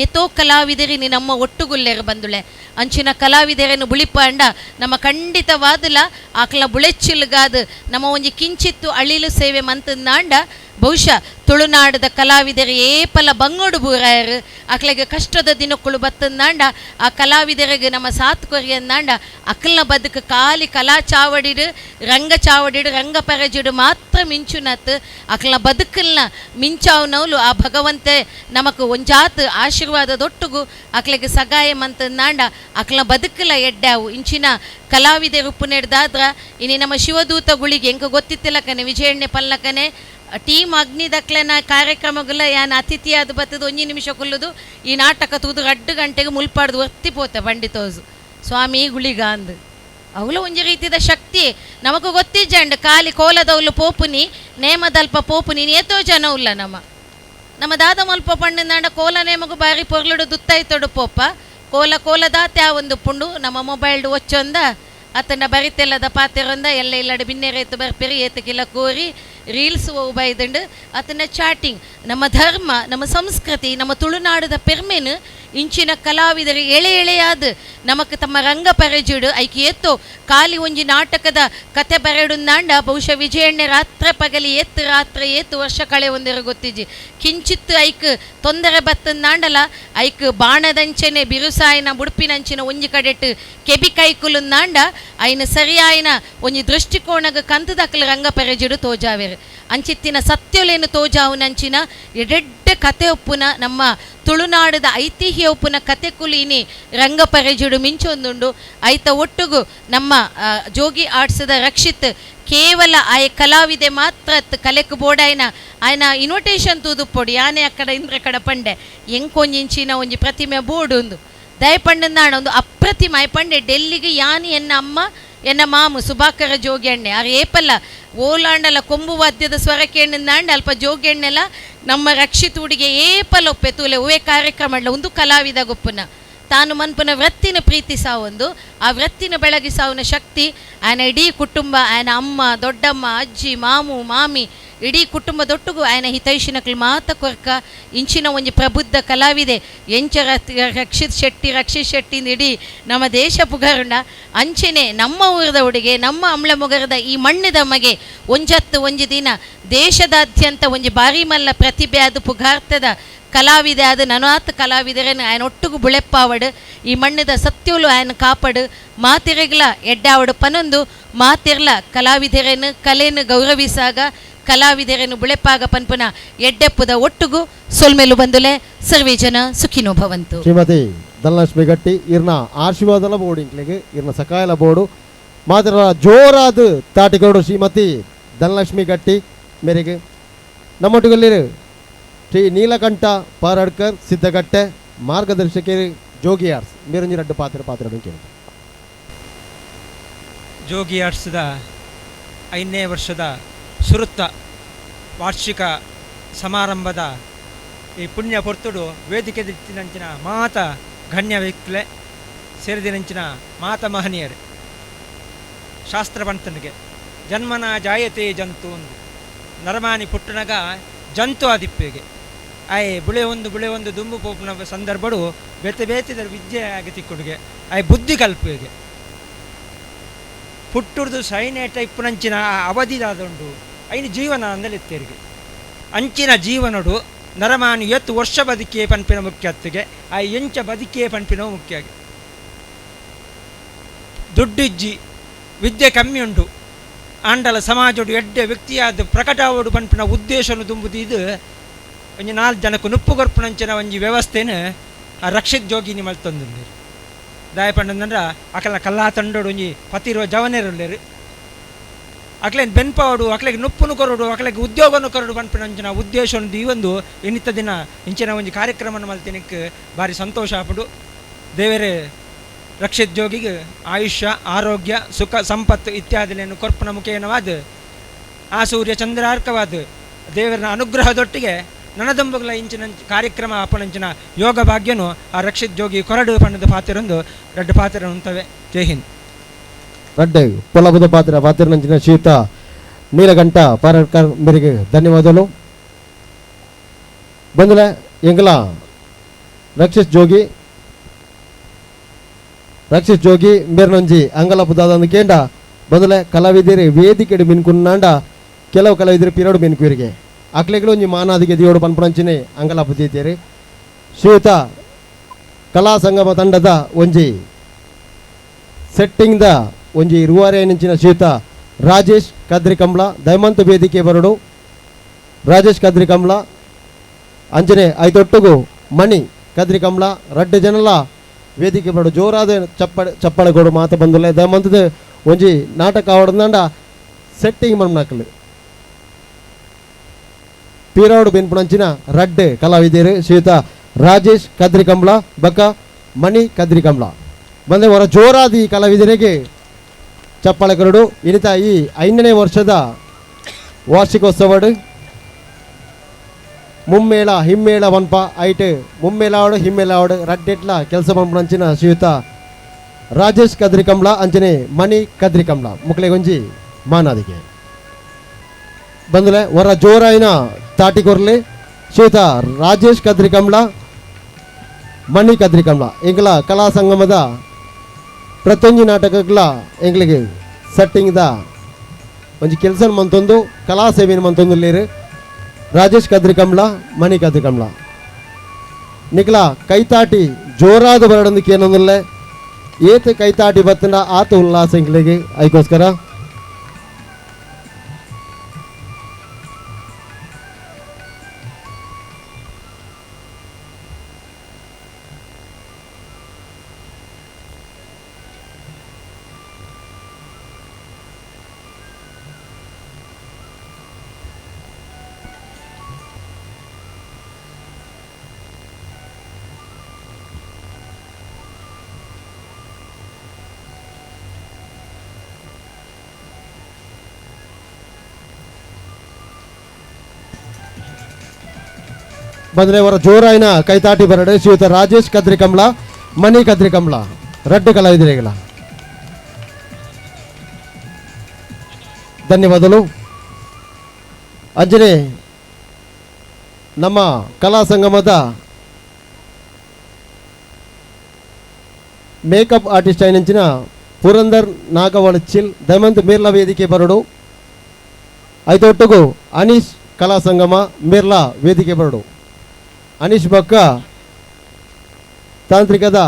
ಏತೋ ಕಲಾವಿದರಿನಿ ನಮ್ಮ ಒಟ್ಟುಗುಲ್ಲೆರು ಬಂದುಳೆ ಅಂಚಿನ ಕಲಾವಿದರನ್ನು ಬುಳಿಪಂಡ ನಮ್ಮ ಖಂಡಿತವಾದಲ ಆಕ್ಲ ಬುಳೆಚ್ಚಿಲ್ಗಾದ ನಮ್ಮ ಒಂಜಿ ಕಿಂಚಿತ್ತು ಅಳಿಲು ಸೇವೆ ಮಂತಂದಾಂಡ ಬಹುಶಃ ತುಳುನಾಡದ ಕಲಾವಿದರು ಏಪಲ ಬಂಗೋಡು ಬೂರಾಯರು ಅಕ್ಲೆಗೆ ಕಷ್ಟದ ದಿನಕ್ಕಳು ಬತ್ತಂದಾಂಡ ಆ ಕಲಾವಿದರಿಗೆ ನಮ್ಮ ಸಾತ್ ಕೊರಿಯಂದಾಂಡ ಅಕ್ಲನ ಬದುಕು ಖಾಲಿ ಕಲಾ ಚಾವಡಿಡು ರಂಗ ಪರಜಿಡು ಮಾತ್ರ ಮಿಂಚುನತ್ ಅಕ್ಲನ ಬದುಕಲ್ನ ಮಿಂಚಾವ್ನವ್ಲು ಆ ಭಗವಂತೆ ನಮಕ್ ಒಂಜಾತ್ ಆಶೀರ್ವಾದದೊಟ್ಟುಗು ಅಕ್ಲೆಗೆ ಸಗಾಯ ಮಂತಂದಾಂಡ ಅಕ್ಲನ ಬದುಕಲ ಎಡ್ಡಾವು ಇಂಚಿನ ಕಲಾವಿದರು ಉಪ್ಪುನೆಡ್ದಾದ್ರ ಇನಿ ನಮ್ಮ ಶಿವದೂತಗಳಿಗೆ ಎಂಕ ಗೊತ್ತಿತ್ತಿಲ್ಲಕನೆ ವಿಜಯಣ್ಣೆ ಪಲ್ಲಕನೆ ಟೀಮ್ ಅಗ್ನಿದಕ್ಲೆನ ಕಾರ್ಯಕ್ರಮಗಳ ಯಾನ್ ಅತಿಥಿಯಾದ ಬತ್ತದ ಒಂಜಿ ನಿಮಿಷ ಕೊಲ್ಲುದು ಈ ನಾಟಕ ತೂದು 2 ಗಂಟೆಗೆ ಮುಲ್ಪಾಡ್ದು ಒತ್ತಿಪೋತೆ ಬಂಡಿತೋಸು ಸ್ವಾಮಿ ಗುಳಿಗ ಅಂದು ಅವಳು ಒಂಜಿ ರೀತಿದ ಶಕ್ತಿ ನಮಗೂ ಗೊತ್ತಿಜ್ಜಂಡು ಖಾಲಿ ಕೋಲದವಳು ಪೋಪುನಿ ನೇಮದಲ್ಪ ಪೋಪುನಿ ಏತೋ ಜನ ಉಲ್ಲ ನಮ್ಮ ದಾದ ಮಲ್ಪ ಪಂಡಿಂದಾಂಡ ಕೋಲ ನೇಮಗು ಬಾರಿ ಪೊರ್ಲುಡು ದುತ್ತಾಯ್ತೊಡು ಪೋಪ ಕೋಲದಾತೆ ಆ ಒಂದು ಪುಂಡು ನಮ್ಮ ಮೊಬೈಲ್ಡು ಒಚ್ಚೊಂದ ಅತ್ತಂಡ ಬರಿತೆಲ್ಲದ ಪಾತೆರೊಂದ ಎಲ್ಲ ಇಲ್ಲಡೆ ಬಿನ್ನೆರೆ ಎತ್ತು ಬರ್ಪೆರಿ ಏತಕ್ಕಿಲ್ಲ ಕೋರಿ ರೀಲ್ಸ್ ಬೈದಂಡು ಅತನ ಚಾಟಿಂಗ್ ನಮ್ಮ ಧರ್ಮ ನಮ್ಮ ಸಂಸ್ಕೃತಿ ನಮ್ಮ ತುಳುನಾಡದ ಪೆರ್ಮೆನು ಇಂಚಿನ ಕಲಾವಿದರು ಎಳೆಯಾದ ನಮಕ್ ತಮ್ಮ ರಂಗ ಪರಜುಡು ಐಕಿ ಎತ್ತೋ ಖಾಲಿ ಒಂಜಿ ನಾಟಕದ ಕತೆ ಬರೆಡುಂದಾಂಡ ಬಹುಶಃ ವಿಜಯಣ್ಣೆ ರಾತ್ರಿ ಪಗಲಿ ರಾತ್ರಿ ವರ್ಷ ಕಳೆ ಒಂದರ ಗೊತ್ತಿಜ್ಜಿ ಕಿಂಚಿತ್ತು ಐಕ್ ತೊಂದರೆ ಬತ್ತಂದಾಂಡಲ ಐಕ್ ಬಾಣದಂಚನೆ ಬಿರುಸಾಯಿನ ಬುಡುಪಿನಂಚಿನ ಒಂಜಿ ಕಡೆಟ್ ಕೆಬಿ ಕೈಕುಲುಂದಾಂಡ ಐನ ಸರಿಯಾಯಿನ ಒಂಜಿ ದೃಷ್ಟಿಕೋನಗ ಕಂತದಕ್ಲ ರಂಗ ಪರಜುಡು ತೋಜಾವೆರು ಅಂಚಿತ್ತಿನ ಸತ್ಯಲೇನು ತೋಜಾವುನಂಚಿನ ಎಡೆಡ್ಡೆ ಕತೆ ಒಪ್ಪುನ ನಮ್ಮ ತುಳುನಾಡದ ಐತಿಹ್ಯ ಒಪ್ಪುನ ಕತೆ ಕುಲೀನಿ ರಂಗ ಪರಜುಡು ಮಿಂಚೊಂದುಂಡು ಐತ ಒಟ್ಟುಗು ನಮ್ಮ ಜೋಗಿ ಆರ್ಟ್ಸ್ದ ರಕ್ಷಿತ್ ಕೇವಲ ಆಯ ಕಲಾವಿದೆ ಮಾತ್ರ ಕಲೆಕ್ ಬೋಡಾಯ್ನ ಆಯ್ನ ಇನ್ವಿಟೇಷನ್ ತೂದು ಪೊಡಿ ಆನೆ ಅಕ್ಕಡ ಇಂದ್ರ ಕಡ ಪಂಡೆ ಎಂಕೊಂಜಿಂಚಿನ ಒಂಜಿ ಪ್ರತಿಮೆ ಬೋಡುಂದು ದಯಪಂಡನಾಡ ಒಂದು ಅಪ್ರತಿಮ ಆಯ್ಪಂಡೆ ಡೆಲ್ಲಿಗೆ ಯಾನಿ ಎನ್ನ ಅಮ್ಮ ಎನ್ನ ಮಾಮು ಸುಭಾಕರ ಜೋಗ್ಯಣ್ಣೆ ಆ ಏಪಲ್ಲ ಓಲಾಂಡಲ ಕೊಂಬು ವಾದ್ಯದ ಸ್ವರ ಕೇಳಿಂದಾಂಡ ಅಲ್ಪ ಜೋಗ್ಯಣ್ಣೆಲ್ಲ ನಮ್ಮ ರಕ್ಷಿತ್ ಹುಡುಗೆ ಏಪಲೊಪ್ಪೆ ತೂಲೆ ಒವೇ ಕಾರ್ಯಕ್ರಮ ಒಂದು ಕಲಾವಿದ ಗೊಪ್ಪುನ ತಾನು ಮನ್ಪುನ ವೃತ್ತಿನ ಪ್ರೀತಿ ಸಾವೊಂದು ಆ ವೃತ್ತಿನ ಬೆಳಗಿ ಸಾವನ ಶಕ್ತಿ ಆಯನ ಇಡೀ ಕುಟುಂಬ ಆಯನ ಅಮ್ಮ ದೊಡ್ಡಮ್ಮ ಅಜ್ಜಿ ಮಾಮು ಮಾಮಿ ಇಡೀ ಕುಟುಂಬದೊಟ್ಟಿಗೂ ಆಯನ ಹಿತೈಷಿನಕ್ಲು ಮಾತ ಕೊರ್ಕ ಇಂಚಿನ ಒಂಜಿ ಪ್ರಬುದ್ಧ ಕಲಾವಿದೆ ಎಂಚ ರಕ್ಷಿತ್ ಶೆಟ್ಟಿಂದ ಇಡೀ ನಮ್ಮ ದೇಶ ಪುಗರುಂಡ ಅಂಚೆನೆ ನಮ್ಮ ಊರದ ಹುಡುಗೆ ನಮ್ಮ ಅಮ್ಲ ಮೊಗರದ ಈ ಮಣ್ಣಿದ ಮಗೆ ಒಂಜಿ ದಿನ ದೇಶದಾದ್ಯಂತ ಒಂಜಿ ಬಾರಿ ಮಲ್ಲ ಪ್ರತಿಭೆ ಅದು ಪುಗಾರ್ತದ ಕಲಾವಿದೆ ಅದು ನನಾತ್ ಕಲಾವಿದರನ್ನು ಆಯನ ಒಟ್ಟಿಗೂ ಬುಳೆಪ್ಪಾವಡು ಈ ಮಣ್ಣದ ಸತ್ಯುಲು ಆಯನ ಕಾಪಾಡು ಮಾತಿರಗ್ಲ ಎಡ್ಡಾವಡು ಪನೊಂದು ಮಾತಿರ್ಲ ಕಲಾವಿದರನ್ನು ಕಲೆಯನ್ನು ಗೌರವಿಸಾಗ ಕಲಾವಿದರನ್ನು ಬುಳೆಪ್ಪಾಗ ಪನ್ಪುನ ಎಡ್ಡೆಪ್ಪುದ ಒಟ್ಟಿಗೂ ಸೊಲ್ಮೆಲು ಬಂದುಲೆ ಸರ್ವೇ ಜನ ಸುಖಿನೋ ಭವಂತು. ಶ್ರೀಮತಿ ಧನಲಕ್ಷ್ಮಿ ಗಟ್ಟಿ ಇರ್ನ ಆಶೀರ್ವಾದಲ ಬೋರ್ಡ್ ಇಂಕ್ಲೆಗೆ ಇರ್ನ ಸಕಾಯಲ ಬೋರ್ಡು ಮಾತ್ರ ಜೋರಾದ ತಾಟಿಗೋಡು ಶ್ರೀಮತಿ ಧನಲಕ್ಷ್ಮಿ ಗಟ್ಟಿ ಮೇರೆಗೆ ನಮ್ಮೊಟ್ಟಿಗಲ್ಲಿರು ಶ್ರೀ ನೀಲಕಂಠ ಪಾರಡ್ಕರ್ ಸಿದ್ದಗಟ್ಟೆ ಮಾರ್ಗದರ್ಶಕರು ಜೋಗಿ ಆರ್ಟ್ಸ್ ಮೇರೊಂಜಿ ರಡ್ಡು ಪಾತ್ರ ಕೇಳಿ. ಜೋಗಿ ಆರ್ಟ್ಸ್ದ 5ನೇ ವರ್ಷದ ಸುರುತ್ತ ವಾರ್ಷಿಕ ಸಮಾರಂಭದ ಈ ಪುಣ್ಯ ಪೊರ್ತುಡು ವೇದಿಕೆ ದಿಟ್ಟಿನಂಚಿನ ಮಾತ ಗಣ್ಯ ವ್ಯಕ್ತಿಲೆ ಸೇರಿದಿನಂಚಿನ ಮಾತ ಮಹನೀಯರು ಶಾಸ್ತ್ರ ಪಂತನಿಗೆ ಜನ್ಮನ ಜಾಯತೆ ಜಂತು ನರಮಾನಿ ಪುಟ್ಟನಗ ಜಂತು ಆದಿಪ್ಪೆಗೆ ಆಯ್ ಬುಳೆ ಒಂದು ದುಂಬು ಪೋಪನ ಸಂದರ್ಭಡು ಬೇತಿದ ವಿದ್ಯೆ ಆಗಿ ತಿಕ್ಕುಡುಗೆ ಆಯ್ ಬುದ್ಧಿ ಕಲ್ಪೆಗೆ ಪುಟ್ಟುಡ್ದು ಸೈನೇಟ ಇಪ್ಪುನಂಚಿನ ಅವಧಿದಾದುಂಡು ಐನ ಜೀವನ ಅಂದಲಿತ್ತೇರಿಗೆ ಅಂಚಿನ ಜೀವನಡು ನರಮಾನಿ ಎತ್ತು ವರ್ಷ ಬದುಕಿಯೇ ಪನ್ಪಿನ ಮುಖ್ಯತ್ತಿಗೆ ಆ ಎಂಚ ಬದುಕಿಯೇ ಪನ್ಪಿನೋ ಮುಖ್ಯ ಆಗಿ ದುಡ್ಡಿಜ್ಜಿ ವಿದ್ಯೆ ಕಮ್ಮಿ ಉಂಡು ಆಂಡಲ ಸಮಾಜಡು ಎಡ್ಡೆ ವ್ಯಕ್ತಿಯಾದ ಪ್ರಕಟವಾಡು ಪನ್ಪಿನ ಉದ್ದೇಶನು ತುಂಬುದಿದ್ದು ಒಂಜಿ 4 ಜನಕ್ಕೂ ನುಪ್ಪು ಕೊರ್ಪುನಂಚಿನ ಒಂಜಿ ವ್ಯವಸ್ಥೆನ ಆ ರಕ್ಷಿತ್ ಜೋಗಿನಿ ಮಲ್ತೊಂದು ದಾಯ ಪಂಡಂದ್ರ ಅಕಲ ಕಲ್ಲಾ ತಂಡೋಡು ಒಂಜಿ ಪತಿರುವ ಜವನೇರುಳ್ಳೇರು ಅಕ್ಲೇನು ಬೆನ್ಪಾವಡು ಅಕ್ಲೆಗೆ ನುಪ್ಪುನು ಕೊರಡು ಅಕ್ಲೆಗೆ ಉದ್ಯೋಗನು ಕೊರಡು ಪನ್ಪಿನಂಚಿನ ಉದ್ದೇಶನು ಈ ಒಂದು ಇನ್ನಿತ್ತ ದಿನ ಇಂಚಿನ ಒಂಜಿ ಕಾರ್ಯಕ್ರಮ ಮಲ್ತಿನಕ್ಕೆ ಭಾರಿ ಸಂತೋಷ ಆಪಡು ದೇವರೇ ರಕ್ಷಿತ್ ಜೋಗಿಗೆ ಆಯುಷ್ಯ ಆರೋಗ್ಯ ಸುಖ ಸಂಪತ್ತು ಇತ್ಯಾದಿಗಳನ್ನು ಕೊರ್ಪನ ಮುಖೇನವಾದ ಆ ಸೂರ್ಯ ಚಂದ್ರಾರ್ಕವಾದ ದೇವರ ಅನುಗ್ರಹದೊಟ್ಟಿಗೆ ನನದಂಬುಗಳ ಇಂಚಿನ ಕಾರ್ಯಕ್ರಮ ಅಪ್ಪನಂಚಿನ ಯೋಗ ಭಾಗ್ಯನು ಆ ರಕ್ಷಿತ್ ಜೋಗಿ ಕೊರಡು ಪಣ್ಣದ ಪಾತ್ರರೊಂದು ರಡ್ಡು ಪಾತ್ರ ಉಂಟವೆ. ಜೈ ಹಿಂದ್. ರಡ್ಡೆ ಪೊಲಬುದ ಪಾತ್ರನಂಚಿನ ಶ್ರೀಯುತ ನೀಲಕಂಠ ಪಾರಡ್ಕರ್ ಮೇರೆಗೆ ಧನ್ಯವಾದಗಳು. ಬಂದಲೆ ಎಂಗಲ ರಕ್ಷಿತ್ ಜೋಗಿ ಮೇರ್ನೊಂಜಿ ಅಂಗಲ ಪುದಾದ ಕೇಂಡ ಬಂದಲೆ ಕಲಾವಿದರು ವೇದಿಕೆಡು ಮಿನ್ಕುನ್ನಾಂಡ ಕೆಲವು ಕಲಾವಿದರು ಪಿರೋಡು ಮಿನ್ಕುವರಿಗೆ ಅಕ್ಲೆಗಳು ಒಂಜಿ ಮಾನಾದಿಗೆ ದಿಯೋಡು ಪನ್ಪುಣಂಚಿನ ಅಂಗಲ ಪುದೀತೇರಿ ಶ್ರೀಯುತ ಕಲಾ ಸಂಗಮ ತಂಡದ ಒಂಜಿ ಸೆಟ್ಟಿಂಗ್ದ ಒಂಜಿ ರೂವಾರೆ ನಿಂಚಿನ ಶ್ರೀಯುತ ರಾಜೇಶ್ ಕದ್ರಿಕಂಬ್ಳ ದಯಮಂತ ವೇದಿಕೆ ಬರಡು ರಾಜೇಶ್ ಕದ್ರಿಕಂಬ್ಳ ಅಂಜನೆ ಐದೊಟ್ಟುಗು ಮಣಿ ಕದ್ರಿಕಂಬ್ಳ ರಡ್ಡು ಜನಲ ವೇದಿಕೆ ಬರಡು ಜೋರಾದ ಚಪ್ಪಳಗೋಡು ಮಾತ ಬಂದುಲ್ಲ ದಯಮಂತದ ಒಂಜಿ ನಾಟಕ ಆವಡ್ದಂಡ ಸೆಟ್ಟಿಂಗ್ ಮಣ್ಣಾಕಲು ಪೀರಾವಡು ಬೆನ್ಪುಣಂಚಿನ ರಡ್ಡೆ ಕಲಾವಿದರು ಶ್ರೀಯುತ ರಾಜೇಶ್ ಕದ್ರಿಕಂಬ್ಳ ಬಕ ಮಣಿ ಕದ್ರಿಕಂಬ್ಳ ಬಂದೆ ಹೊರ ಜೋರಾದ ಈ ಕಲಾವಿದರಿಗೆ ಚಪ್ಪಾಳೆ ಕರಡು ಇನಿತ ಈ 5ನೇ ವರ್ಷದ ವಾರ್ಷಿಕೋತ್ಸವಡು ಮುಮ್ಮೇಳ ಹಿಮ್ಮೇಳ ವನ್ಪ ಐಟ್ ಮುಮ್ಮೇಲಾವಡು ಹಿಮ್ಮೇಲಾವಡು ರಡ್ಡೆಟ್ಲ ಕೆಲಸ ಪಂಪಂಚಿನ ಶ್ರೀಯುತ ರಾಜೇಶ್ ಕದ್ರಿಕಂಬ್ಳ ಅಂಚನೆ ಮಣಿ ಕದ್ರಿಕಂಬ್ಳ ಮುಕ್ಳೆಗೊಂಜಿ ಮಾನಾದಿಗೆ ಬಂದಲೆ ಹೊರ ಜೋರಾಯಿನ ತಾಟಿ ಕೊರ್ಲೆ ಶ್ರೀಯುತ ರಾಜೇಶ್ ಕದ್ರಿಕಂಬ್ಳ ಮಣಿ ಕದ್ರಿಕಂಬ್ಳ ಎಂಗ್ಲ ಕಲಾ ಸಂಗಮದ ಪ್ರತಿಯೊಂದು ನಾಟಕಗಳ ಎಂಗ್ಲಿಗೆ ಸೆಟ್ಟಿಂಗ್ದ ಒಂಜಿ ಕೆಲಸ ಮಂತೊಂದು ಕಲಾ ಸೇವೆನ ಮಂತೊಂದು ಲೇರು ರಾಜೇಶ್ ಕದ್ರಿಕಂಬ್ಳ ಮಣಿ ಕದ್ರಿಕಂಬ್ಳ ನಿಕ್ಲ ಕೈತಾಟಿ ಜೋರಾದ ಬರಡಂದಕ್ಕೆ ಏನೊಂದಿಲ್ಲ ಏತ ಕೈತಾಟಿ ಬತ್ತಂಡ ಆತ ಉಲ್ಲಾಸ ಎಂಗ್ಲಿಗೆ ಅದಕ್ಕೋಸ್ಕರ ಬಂದರೆ ಅವರ ಜೋರಾಯಿನ ಕೈತಾಟಿ ಬರಡೆ ಶ್ರೀಯುತ ರಾಜೇಶ್ ಕದ್ರಿಕಂಬ್ಳ ಮಣಿ ಕದ್ರಿಕಂಬ್ಳ ರಡ್ಡು ಕಲಾವಿದರಿಗಳ ಧನ್ಯವಾದಗಳು. ಅಂಜನೆ ನಮ್ಮ ಕಲಾ ಸಂಗಮದ ಮೇಕಪ್ ಆರ್ಟಿಸ್ಟ್ అయినంచిన ಪುರಂದರ್ ನಾಗವಳಚಿಲ್ ದಯಮಂತ್ ಮೇರ್ಲಾ ವೇದಿಕೆ ಬರಡು ಐದೊಟ್ಟುಗು ಅನೀಶ್ ಕಲಾ ಸಂಗಮ ಮೇರ್ಲಾ ವೇದಿಕೆ ಬರಡು ಅನೀಶ್ ಬಕ್ಕ ತಾಂತ್ರಿಕದ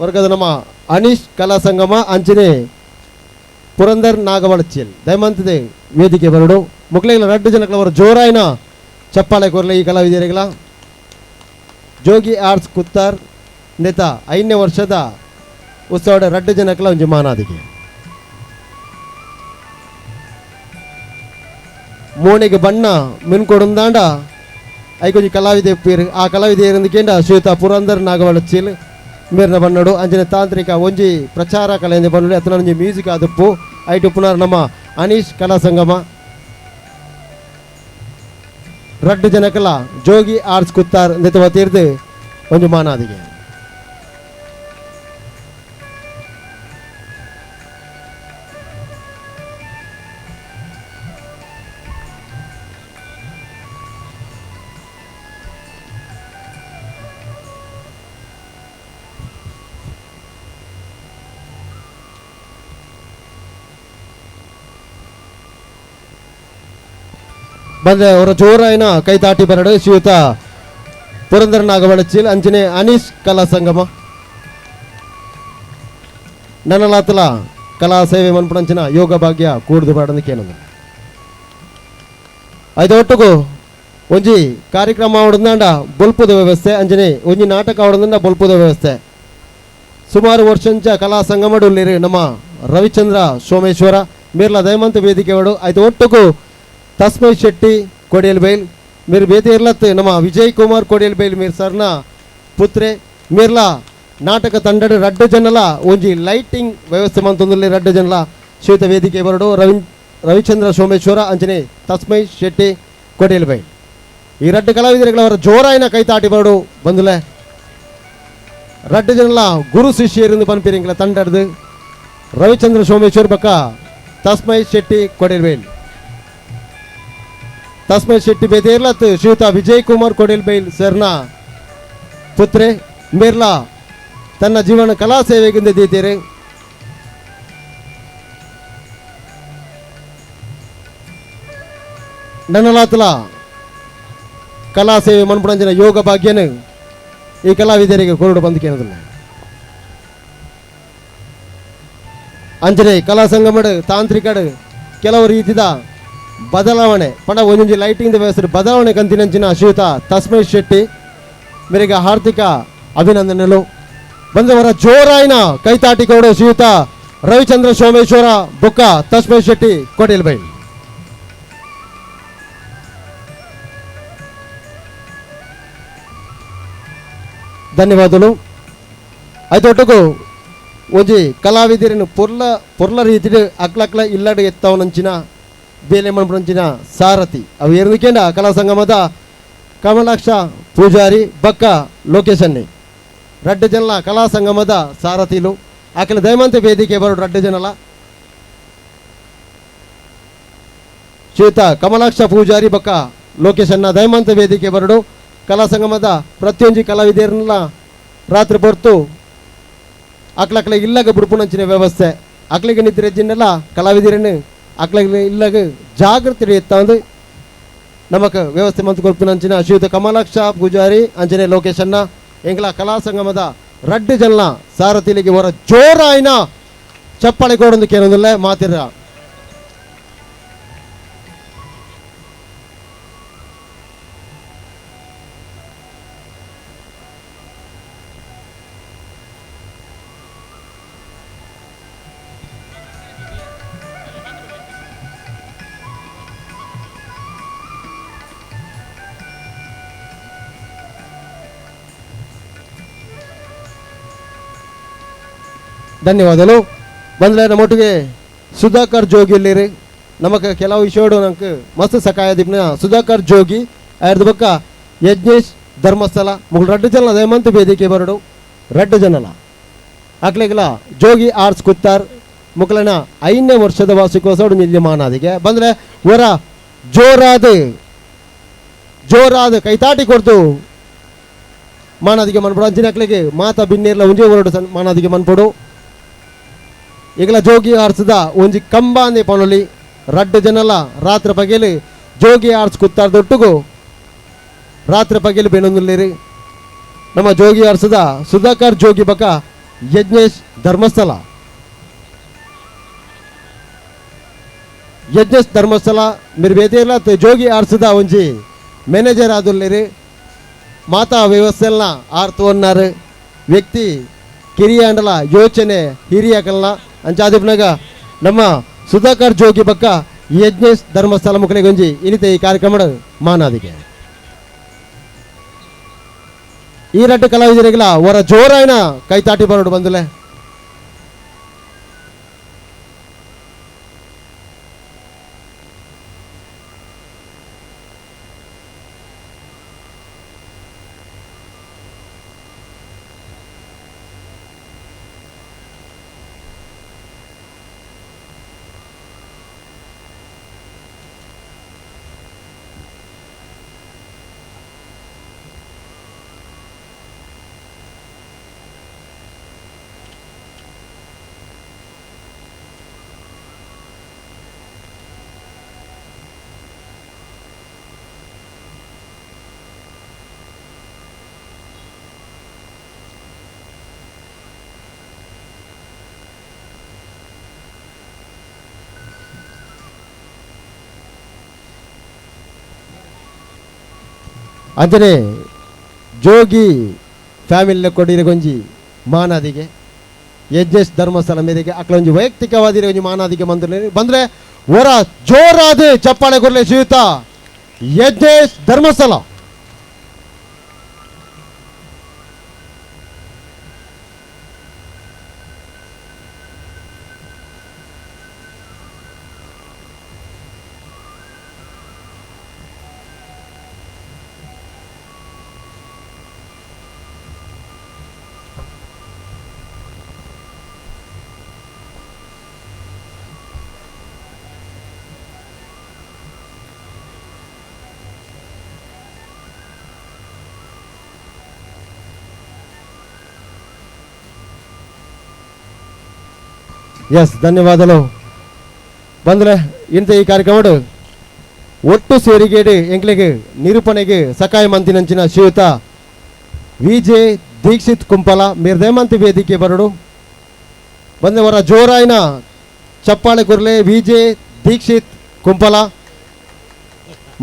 ವರ್ಗದ ನಮ್ಮ ಅನೀಶ್ ಕಲಾ ಸಂಗಮ ಅಂಚನೆ ಪುರಂದರ್ ನಾಗವಳಚಿಲ್ ದಯಮಂತ್ ವೇದಿಕೆ ಬರಡು ಮುಕ್ಲೆಗಳ 2 ಜನಗಳವರ ಜೋರಾಯಿನ ಚಪ್ಪಾಳೆ ಕೊರಲೆ ಈ ಕಲಾವಿದರಿಗಳ ಜೋಗಿ ಆರ್ಟ್ಸ್ ಕುತ್ತಾರ್ ನೇತ 5ನೇ ವರ್ಷದ ಉತ್ಸವದ 2 ಜನಗಳ ಒಂಜಿ ಮಾನಾದಿಗೆ ಮೋಣಿಗೆ ಬಣ್ಣ ಮಿನ್ಕೊಡುಂದಾಂಡ ಐಕೊಂಜಿ ಕಲಾವಿದೆ ಪೇರು ಆ ಕಲಾವಿದೆ ಇರಂದಿಕೆಂಡ ಶ್ರೀಯುತ ಪುರಂದರ್ ನಾಗವಳಚಿಲ್ ಮೇರ್ನ ಬನ್ನಡು ಅಂಜನೆ ತಾಂತ್ರಿಕ ಒಂಜಿ ಪ್ರಚಾರ ಕಲೆಯಿಂದ ಬನ್ನಡು ಅತನ ಒಂಜಿ ಮ್ಯೂಸಿಕ್ ಆದಪ್ಪು ಐಟು ಪುನರ್ ನಮ್ಮ ಅನೀಶ್ ಕಲಾ ಸಂಗಮ 2 ಜನಕಲ ಜೋಗಿ ಆರ್ಟ್ಸ್ ಕುತ್ತಾರ್ ನೆತವ ತೀರ್ದು ಒಂಜಿ ಮಾನಾದಿಗೆ ಬಂದ ಅವರ ಜೋರಾಯಿನ ಕೈ ತಾಟಿ ಬರಡು ಶ್ರೀಯುತ ಪುರಂದರ ನಾಗವಳಚಿಲ್ ಅಂಚನೆ ಅನೀಶ್ ಕಲಾ ಸಂಗಮ ನನ್ನಲಾತಲ ಕಲಾ ಸೇವೆ ಮನ್ಪುಣಂಚಿನ ಯೋಗ ಭಾಗ್ಯ ಕೂಡ್ದು ಬಾಡಂದಕ್ಕೇನದು ಐದೊಟ್ಟುಗು ಒಂಜಿ ಕಾರ್ಯಕ್ರಮ ಆವಡಂದಾಂಡ ಬೊಲ್ಪುದ ವ್ಯವಸ್ಥೆ ಅಂಜನೆ ಒಂಜಿ ನಾಟಕ ಆವಡಂದ ಬೊಲ್ಪುದ ವ್ಯವಸ್ಥೆ ಸುಮಾರು ವರ್ಷಂಚ ಕಲಾ ಸಂಗಮಡುಲ್ಲಿರಿ ನಮ್ಮ ರವಿಚಂದ್ರ ಸೋಮೇಶ್ವರ ಮೇರ್ಲ ದಯಮಂತ ವೇದಿಕೆ ವಾಡು ಐದು ಒಟ್ಟುಗು ತಸ್ಮೈ ಶೆಟ್ಟಿ ಕೋಡಿಯಲ್ಬೈಲ್ ಮೇರೆ ಬೇತೆ ಇರ್ಲತ್ತೆ ನಮ್ಮ ವಿಜಯ್ ಕುಮಾರ್ ಕೋಡಿಯಲ್ಬೈಲ್ ಮೇರ್ ಸರ್ನ ಪುತ್ರೆ ಮೇರ್ಲ ನಾಟಕ ತಂಡದ 2 ಜನಲ ಒಂಜಿ ಲೈಟಿಂಗ್ ವ್ಯವಸ್ಥೆ ಮಂತೊಂದುಲ್ಲೆ 2 ಜನಲ ಶ್ವೇತ ವೇದಿಕೆ ಬರಡು ರವಿಚಂದ್ರ ಸೋಮೇಶ್ವರ ಅಂಚನೆ ತಸ್ಮೈ ಶೆಟ್ಟಿ ಕೋಡಿಯಲ್ಬೈಲ್ ಈ 2 ಕಲಾವಿದರುಗಳವರ ಜೋರಾಯಿನ ಕೈತಾಟಿ ಬರಡು ಬಂದುಲೆ 2 ಜನಲ ಗುರು ಶಿಷ್ಯರಿಂದ ಪನ್ಪಿರಿಂಗ್ಲ ತಂಡದ್ದು ರವಿಚಂದ್ರ ಸೋಮೇಶ್ವರ್ ಬಕ್ಕ ತಸ್ಮೈ ಶೆಟ್ಟಿ ಕೋಡಿಯಲ್ಬೈಲ್ ತಸ್ಮೈ ಶೆಟ್ಟಿ ಬೇದೇರ್ಲತ್ ಶ್ರೀಯುತ ವಿಜಯ್ ಕುಮಾರ್ ಕೋಡಿಯಲ್ಬೈಲ್ ಸರ್ನ ಪುತ್ರೆ ಮೇರ್ಲಾ ತನ್ನ ಜೀವನ ಕಲಾ ಸೇವೆಗಿಂದ ದೀತೀರಿ ನನ್ನಲಾತಲ ಕಲಾ ಸೇವೆ ಮನ್ಪುಣಂಚಿನ ಯೋಗ ಭಾಗ್ಯನು ಈ ಕಲಾವಿದರಿಗೆ ಕೊರಡು ಬಂದಿಕೇನದಿಲ್ಲ ಅಂಜನೆ ಕಲಾ ಸಂಗಮಡ್ ತಾಂತ್ರಿಕಡ್ ಕೆಲವು ರೀತಿದ ಬದಲಾವಣೆ ಪಂಡ ಒಂದೊಂದು ಲೈಟಿಂಗ್ ವ್ಯವಸ್ಥೆ ಬದಲಾವಣೆ ಕಂತಿನಂಚಿನ ಶ್ರೀಯುತ ತಸ್ಮೈ ಶೆಟ್ಟಿ ಮೇರೆಗೆ ಹಾರ್ದಿಕ ಅಭಿನಂದನೆಗಳು ಬಂದವರ ಜೋರಾಯಿನ ಕೈತಾಟಿ ಕೊಡು ಶ್ರೀಯುತ ರವಿಚಂದ್ರ ಸೋಮೇಶ್ವರ ಬೊಕ್ಕ ತಸ್ಮೈ ಶೆಟ್ಟಿ ಕೋಡಿಯಲ್ಬೈಲ್ ಧನ್ಯವಾದಗಳು ಐದೊಟ್ಟುಗು ಒಂಜಿ ಕಲಾವಿದರಿನ ಪೊರ್ಲ ರೀತಿ ಅಕ್ಲಕ್ಲ ಇಲ್ಲಡು ಎತ್ತವನಂಚಿನ ಬೇಲೆ ಮನ್ಪುಣಂಚಿನ ಸಾರಥಿ ಅವು ಎರದಕ್ಕೆಂಡ ಕಲಾ ಸಂಗಮದ ಕಮಲಾಕ್ಷ ಪೂಜಾರಿ ಬಕ್ಕ ಲೊಕೇಶನ್ನಿ 2 ಜನಲ ಕಲಾ ಸಂಗಮದ ಸಾರಥಿಲು ಆಕೆಲ ದಯಮಂತ ವೇದಿಕೆ ಬರಡು 2 ಜನಲ ಶ್ರೀಯುತ ಕಮಲಾಕ್ಷ ಪೂಜಾರಿ ಬಕ್ಕ ಲೊಕೇಶನ್ನ ದಯಮಂತ ವೇದಿಕೆ ಬರಡು ಕಲಾ ಸಂಗಮದ ಪ್ರತಿಯೊಂದು ಕಲಾವಿದರನ್ನ ರಾತ್ರಿ ಬರ್ತು ಅಕ್ಲಕ್ಲ ಇಲ್ಲಗ ಬುಡ್ಪುಣಂಚಿನ ವ್ಯವಸ್ಥೆ ಅಕ್ಲಿಗೆ ನಿದ್ರೆಜ್ಜಿನೆಲ್ಲ ಕಲಾವಿದರನ್ನು ಅಕ್ಲಿಗೆ ಇಲ್ಲಗ ಜಾಗೃತಿ ಎತ್ತಂದು ನಮಕ್ ವ್ಯವಸ್ಥೆ ಮಂತ್ ಕೊಲ್ಪಿನಂಚಿನ ಶ್ರೀಯುತ ಕಮಲಾಕ್ಷ ಪೂಜಾರಿ ಅಂಜನೆ ಲೊಕೇಶನ್ನ ಎಂಗ್ಲ ಕಲಾ ಸಂಗಮದ 2 ಜನಲ ಸಾರಥಿಲಿಗೆ ಹೊರ ಜೋರಾಯಿನ ಚಪ್ಪಾಳೆ ಕೊಡೊಂದು ಕೇಳೋದಿಲ್ಲ ಮಾತಿರ ಧನ್ಯವಾದಗಳು ಬಂದರೆ ನಮ್ಮೊಟ್ಟಿಗೆ ಸುಧಾಕರ್ ಜೋಗಿ ಇಲ್ಲಿರಿ ನಮಗೆ ಕೆಲವು ವಿಷಯಗಳು ನಂಗೆ ಮಸ್ತ್ ಸಕಾಯ ದಿಪ್ನ ಸುಧಾಕರ್ ಜೋಗಿ ಆಯ್ದ ಬಕ್ಕ ಯಜ್ಞೇಶ್ ಧರ್ಮಸ್ಥಳ ಮುಗ್ಳು 2 ಜನಲ ದಯಮಂತ ವೇದಿಕೆ ಬರಡು 2 ಜನಲ ಅಕ್ಲೆಗಲ ಜೋಗಿ ಆರ್ಟ್ಸ್ ಕುತ್ತಾರ್ ಮುಕ್ಲನ 5ನೇ ವರ್ಷದ ವಾರ್ಷಿಕೋತ್ಸವ ನಿಲ್ಯಮಾನಾದಿಗೆ ಬಂದರೆ ಹೊರ ಜೋರಾದ ಕೈತಾಟಿ ಕೊಡ್ತು ಮಾನಾದಿಗೆ ಮನ್ಪಡು ಅಂಚಿನ ಅಕ್ಲಿಗೆ ಮಾತಾ ಬಿನ್ನೇರ್ಲ ಒಂಜೇ ಹೊರಡು ಮಾನಾದಿಗೆ ಮನ್ಪಡು ಈಗಲ ಜೋಗಿ ಆರ್ಸದ ಒಂಜಿ ಕಂಬಾಂದೆ ಪಣೊಲಿ ರಡ್ಡು ಜನಲ ರಾತ್ರಿ ಪಗೇಲಿ ಜೋಗಿ ಆರ್ಸ್ ಕುತ್ತಾರ್ದೊಟ್ಟಿಗೂ ರಾತ್ರಿ ಪಗೇಲಿ ಬೆನೊಂದುಲ್ಲೇರಿ ನಮ್ಮ ಜೋಗಿ ಆರ್ಸದ ಸುಧಾಕರ್ ಜೋಗಿ ಬಕ ಯಜ್ಞೇಶ್ ಧರ್ಮಸ್ಥಳ మీరు ಬೇದಿಯಲ್ಲ ಜೋಗಿ ಆರ್ಸದ ಒಂಜಿ ಮ್ಯಾನೇಜರ್ ಆದುಲ್ಲೇರಿ ಮಾತಾ ವ್ಯವಸ್ಥೆಲ್ನ ಆರ್ತು ಅన్నారు ವ್ಯಕ್ತಿ ಕಿರಿಯ ಅಂಡಲ ಯೋಚನೆ ಹಿರಿಯ ಕಲ್ನ ಅಂಚಾದಿಪ್ನಾಗ ನಮ್ಮ ಸುಧಾಕರ್ ಜೋಗಿ ಬಕ್ಕ ಯಜ್ಞೇಶ್ ಧರ್ಮಸ್ಥಳ ಮುಖಲೆ ಗೊಂಜಿ ಇನಿತೆ ಈ ಕಾರ್ಯಕ್ರಮದ ಮಾನಾದಿಗೆ ಈ ರಡ್ಡು ಕಲಾವಿದರಿಗೆಲ್ಲ ಅವರ ಜೋರಾಯಿನ ಕೈತಾಟಿ ಬರೋಡು ಬಂದುಲೆ ಅಂಜನೆ ಜೋಗಿ ಫ್ಯಾಮಿಲಿ ಕೊಡಿರ ಗೊಂಜಿ ಮಾನಾದಿಗೆ ಯಜ್ಞೇಶ್ ಧರ್ಮಸ್ಥಳ ಮೇರೆಗೆ ಅಕ್ಲೊಂಜಿ ವೈಯಕ್ತಿಕವಾದಿರ ಒಂಜಿ ಮಾನಾದಿಗೆ ಬಂದ್ರೆ ಹೊರ ಜೋರಾದ ಚಪ್ಪಾಳೆ ಕೊರ್ಲೆ ಶ್ರೀಯುತ ಯಜ್ಞೇಶ್ ಧರ್ಮಸ್ಥಳ ಎಸ್ ಧನ್ಯವಾದಗಳು ಬಂದ್ರೆ ಇಂಥ ಈ ಕಾರ್ಯಕ್ರಮ ಒಟ್ಟು ಸೇರಿಗೇಡಿ ಎಂಕ್ಲೆಗೆ ನಿರೂಪಣೆಗೆ ಸಕಾಯ ಮಂತಿನಂಚಿನ ಶ್ರೀಯುತ ವಿಜೆ ದೀಕ್ಷಿತ್ ಕುಂಪಲ ಮೇರ್ದೇಮಂತಿ ವೇದಿಕೆ ಬರಡು ಬಂದೆ ವರ ಜೋರಾಯಿನ ಚಪ್ಪಾಳೆ ಕುರ್ಲೆ ವಿಜೆ ದೀಕ್ಷಿತ್ ಕುಂಪಲ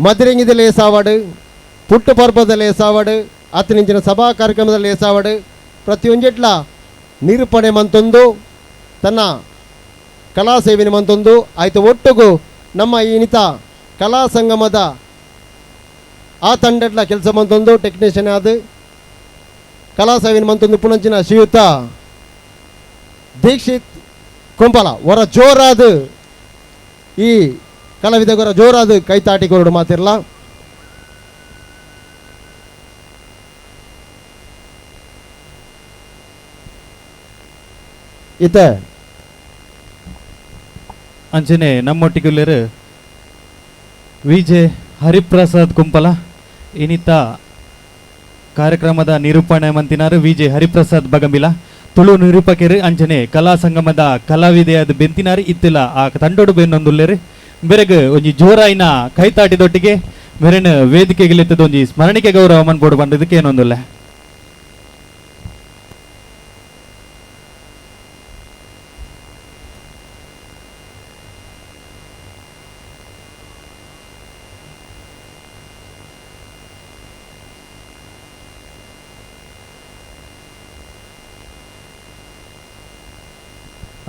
ಮದಿರೆಂಗಿದಲ್ಲಿ ಏಸಾವಾಡು ಪುಟ್ಟು ಪರ್ಬದಲ್ಲಿ ಏಸಾವಾಡು ಅತ್ತಿನಿಂಚಿನ ಸಭಾ ಕಾರ್ಯಕ್ರಮದಲ್ಲಿ ಏಸಾವಾಡು ಪ್ರತಿಯೊಂದಿಟ್ಲ ನಿರೂಪಣೆ ಮಂತೊಂದು ತನ್ನ ಕಲಾ ಸೇವೆನ ಮಂತೊಂದು ಆಯ್ತು ಒಟ್ಟಿಗೂ ನಮ್ಮ ಈ ನಿತ ಕಲಾ ಸಂಗಮದ ಆ ತಂಡಡ್ಲ ಕೆಲಸ ಮಂತೊಂದು ಟೆಕ್ನಿಷಿಯನ್ ಆದ ಕಲಾ ಸೇವೆನ ಮಂತೊಂದು ಪುಣಂಚಿನ ಶ್ರೀಯುತ ದೀಕ್ಷಿತ್ ಕೊಂಪಲ ಹೊರ ಜೋರಾದ ಈ ಕಲಾವಿದಗೊರ ಜೋರಾದ ಕೈತಾಟಿ ಕೊರಡು ಮಾತಿರಲ್ಲ ಇತ ಅಂಚನೆ ನಮ್ಮೊಟ್ಟಿಗುಲ್ಲೇರು ವಿಜೆ ಹರಿಪ್ರಸಾದ್ ಕುಂಪಲ ಇನಿತ ಕಾರ್ಯಕ್ರಮದ ನಿರೂಪಣೆ ಮಂತಿನಾರು ವಿಜೆ ಹರಿಪ್ರಸಾದ್ ಬಗಂಬಿಲ ತುಳು ನಿರೂಪಕರು ಅಂಚನೆ ಕಲಾ ಸಂಗಮದ ಕಲಾವಿದೆಯಾದ ಬೆಂತಿನಾರು ಇತ್ತಿಲ್ಲ ಆ ತಂಡೋಡು ಬೆನ್ನೊಂದುಲ್ಲೇರು ಬೆರಗು ಒಂಜಿ ಜೋರಾಯಿನ ಕೈತಾಟಿದೊಟ್ಟಿಗೆ ಬೆರೆನ ವೇದಿಕೆಗೆಲೆತ್ತದ ಒಂಜಿ ಸ್ಮರಣಿಕೆ ಗೌರವ ಮನ್ಬೋಡು ಬಂದದಕ್ಕೆ ಏನೊಂದುಲ್ಲ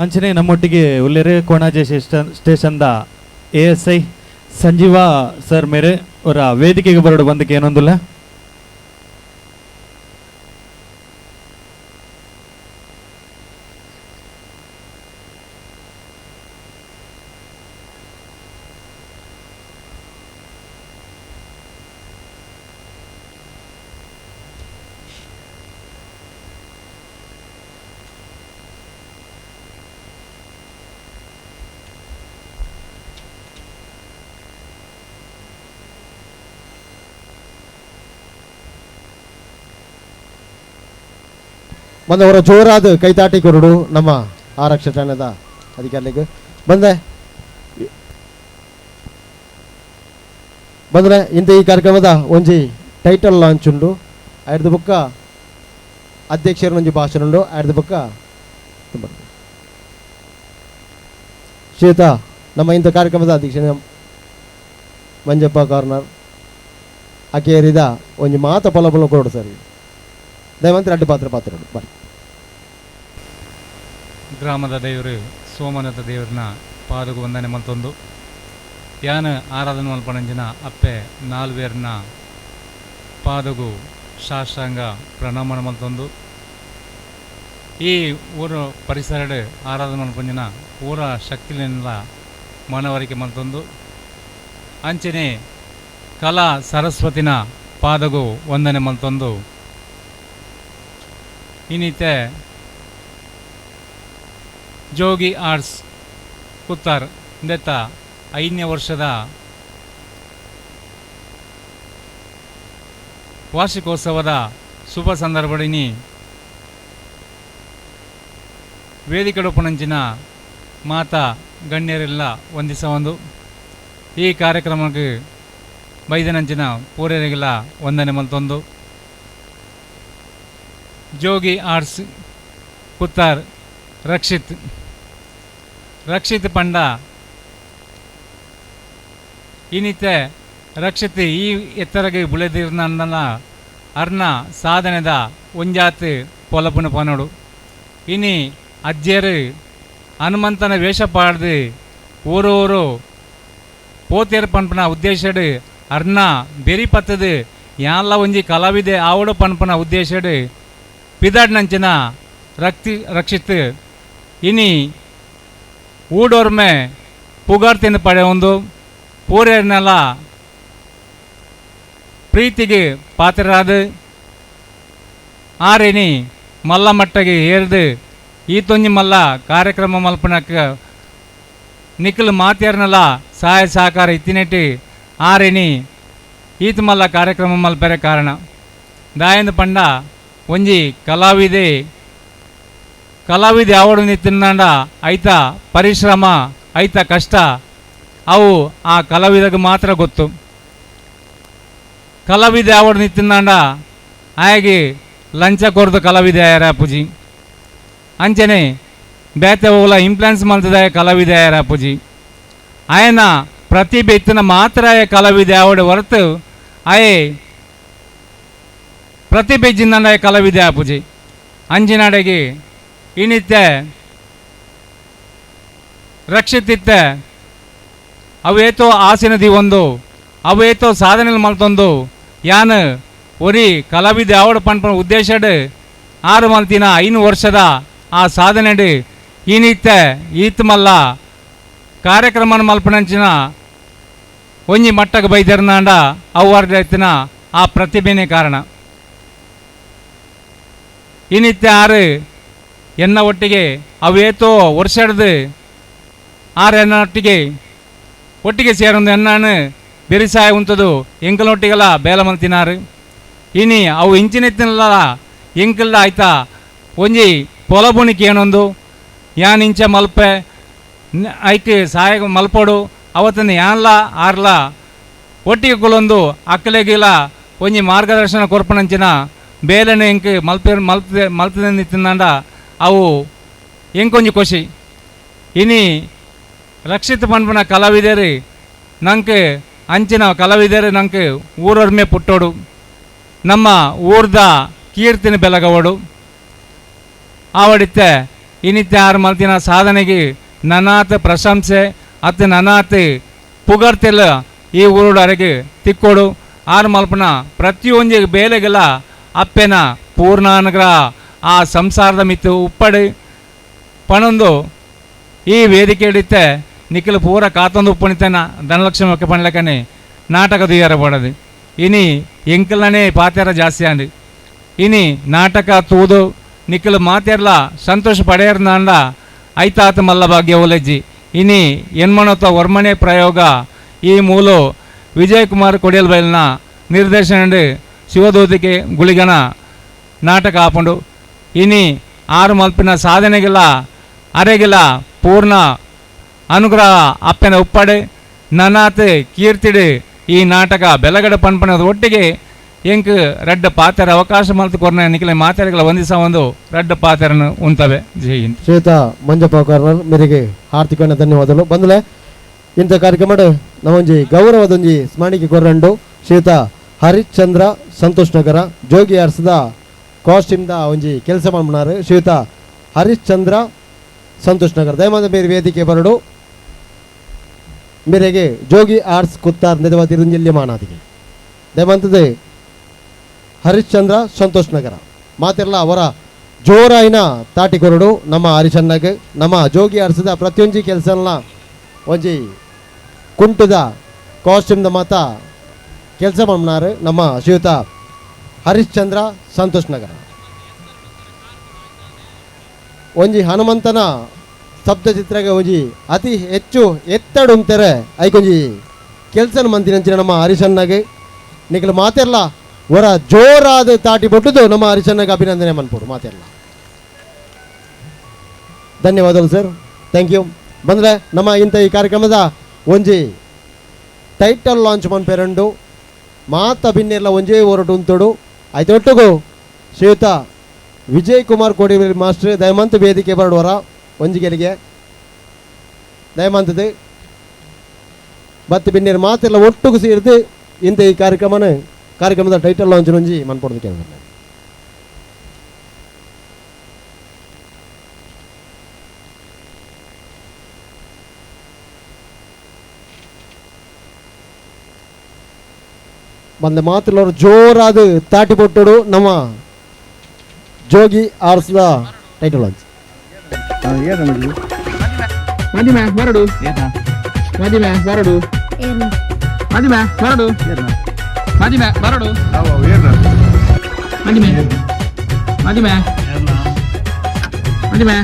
ಅಂಚನೆ ನಮ್ಮೊಟ್ಟಿಗೆ ಉಲ್ಲೇರೆ ಕೋಣಾಜೆ ಸ್ಟೇಷನ್ದ ASI ಸಂಜೀವ ಸರ್ ಮೇರೆ ಅವರ ವೇದಿಕೆಗೆ ಬರೋಡು ಬಂದಕ್ಕೆ ಏನೊಂದಿಲ್ಲ ಬಂದ ಅವರ ಜೋರಾದ ಕೈತಾಟಿ ಕೊರಡು ನಮ್ಮ ಆರಕ್ಷಕ ಠಾಣೆದ ಅಧಿಕಾರಿಗೆ ಬಂದೆ ಬಂದರೆ ಇಂಥ ಈ ಕಾರ್ಯಕ್ರಮದ ಒಂಜಿ ಟೈಟಲ್ ಲಾಂಚ್ ಉಂಡು ಆಯ್ದ ಬುಕ್ಕ ಅಧ್ಯಕ್ಷರ ಒಂಜಿ ಭಾಷಣ ಉಂಡು ಆಯ್ದ ಬುಕ್ಕ ಶ್ವೇತಾ ನಮ್ಮ ಇಂಥ ಕಾರ್ಯಕ್ರಮದ ಅಧ್ಯಕ್ಷ ಮಂಜಪ್ಪ ಕಾರ್ನರ್ ಆಕೆಯರಿದ ಒಂಜಿ ಮಾತ ಫಲಫಲ ಕೊಡು ಸರಿ ದಯವಂತ ಅಡ್ಡು ಪಾತ್ರ ಬರ್ರಿ. ಗ್ರಾಮದ ದೇವರು ಸೋಮನಾಥ ದೇವರನ್ನ ಪಾದకు ವಂದನೆ ಮಲ್ತೊಂದು ಯಾನ ಆರಾಧನೆ ಮಲ್ಪಣಂಜಿನ ಅಪ್ಪೆ ನಾಲ್ವೇರ್ನ ಪಾದకు ಸಾಷ್ಟಾಂಗ ಪ್ರಣಾಮ ಮಲ್ತೊಂದು ಈ ಊರು ಪರಿಸರ ಆರಾಧನೆ ಮಲ್ಪಂಜಿನ ಊರ ಶಕ್ತಿಲೆಲ್ಲ ಮನವರಿಕೆ ಮಲ್ತೊಂದು ಅಂಚನೆ ಕಲಾ ಸರಸ್ವತಿನ ಪಾದకు ವಂದನೆ ಮಲ್ತೊಂದು ಇನ್ನಿತೆ ಜೋಗಿ ಆರ್ಟ್ಸ್ ಕುತ್ತಾರ್ ಇಂದೆತ್ತ 5ನೇ ವರ್ಷದ ವಾರ್ಷಿಕೋತ್ಸವದ ಶುಭ ಸಂದರ್ಭಡಿನಿ ವೇದಿಕೆಡುಪುಣಂಚಿನ ಮಾತಾ ಗಣ್ಯರೆಲ್ಲ ವಂದಿಸವೊಂದು ಈ ಕಾರ್ಯಕ್ರಮಕ್ಕೆ ಬೈದನಂಚಿನ ಪೂರ್ಯರಿಗೆಲ್ಲ ವಂದನೆ ಮಲ್ತೊಂದು ಜೋಗಿ ಆರ್ಟ್ಸ್ ಕುತ್ತಾರ್ ರಕ್ಷಿತ್ ಪಂಡ ಇನ್ನಿತ್ತೆ ರಕ್ಷಿತ್ ಈ ಎತ್ತರಗೆ ಬುಳೆದಿರ್ನಲ್ಲ ಅರ್ನ ಸಾಧನೆದ ಒಂಜಾತ್ ಪೊಲಪುನ ಪನೋಡು ಇನಿ ಅಜ್ಜೇರು ಹನುಮಂತನ ವೇಷ ಪಾಡ್ದು ಊರು ಪೋತೇರು ಪನ್ಪನ ಉದ್ದೇಶಡು ಅರ್ನ ಬೆರಿ ಪತ್ತದು ಯಾಲ್ಲ ಒಂಜಿ ಕಲಾವಿದೆ ಆವಡು ಪನ್ಪನ ಉದ್ದೇಶಡು ಪಿದಾಡ್ ನಂಚಿನ ರಕ್ಷಿತ್ ಇನಿ ಊಡೋರ್ಮೆ ಪುಗಾರ್ತಿನ ಪಡೆ ಒಂದು ಪೂರ್ಯರ್ನೆಲ್ಲ ಪ್ರೀತಿಗೆ ಪಾತ್ರರಾದ ಆರೇನಿ ಮಲ್ಲ ಮಟ್ಟಗೆ ಏರ್ದು ಈತೊಂಜಿ ಮಲ್ಲ ಕಾರ್ಯಕ್ರಮ ಮಲ್ಪನಕ್ಕೆ ನಿಖಿಲ್ ಮಾತ್ಯಾರ್ನೆಲ್ಲ ಸಹಾಯ ಸಹಕಾರ ಇತ್ತಿನೆಟ್ಟಿ ಆರೇನಿ ಈತ ಮಲ್ಲ ಕಾರ್ಯಕ್ರಮ ಮಲ್ಪರೆ ಕಾರಣ ದಾಯಂದು ಪಂಡ ಒಂಜಿ ಕಲಾವಿದೆ ಆವಡು ನಿಂತಿಂದ ಐತ ಪರಿಶ್ರಮ ಐತ ಕಷ್ಟ ಅವು ಆ ಕಲಾವಿದಗೆ ಮಾತ್ರ ಗೊತ್ತು. ಕಲಾವಿದೆ ಆವಡು ನಿಂತಿಂದ ಆಗಿ ಲಂಚ ಕೊರ್ದು ಕಲಾವಿದೆ ಆಯಾರ ಪೂಜಿ ಅಂಚನೆ ಬೇತೆ ಹೋಗಲ ಇಂಪ್ಲಾನ್ಸ್ ಮಾಡ್ತದ ಕಲಾವಿದೆ ಆಯಾರ ಪೂಜಿ ಆಯನ ಪ್ರತಿಭೆ ಇತ್ತಿನ ಮಾತ್ರ ಕಲಾವಿದೆ ಆವಡು ಹೊರತು ಆಯೆ ಪ್ರತಿಭೆ ಜಿನ್ನ ಕಲಾವಿದೆ ಆ ಪೂಜಿ ಅಂಜಿನಾಡೆಗೆ ಇನ್ನಿತ್ತೆ ರಕ್ಷಿತಿತ್ತೆ ಅವೇತೋ ಆಸೆನದಿ ಒಂದು ಅವೇತೋ ಸಾಧನೆ ಮಲ್ತೊಂದು ಯಾನ್ ಒರಿ ಕಲಾವಿದೆ ಆವಡು ಪನ್ಪನ ಉದ್ದೇಶಡ್ 6 ಮಲ್ತಿನ 5 ವರ್ಷದ ಆ ಸಾಧನೆಡ್ ಇನ್ನಿತ್ತೆ ಈತ್ ಮಲ್ಲ ಕಾರ್ಯಕ್ರಮ ಮಲ್ಪನಂಚಿನ ಒಂಜಿ ಮಟ್ಟಕ್ಕೆ ಬೈದರ್ನಾಂಡ ಅವ್ವಾರ್ದೆತ್ತಿನ ಆ ಪ್ರತಿಭೆನೇ ಕಾರಣ. ಇನ್ನಿತ್ತೆ 6 ಎನ್ನ ಒಟ್ಟಿಗೆ ಅವೇತೋ ವರ್ಷಡ್ದು 6 ಎನ್ನೊಟ್ಟಿಗೆ ಒಟ್ಟಿಗೆ ಸೇರೊಂದು ಎನ್ನಾನು ಬೆರಿಸಾಯ ಉಂಟದು ಎಂಕಲೊಟ್ಟಿಗೆಲ್ಲ ಬೇಲ ಮಲ್ತಿನಾರು ಇನಿ ಅವು ಇಂಚಿನೆತ್ತಿನಲ್ಲ ಎಂಕಲ್ದ ಆಯ್ತಾ ಒಂಜಿ ಪೊಲಬುಣಿಕೆ ಏನೊಂದು ಯಾನ್ ಇಂಚ ಮಲ್ಪೆ ಐಕೆ ಸಹಾಯ ಮಲ್ಪೋಡು ಅವತ್ತನ್ನು ಯಾನ್ಲ ಆರ್ಲ ಒಟ್ಟಿಗೆ ಕೊಲೊಂದು ಅಕ್ಕಲೆಗಿಲ್ಲ ಒಂಜಿ ಮಾರ್ಗದರ್ಶನ ಕೊರ್ಪಣಂಚಿನ ಬೇಲೆನ ಎಂಕ್ ಮಲ್ಪದೆ ನಿಂತಿಂದ ಅವು ಎಂಕೊಂಜಿ ಖುಷಿ. ಇನಿ ರಕ್ಷಿತ ಪನ್ಪನ ಕಲಾವಿದರು ನಂಗೆ ಅಂಚಿನ ಕಲಾವಿದರು ನಂಗೆ ಊರೊರ್ಮೆ ಪುಟ್ಟೋಡು ನಮ್ಮ ಊರ್ದ ಕೀರ್ತಿನ ಬೆಲಗವಡು ಆವಡಿತ್ತೆ ಇನ್ನಿತ್ತೆ 6 ಮಲ್ತಿನ ಸಾಧನೆಗೆ ನನಾತ್ ಪ್ರಶಂಸೆ ಅತ್ತು ನನಾತ್ ಪುಗರ್ತೆಲ್ಲ ಈ ಊರುಡರಿಗೆ ತಿಕ್ಕೋಡು 6 ಮಲ್ಪನ ಪ್ರತಿಯೊಂದು ಬೇಲೆಗೆಲ್ಲ ಅಪ್ಪೆನ ಪೂರ್ಣಾನುಗ್ರಹ ಆ ಸಂಸಾರದ ಮಿತ್ತು ಉಪ್ಪಡಿ ಪಣೊಂದು ಈ ವೇದಿಕೆ ಹಿಡಿತ್ತೆ ನಿಖಿಲ್ ಪೂರ ಕಾತೊಂದು ಉಪ್ಪಣಿತನ ಧನಲಕ್ಷ್ಮಿ ಒಕ್ಕೆ ಪಣ್ಲಕ್ಕನೆ ನಾಟಕ ದುಯ್ಯಾರ ಪಡದು ಇನಿ ಎಂಕಲನೇ ಪಾತ್ಯಾರ ಜಾಸ್ತಿ ಅಂದು ಇನಿ ನಾಟಕ ತೂದು ನಿಖಿಲ್ ಮಾತ್ಯಾರ್ಲ ಸಂತೋಷ ಪಡೆಯರ್ನಾಂಡ ಐತಾತ ಮಲ್ಲ ಭಾಗ್ಯ ಒಲೆಜ್ಜಿ ಇನಿ ಎನ್ಮಣತ ವರ್ಮನೆ ಪ್ರಯೋಗ ಈ ಮೂಲು ವಿಜಯ್ ಕುಮಾರ್ ಕೊಡಿಯಲ್ ಬೈಲ್ನ ನಿರ್ದೇಶನ ಶಿವದೂತಿಗೆ ಗುಳಿಗನ ನಾಟಕ ಆಪಂಡು ಇನಿ ಆರು ಮಲ್ಪಿನ ಸಾಧನೆಗೆಲ್ಲ ಅರೆಗೆಲ್ಲ ಪೂರ್ಣ ಅನುಗ್ರಹ ಅಪ್ಪನ ಉಪ್ಪಡೆ ನನಾತ್ ಕೀರ್ತಿಡು ಈ ನಾಟಕ ಬೆಲಗಡೆ ಪನ್ಪನದ ಒಟ್ಟಿಗೆ ಎಂಕ್ ರೆಡ್ಡ ಪಾತ್ರ ಅವಕಾಶ ಮಲ್ತು ಕೊರ್ನ ನಿಖಿಲ ಮಾತಾಡಿಗಳ ಒಂದಿಸ ಒಂದು ರೆಡ್ಡ ಪಾತ್ರನು ಉಂಟವೆ. ಜೈ ಹಿಂದ್. ಶ್ರೀಯುತ ಮಂಜಪ್ಪ ಕಾರ್ನರ್ ಮೇರೆಗೆ ಹಾರ್ದಿಕ ಧನ್ಯವಾದಗಳು. ಬಂದಲೆ ಇಂಥ ಕಾರ್ಯಕ್ರಮ ನಾವೊಂಜಿ ಗೌರವದೊಂಜಿ ಸ್ಮರಣಿಕೆ ಕೊರ್ರಂಡು ಶ್ರೀಯುತ ಹರಿಶ್ಚಂದ್ರ ಸಂತೋಷ್ ನಗರ ಜೋಗಿ ಆರ್ಸ್ದ ಕಾಸ್ಟ್ಯೂಮ್ದ ಒಂಜಿ ಕೆಲಸ ಮಾಡ್ಬಿನಾರು ಶ್ರೀಯುತ ಹರಿಶ್ಚಂದ್ರ ಸಂತೋಷ್ ನಗರ ದಯಮಾದ ಬೇರೆ ವೇದಿಕೆ ಬರಡು ಮೇರೆಗೆ ಜೋಗಿ ಆರ್ಟ್ಸ್ ಕುತ್ತಾರ್ ನೆದವ ತಿರುಂಜಿಲ್ಯ ಮಾನಾದಿಗೆ ದಯಮಂತದೆ ಹರಿಶ್ಚಂದ್ರ ಸಂತೋಷ್ ನಗರ ಮಾತಿರಲ್ಲ ಅವರ ಜೋರಾಯಿನ ತಾಟಿಕೊರಡು ನಮ್ಮ ಹರಿಶನ್ನಗೆ ನಮ್ಮ ಜೋಗಿ ಆರ್ಸ್ದ ಪ್ರತಿಯೊಂಜಿ ಕೆಲಸನ ಒಂಜಿ ಕುಂಟದ ಕಾಸ್ಟ್ಯೂಮ್ದ ಮಾತ ಕೆಲಸ ಮಾಡ್ನಾರು ನಮ್ಮ ಶ್ರೀಯುತ ಹರಿಶ್ಚಂದ್ರ ಸಂತೋಷ್ ನಗರ. ಒಂಜಿ ಹನುಮಂತನ ಶಬ್ದಚಿತ್ರಗೆ ಒಂಜಿ ಅತಿ ಹೆಚ್ಚು ಎತ್ತಡು ಅಂತಾರೆ ಐಕೊಂಜಿ ಕೆಲಸನ ಮಂದಿನಂಚಿನ ನಮ್ಮ ಹರಿಶನ್ನಗೆ ನಿಖಲು ಮಾತೆಲ್ಲ ಹೊರ ಜೋರಾದ ತಾಟಿ ಬೊಟ್ಟುದು ನಮ್ಮ ಹರಿಶನ್ನಗೆ ಅಭಿನಂದನೆ ಮನ್ಪೋಡು ಮಾತೆಲ್ಲ. ಧನ್ಯವಾದಗಳು ಸರ್, ಥ್ಯಾಂಕ್ ಯು. ಬಂದರೆ ನಮ್ಮ ಇಂಥ ಈ ಕಾರ್ಯಕ್ರಮದ ಒಂಜಿ ಟೈಟಲ್ ಲಾಂಚ್ ಮನ್ಪೇರಂಡು ಮಾತ ಭಿನ್ನೆಲ್ಲ ಒಂಜೇ ಹೊರಟು ಉಂತೋಡು ಆಯ್ತೊಟ್ಟಿಗೂ ಶ್ರೀಯುತ ವಿಜಯ್ ಕುಮಾರ್ ಕೋಡಿವೇರಿ ಮಾಸ್ಟರ್ ದಯಮಂತ ವೇದಿಕೆ ಬರಡುವರ ಒಂಜಿಗೆರಿಗೆ ದಯಮಂತದ್ದು ಬತ್ತು ಭಿನ್ನೇರು ಮಾತೆಲ್ಲ ಒಟ್ಟಿಗೂ ಸೇರಿದು ಇಂಥ ಈ ಕಾರ್ಯಕ್ರಮದ ಟೈಟಲ್ ಲಾಂಚ್ ಒಂಜಿ ಮನ್ಪೊಡ್ದು ಕೇಳಿದ್ರೆ ಬಂದ ಮಾತುಳ್ಳವರು ಜೋರಾದ ತಾಟಿ ಪೊಟ್ಟೋಡು ನಮ್ಮ ಜೋಗಿ ಆರ್ಸ್ದ ಟೈಟಲ್ ಲಾಂಚ್ ಮದಿಮೆ ಬರಡು ಮದಿಮೆ ಬರಡು ಮದಿಮೆ ಬರಡು ಮದಿಮೆ ಬರಡು ಮದಿಮೆ ಮದಿಮೆ ಮದಿಮೆ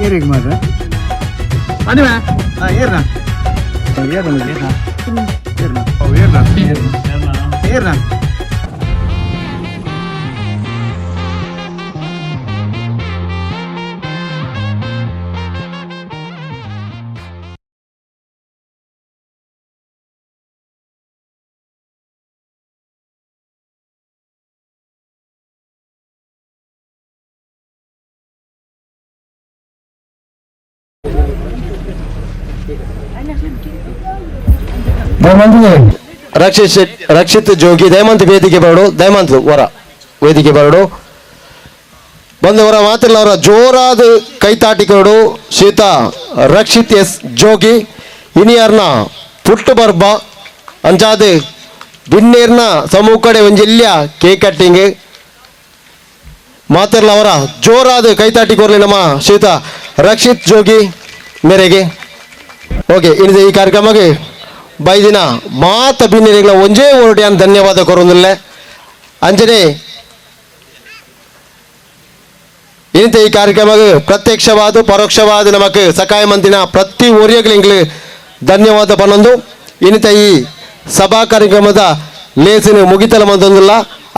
ಏರಿಗೆ ಮಾತ್ರ ಮದಿಮೆ ಏರ್ನ ಏರ್ನ ರಕ್ಷಿತ್ ಜೋಗಿ ದಯಮಂತ್ ವೇದಿಕೆ ಬರಡು ದಯಮಂತ್ ವರ ವೇದಿಕೆ ಬರಡು ಬಂದವರ ಮಾತಿಲ್ಲ ಅವರ ಜೋರಾದ ಕೈತಾಟಿಕೊರಡು ಶ್ರೀಯುತ ರಕ್ಷಿತ್ ಎಸ್ ಜೋಗಿ ಇನಿಯರ್ನ ಪುಟ್ಟು ಬರ್ಬ ಅಂಚಾದ ಬಿನ್ನೇರ್ನ ಸಮೂಹ ಕಡೆ ಒಂಜಿಲ್ಯ ಕೇಕ್ ಕಟ್ಟಿಂಗ್ ಮಾತಿರ್ಲ ಅವರ ಜೋರಾದ ಕೈತಾಟಿಕೊರ್ಲಿ ನಮ್ಮ ಶ್ರೀಯುತ ರಕ್ಷಿತ್ ಜೋಗಿ ಮೇರೆಗೆ ಓಕೆ ಇನ್ನು ಈ ಕಾರ್ಯಕ್ರಮಕ್ಕೆ ಬೈದಿನ ಮಾತ ಭಿನ್ನಗಳ ಒಂಜೇ ಹೊರಟಿ ಅಂತ ಧನ್ಯವಾದ ಕೊರೊಂದಿಲ್ಲ ಅಂಜನೆ ಇಂಥ ಈ ಕಾರ್ಯಕ್ರಮಕ್ಕೆ ಪ್ರತ್ಯಕ್ಷವಾದ ಪರೋಕ್ಷವಾದ ನಮಕ್ ಸಕಾಯ ಮಂದಿನ ಪ್ರತಿ ಒರಿಯಗಳಿಗೆ ಧನ್ಯವಾದ ಪನ್ನೊಂದು ಇಂಥ ಈ ಸಭಾ ಕಾರ್ಯಕ್ರಮದ ಲೇಸಿನ ಮುಗಿತಲ ಮಂದೊಂದಿಲ್ಲ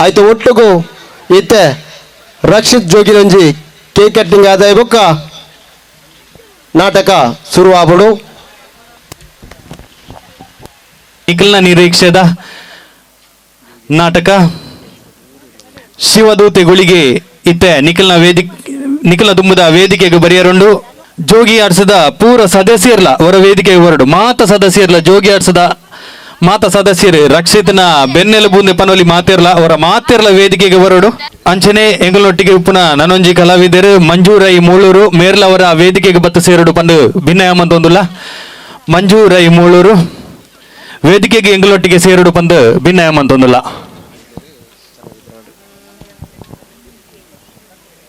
ಆಯ್ತು ಒಟ್ಟಿಗೂ ಇತ್ತೆ ರಕ್ಷಿತ್ ಜೋಗಿರಂಜಿ ಕೇಕ್ ಕಟ್ಟಿಂಗ್ ಆದಾಯ ಬೊಕ್ಕ ನಾಟಕ ಶುರುವಾಗ್ಬಿಡು ನಿಖಿಲ್ನ ನಿರೀಕ್ಷೆದ ನಾಟಕ ಶಿವದೂತೆಗಳಿಗೆ ಇತ್ತೆ ನಿಖಿಲ್ನ ತುಂಬದ ವೇದಿಕೆಗೆ ಬರೆಯರುಂಡು ಜೋಗಿ ಆಡ್ಸದ ಪೂರ ಸದಸ್ಯರ್ಲ ಅವರ ವೇದಿಕೆಗೆ ಹೊರಡು ಮಾತ ಸದಸ್ಯರ್ಲ ಜೋಗಿ ಆಡ್ಸದ ಮಾತ ಸದಸ್ಯರು ರಕ್ಷಿತನ ಬೆನ್ನೆಲುಬು ಪನೋಲಿ ಮಾತಿರ್ಲ ಅವರ ಮಾತಿರ್ಲ ವೇದಿಕೆಗೆ ಹೊರಡು ಅಂಚನೆ ಎಂಗಳೊಟ್ಟಿಗೆ ಉಪ್ಪುನ ನನೊಂಜಿ ಕಲಾವಿದರು ಮಂಜೂರೈ ಮೂಳೂರು ಮೇರ್ಲ ಅವರ ವೇದಿಕೆಗೆ ಬತ್ತು ಸೇರಡು ಪಂದು ಭಿನ್ನಯ ಮಂತೊಂದುಲ್ಲ ಮಂಜೂರೈ ಮೂಳೂರು ವೇದಿಕೆಗೆ ಎಂಗಳೊಟ್ಟಿಗೆ ಸೇರಡು ಪಂದು ಭಿನ್ನಯ ಮಂತೊಂದುಲ್ಲ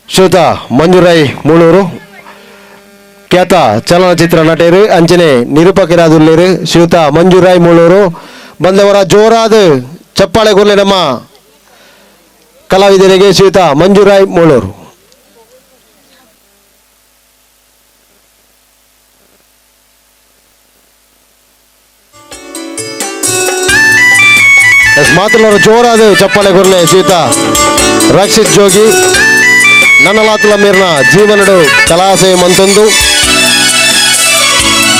ಶ್ರೀಯುತ ಮಂಜುರೈ ಮೂಳೂರು ಖ್ಯಾತ ಚಲನಚಿತ್ರ ನಟರು ಅಂಚನೆ ನಿರೂಪಕರಾದುಲ್ಲೇರು ಶ್ರೀಯುತ ಮಂಜುರಾಯ್ ಮೂಳೂರು ಬಂದವರ ಜೋರಾದ ಚಪ್ಪಾಳೆ ಕೊರ್ಲೆ ನಮ್ಮ ಕಲಾವಿದರಿಗೆ ಶ್ರೀಯುತ ಮಂಜುರಾಯ್ ಮೂಳೂರು. ಮಾತುಳ್ಳವರು ಜೋರಾದ ಚಪ್ಪಾಳೆ ಕೊರ್ಲೆ ಶ್ರೀಯುತ ರಕ್ಷಿತ್ ಜೋಗಿ ನನ್ನಲಾತುಲ ಮೇರ್ನ ಜೀವನಡು ಕಲಾಸೇವೆ ಮಂತೊಂದು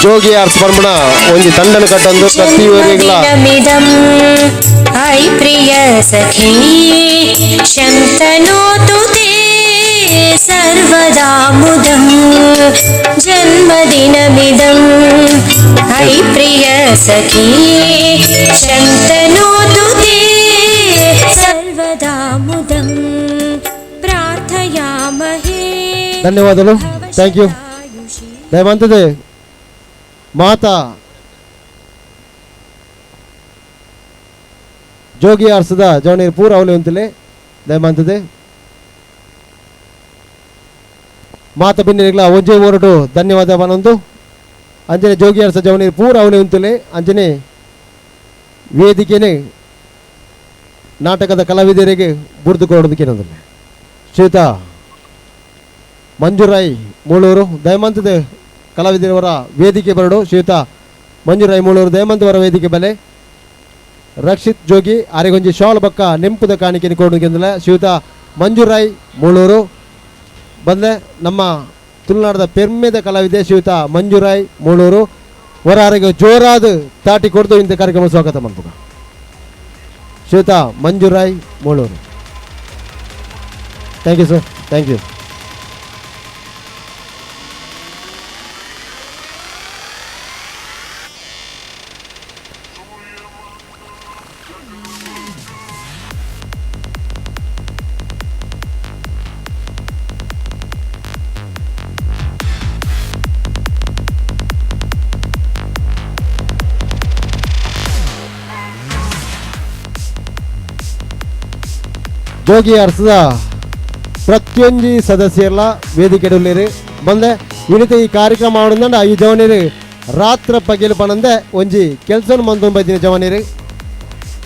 ಜೋಗಿ ಆರ್ಸ್ ಪರ್ಮಣ ಒಂಜಿ ತಂಡನ ಕಟ್ಟೊಂದು ಪ್ರತಿಯೊರಿಗಳ ಐ ಪ್ರಿಯ ಸಖಿ ಶಂತನೋತು ತೇ ಸರ್ವದಾ ಮುದಂ ಜನ್ಮದಿನಮಿದಂ ಐ ಪ್ರಿಯ ಸಖಿ ಶಂತನೋತು ತೇ ಸರ್ವದಾ ಮುದಂ ಪ್ರಾರ್ಥಯಾಮಹೇ. ಧನ್ಯವಾದಗಳು, ಥ್ಯಾಂಕ್ ಯು. ದಯವಂತದೆ ಮಾತಾ ಜೋಗಿ ಆರ್ಸದ ಜವನೀರು ಪೂರ ಅವಲಿ ಉಂತಲೆ ದಯಮಂತದೆ ಮಾತ ಬಿನ್ನಿಗಳ ಒಂಜೆ ಹೊರಟು ಧನ್ಯವಾದ ಬನೊಂದು ಅಂಜನೆ ಜೋಗಿ ಆರ್ಸ ಜವನೀರು ಪೂರ ಅವಲಿ ಉಂತಲೆ ಅಂಜನೆ ವೇದಿಕೆನೆ ನಾಟಕದ ಕಲಾವಿದರಿಗೆ ಬುಡ್ದು ಕೊಡೋದಕ್ಕೇನಂದಿಲ್ಲ. ಶ್ರೀಯುತ ಮಂಜುರಾಯ್ ಮೂಳೂರು ದಯಮಂತದ ಕಲಾವಿದರವರ ವೇದಿಕೆ ಬರಡು. ಶ್ರೀಯುತ ಮಂಜುರಾಯ್ ಮೂಳೂರು ದಯಮಂತವರ ವೇದಿಕೆ ಬಲೆ. ರಕ್ಷಿತ್ ಜೋಗಿ ಆರೆಗೊಂಜಿ ಶಾಲ್ ಬಕ್ಕ ನೆಂಪುದ ಕಾಣಿಕೆ ಕೊಡೋದಕ್ಕೆಂದಿಲ್ಲ. ಶ್ರೀಯುತ ಮಂಜುರಾಯ್ ಮೂಳೂರು ಬಂದೆ ನಮ್ಮ ತುಳುನಾಡದ ಪೆರ್ಮೆದ ಕಲಾವಿದೆ ಶ್ರೀಯುತ ಮಂಜುರಾಯ್ ಮೂಳೂರು ಹೊರಗೆ ಜೋರಾದ ತಾಟಿ ಕೊಡ್ದು ಇಂಥ ಕಾರ್ಯಕ್ರಮ ಸ್ವಾಗತ ಮಾಡ್ಬೇಕು. ಶ್ರೀಯುತ Manju Rai Mooluru, thank you sir, thank you. ಜೋಗಿ ಆರ್ಸದ ಪ್ರತಿಯೊಂದು ಸದಸ್ಯರ ವೇದಿಕೆಡುಲ್ಲೇರಿ ಬಂದೆ ಇಳಿತ ಈ ಕಾರ್ಯಕ್ರಮ ಮಾಡೋದಂಡ ಈ ಜವನೀರು ರಾತ್ರ ಪಗಲು ಪನಂದೆ ಒಂಜಿ ಕೆಲಸ ಮಂದು ಬೈದಿನ ಜವನೀರು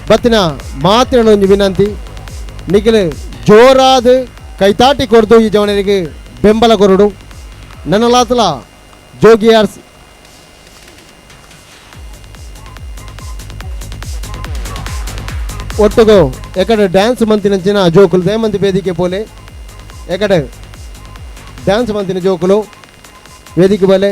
ಬತ್ತಿನ ಮಾತಿನ ಒಂಜಿ ವಿನಂತಿ ನಿಖಿಲ್ ಜೋರಾದ ಕೈತಾಟಿ ಕೊಡ್ದು ಈ ಜವನರಿಗೆ ಬೆಂಬಲ ಕೊರಡು. ನನ್ನಲಾತಲ ಜೋಗಿ ಆರ್ಸ್ ಒಟ್ಟುಗೋ ಎಕಡೆ ಡ್ಯಾನ್ಸ್ ಮಂತಿನಂಚಿನ ಜೋಕುಲು ದಯಮಂತಿ ವೇದಿಕೆ ಪೋಲೆ ಎಕಡೆ ಡ್ಯಾನ್ಸ್ ಮಂತಿನ ಜೋಕುಲು ವೇದಿಕೆ ಬಲೆ.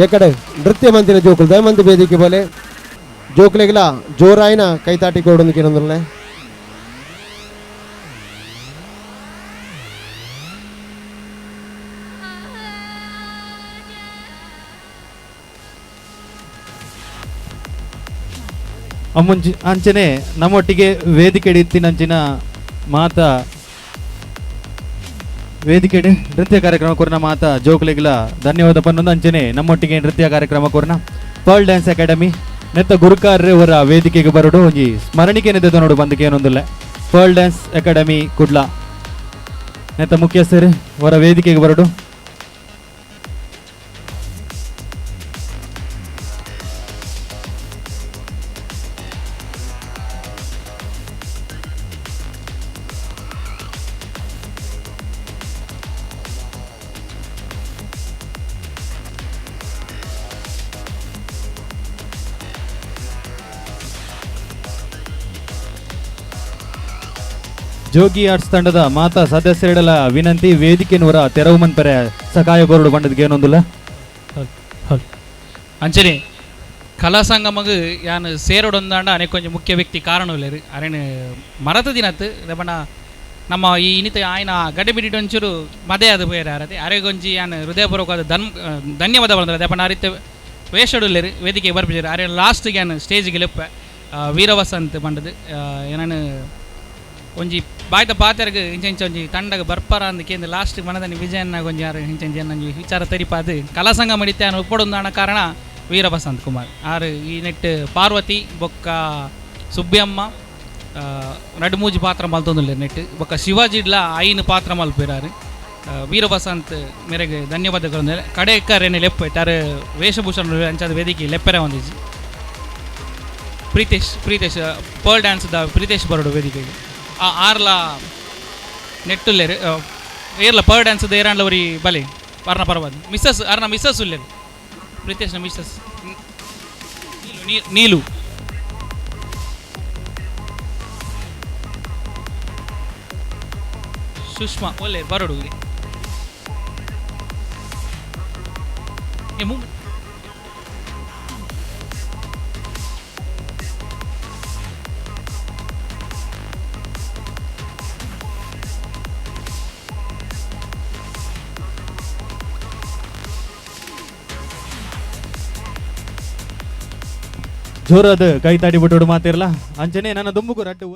ಎಕಡೆ ನೃತ್ಯ ಮಂತಿನ ಜೋಕುಲು ದಯಮಂತಿ ವೇದಿಕೆ ಬಲೆ. ಜೋಕುಲೆಗಿಲ ಜೋರಾಯಿನ ಕೈತಾಟಿ ಕೊಡೋದಕ್ಕೆ ಏನಂದ್ರೆ ಅಮ್ಮಂಜಿ ಅಂಚನೆ ನಮ್ಮೊಟ್ಟಿಗೆ ವೇದಿಕೆ ಇತ್ತಿನಂಚಿನ ಮಾತ ವೇದಿಕೆ ನೃತ್ಯ ಕಾರ್ಯಕ್ರಮ ಕೊರ್ನ ಮಾತ ಜೋಕುಲೆಗಿಲ ಧನ್ಯವಾದ ಪನ್ನೊಂದು ಅಂಚನೆ ನಮ್ಮೊಟ್ಟಿಗೆ ನೃತ್ಯ ಕಾರ್ಯಕ್ರಮ ಕೊರ್ನ ಪರ್ಲ್ ಡ್ಯಾನ್ಸ್ ಅಕಾಡೆಮಿ ನೆತ್ತ ಗುರುಕಾರ್ರೆ ಅವರ ವೇದಿಕೆಗೆ ಬರೋಡು ಒಂಜಿ ಸ್ಮರಣಿಕೆ ನೆದ ನೋಡು ಬಂದಕ್ಕೆ ಏನೊಂದಿಲ್ಲ. ಪರ್ಲ್ ಡ್ಯಾನ್ಸ್ ಅಕಾಡೆಮಿ ಕುಡ್ಲ ನೆತ್ತ ಮುಖ್ಯಸ್ಥರು ಅವರ ವೇದಿಕೆಗೆ ಬರೋಡು. ಜೋಗಿ ಆರ್ಟ್ಸ್ ತಂಡದ ಮಾತಾ ಸದಸ್ಯರಿಡಲ ವಿನಂತಿ ವೇದಿಕೆನವರ ತೆರವು ಮಂಪರೆ ಸಕಾಯ ಗೋರುಡು ಬಂಡದ್ಗೆ ಏನೊಂದಿಲ್ಲ. ಅಂಚನೆ ಕಲಾ ಸಂಗಮಗ್ ಯಾನ್ ಸೇರೋಡೊಂದಾಂಡ ಅನೆ ಕೊಂಚ ಮುಖ್ಯ ವ್ಯಕ್ತಿ ಕಾರಣಲೇರು ಅರೇನು ಮರತ ದಿನತ್ ದಪನ ನಮ್ಮ ಈ ಇನಿತ ಆಯ್ನ ಗಡ್ಡೆ ಬಿಡಿಟ್ಟು ಒಂಚೂರು ಮದೆ ಅದು ಬೇರೆ ಆರತೆ ಅರೆಗೊಂಜಿ ಯಾನ್ ಹೃದಯಪೂರ್ವಕವಾದ ಧನ್ಯವಾದ ಬಂದ್ರೆ ದಪನ ಆ ರೀತಿ ವೇಷಡುಲ್ಲೇರು ವೇದಿಕೆಗೆ ಬರ್ಬಿಟ್ಟಿರು ಅರೆ ಲಾಸ್ಟ್ಗೆ ಯಾನ್ ಸ್ಟೇಜ್ಗೆ ಲೆಪ್ಪ ವೀರವಸಂತ್ ಬಂಡದು ಏನಾನು ಒಂಜಿ ಬಾಯ್ತ ಪಾತ್ರೆಗೆ ಇಂಚ ಒಂಜಿ ತಂಡಗ ಬರ್ಪರ ಅಂದಕ್ಕೆ ಲಾಸ್ಟ್ ಮನದಲ್ಲಿ ವಿಜಯನ್ನ ಗೊಂಜಿ ಯಾರು ಇಂಚಂಜಿ ನಂಜಿ ವಿಚಾರ ತರಿಪಾದು ಕಲಾಸಂಗ ಮಡಿತೆ ಅನ್ನು ಒಪ್ಪಡೊಂದಾಣ ಕಾರಣ ವೀರವಸಂತ್ ಕುಮಾರ್ ಆರು ಈ ನೆಟ್ ಪಾರ್ವತಿ ಬೊಕ್ಕ ಸುಬ್ಬಿಯಮ್ಮ ನಡುಮೂಜಿ ಪಾತ್ರ ಮಲ್ತೊಂದುಲ್ಲೆ ನೆಟ್ ಬೊಕ್ಕ ಶಿವಾಜಿಡ್ಲ ಐನು ಪಾತ್ರ ಮಲ್ಪಿರಾರು ವೀರವಸಂತ್ ಮೇರೆಗೆ ಧನ್ಯವಾದಗಳು ಕಡೆಕರೇನೆ ಲೆಪ್ಪ ತಾರೆ ವೇಷಭೂಷಣ ಅಂಚಾದ ವೇದಿಕೆ ಲೆಪ್ಪರೆ ಒಂದಿಜಿ ಪ್ರೀತೇಶ್ ಪರ್ಲ್ ಡ್ಯಾನ್ಸ್ದ ಪ್ರೀತೇಶ್ ಬರೋಡು ವೇದಿಕೆಗೆ ಆರ್ಲ ನೆಟ್ಟುಲ್ಲೇರು ಏರ್ಲ ಪರ್ ಡ್ಯಾನ್ಸ್ ಏರಾಂಡ್ಲ ಅವರಿ ಬಲೆ ವರ್ಣ ಪರ್ವದ್ ಮಿಸ್ಸಸ್ ಅರ್ನ ಮಿಸ್ಸಸ್ ಉಲ್ಲೇರು ಪ್ರೀತೇಶ್ನ ಮಿಸ್ಸಸ್ ನೀಲು. ಸುಷ್ಮಾ ಒಳ್ಳೆ ಬರಡು. ಜೋರಾದ ಕೈ ತಾಡಿ ಬಿಟ್ಟು ಮಾತಿರಲ್ಲ ಅಂಚನೆ ನನ್ನ ದುಮ್ಮುಗು ರಟ್ಟು